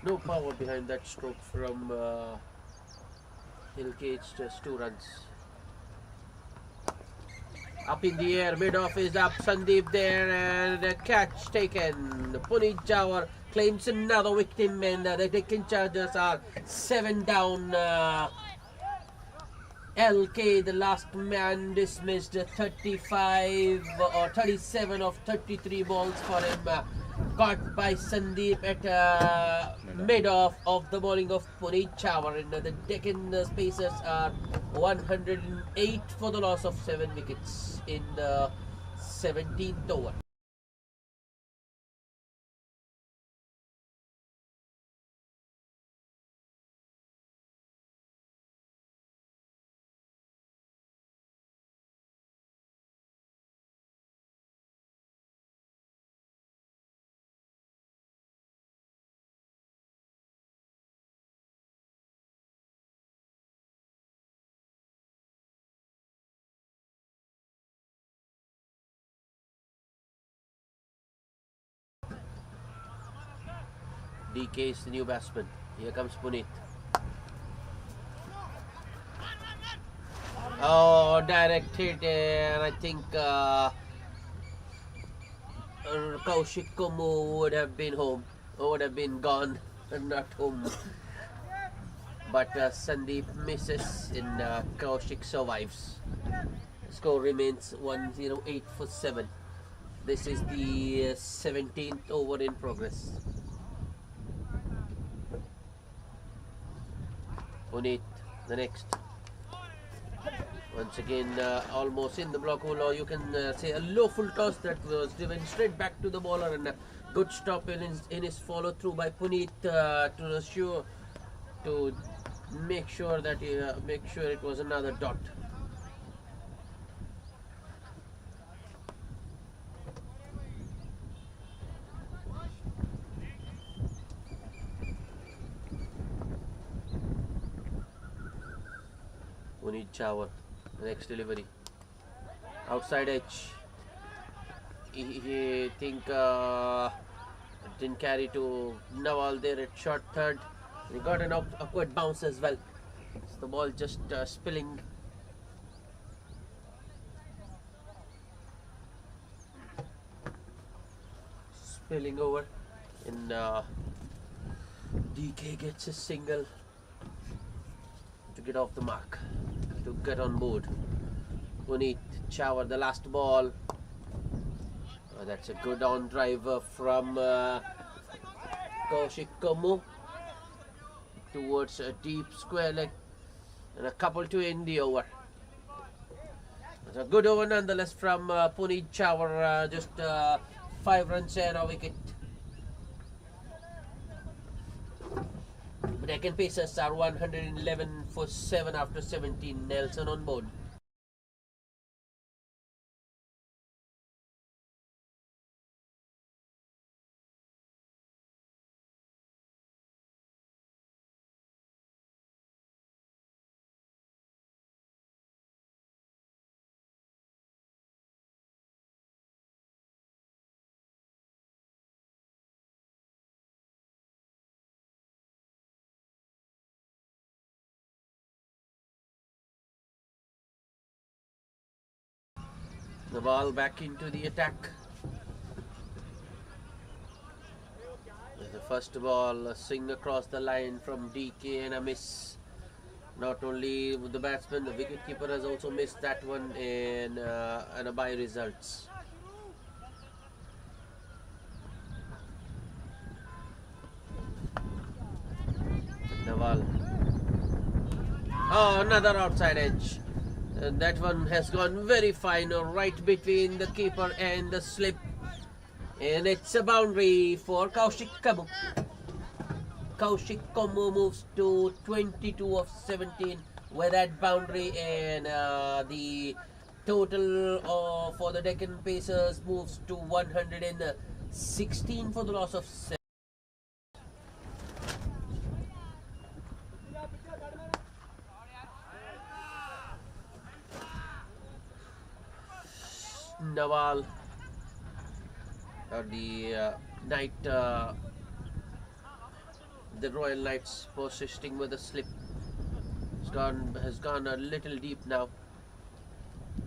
Speaker 1: No power behind that stroke from LK. It's just 2 runs. Up in the air, mid-off is up, Sandeep there, and a catch taken. Puneet Jawar claims another victim, and the Deccan Chargers are 7 down. LK, the last man, dismissed 35 or 37 of 33 balls for him. Caught by Sandeep at mid-off of the bowling of Puneet Jawar, and the Deccan Spacers are 108 for the loss of 7 wickets in the 17th over. DK is the new batsman. Here comes Puneet. Oh, direct hit, and I think Kaushik Kumu would have been home, or would have been gone, and not home. But Sandeep misses, and Kaushik survives. Score remains 108 for 7. This is the 17th over in progress. Puneet, the next. Once again, almost in the block hole, or you can say a low full toss that was driven straight back to the bowler, and a good stop in his follow through by Puneet to make sure that it was another dot. Puneet Jawar, the next delivery. Outside edge. He think didn't carry to Nawal there at short third. He got an awkward bounce as well. So the ball just spilling. Spilling over. And DK gets a single to get off the mark, to get on board. Puneet Jawar, the last ball. Oh, that's a good on driver from Kaushik Kumu towards a deep square leg, and a couple to end the over. It's a good over nonetheless from Puneet Jawar, just 5 runs and a wicket. Deccan Pacers are 111 for 7 after 17. Nelson on board. The ball back into the attack. The first ball, a swing across the line from DK and a miss. Not only the batsman, the wicketkeeper has also missed that one, and a bye results. Nawal. Oh, another outside edge. And that one has gone very fine, right between the keeper and the slip. And it's a boundary for Kaushik Kumu. Kaushik Kumu moves to 22 of 17 with that boundary, and the total for the Deccan Pacers moves to 116 for the loss of 7. Nawal, or the Knight, the Royal Knights persisting with a slip. Has gone a little deep now.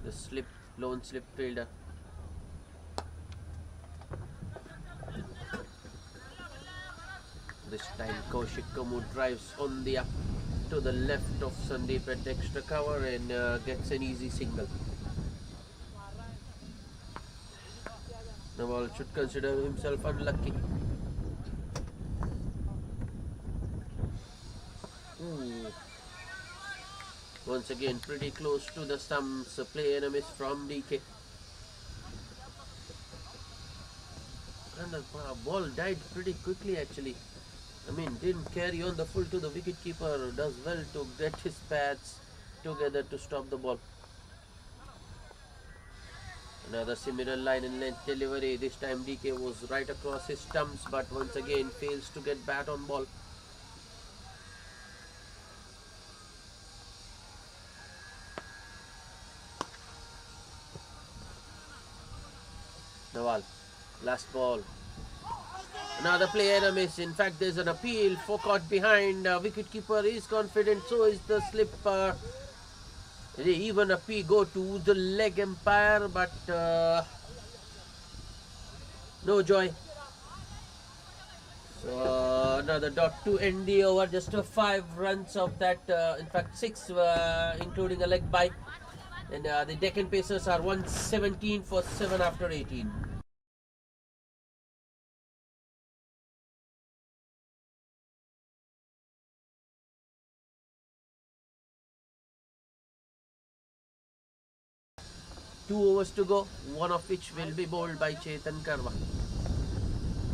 Speaker 1: The lone slip fielder. This time Kaushik Kamu drives on the up to the left of Sandeep at extra cover and gets an easy single. Nawal should consider himself unlucky. Ooh. Once again, pretty close to the stumps. Play and a miss from DK. And the ball died pretty quickly actually. I mean, didn't carry on the full to the wicketkeeper. Does well to get his pads together to stop the ball. Another similar line and length delivery. This time DK was right across his stumps, but once again fails to get bat on ball. Nawal, last ball. Another play and a miss. In fact, there's an appeal for caught behind. Wicketkeeper is confident, so is the slipper. Even appeal go to the leg umpire, but no joy. So another dot to end the over. Just 5 runs of that. In fact, 6, including a leg bite. And the Deccan Pacers are 117 for 7 after 18. Two overs to go, one of which will be bowled by Chetan Karwa.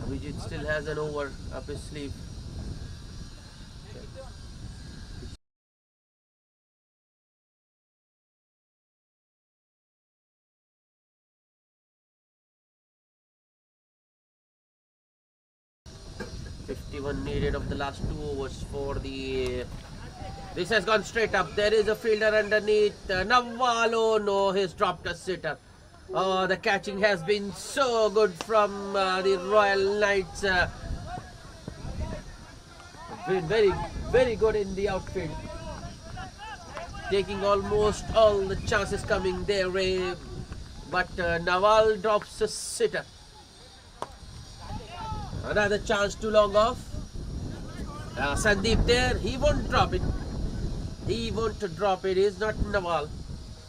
Speaker 1: Abhijit still has an over up his sleeve. 51 needed of the last 2 overs for the... This has gone straight up. There is a fielder underneath. Nawal, oh no, he's dropped a sitter. Oh, the catching has been so good from the Royal Knights. Been very, very good in the outfield. Taking almost all the chances coming their way. But Nawal drops a sitter. Another chance too long off. Sandeep there, he won't drop it. He won't drop it. He's not Nawal.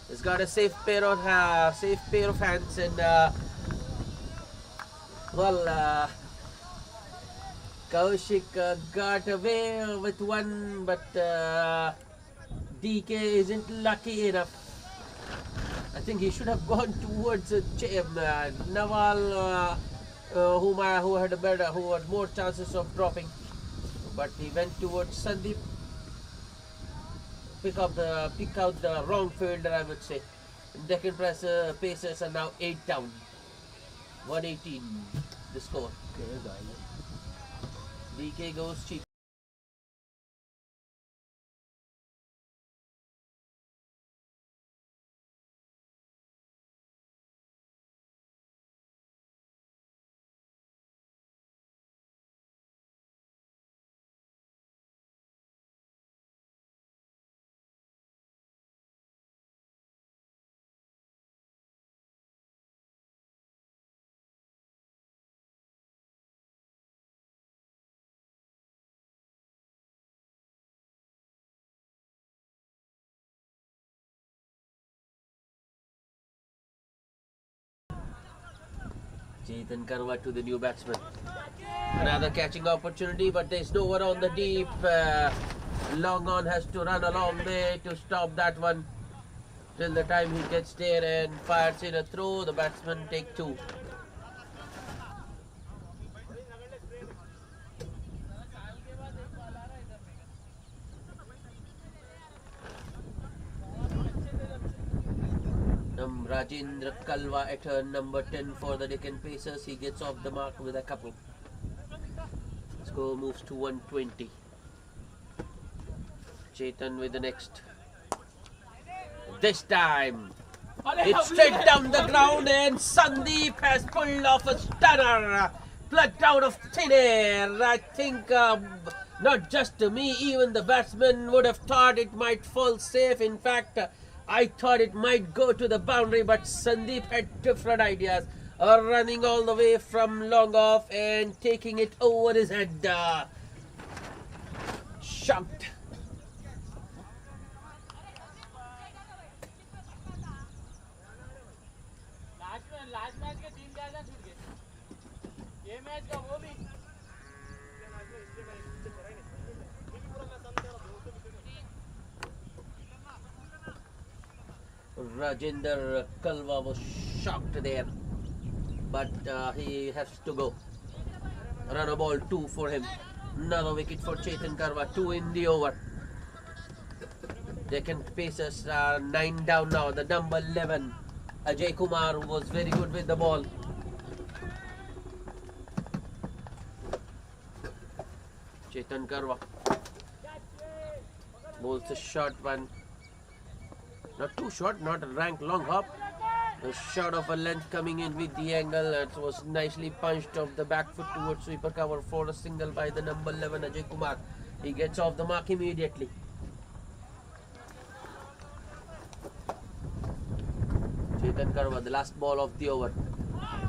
Speaker 1: He's got a safe pair of hands, and Kaushik got away with one, but DK isn't lucky enough. I think he should have gone towards Nawal, who had more chances of dropping, but he went towards Sandeep. Pick out the wrong fielder, I would say. Deccan Pacers are now 8 down. 118 the score. DK goes cheap. Chetan Karwa to the new batsman. Another catching opportunity, but there's no one on the deep. Long on has to run a long way to stop that one. Till the time he gets there and fires in a throw, the batsman take 2. Rajendra Kalwa at turn number 10 for the Deccan Pacers. He gets off the mark with a couple. Score moves to 120. Chetan with the next. This time, it's straight down the ground and Sandeep has pulled off a stunner. Plucked out of thin air. I think not just me, even the batsman would have thought it might fall safe. In fact, I thought it might go to the boundary, but Sandeep had different ideas. Running all the way from long off and taking it over his head. Shocked. Rajendra Kalwa was shocked there, but he has to go. Run a ball 2 for him. Another wicket for Chetan Karwa, 2 in the over. Deccan Pacers are 9 down now. The number 11, Ajay Kumar, was very good with the ball. Chetan Karwa bowls a short one. Not too short, not a rank long hop. A shot of a length coming in with the angle. It was nicely punched off the back foot towards sweeper cover for a single by the number 11 Ajay Kumar. He gets off the mark immediately. Chetan Karwa, the last ball of the over.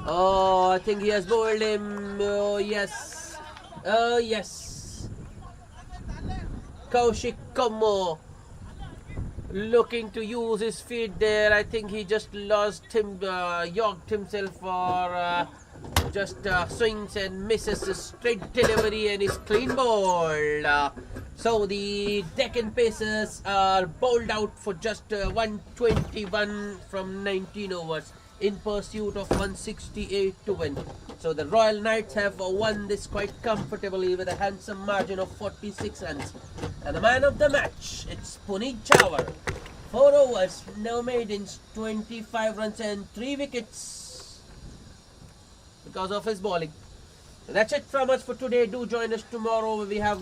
Speaker 1: Oh, I think he has bowled him. Oh, yes. Oh, yes. Kaushik Kammo looking to use his feet there. I think he just lost him, yorked himself for just swings and misses a straight delivery and is clean bowled. So the Deccan Pacers are bowled out for just 121 from 19 overs in pursuit of 168 to win. So the Royal Knights have won this quite comfortably with a handsome margin of 46 runs. And the man of the match, it's Puneet Chawar. 4 overs, no maidens, 25 runs and 3 wickets because of his bowling. So that's it from us for today. Do join us tomorrow. We have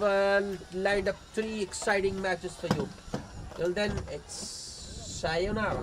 Speaker 1: lined up 3 exciting matches for you. Till then, it's sayonara.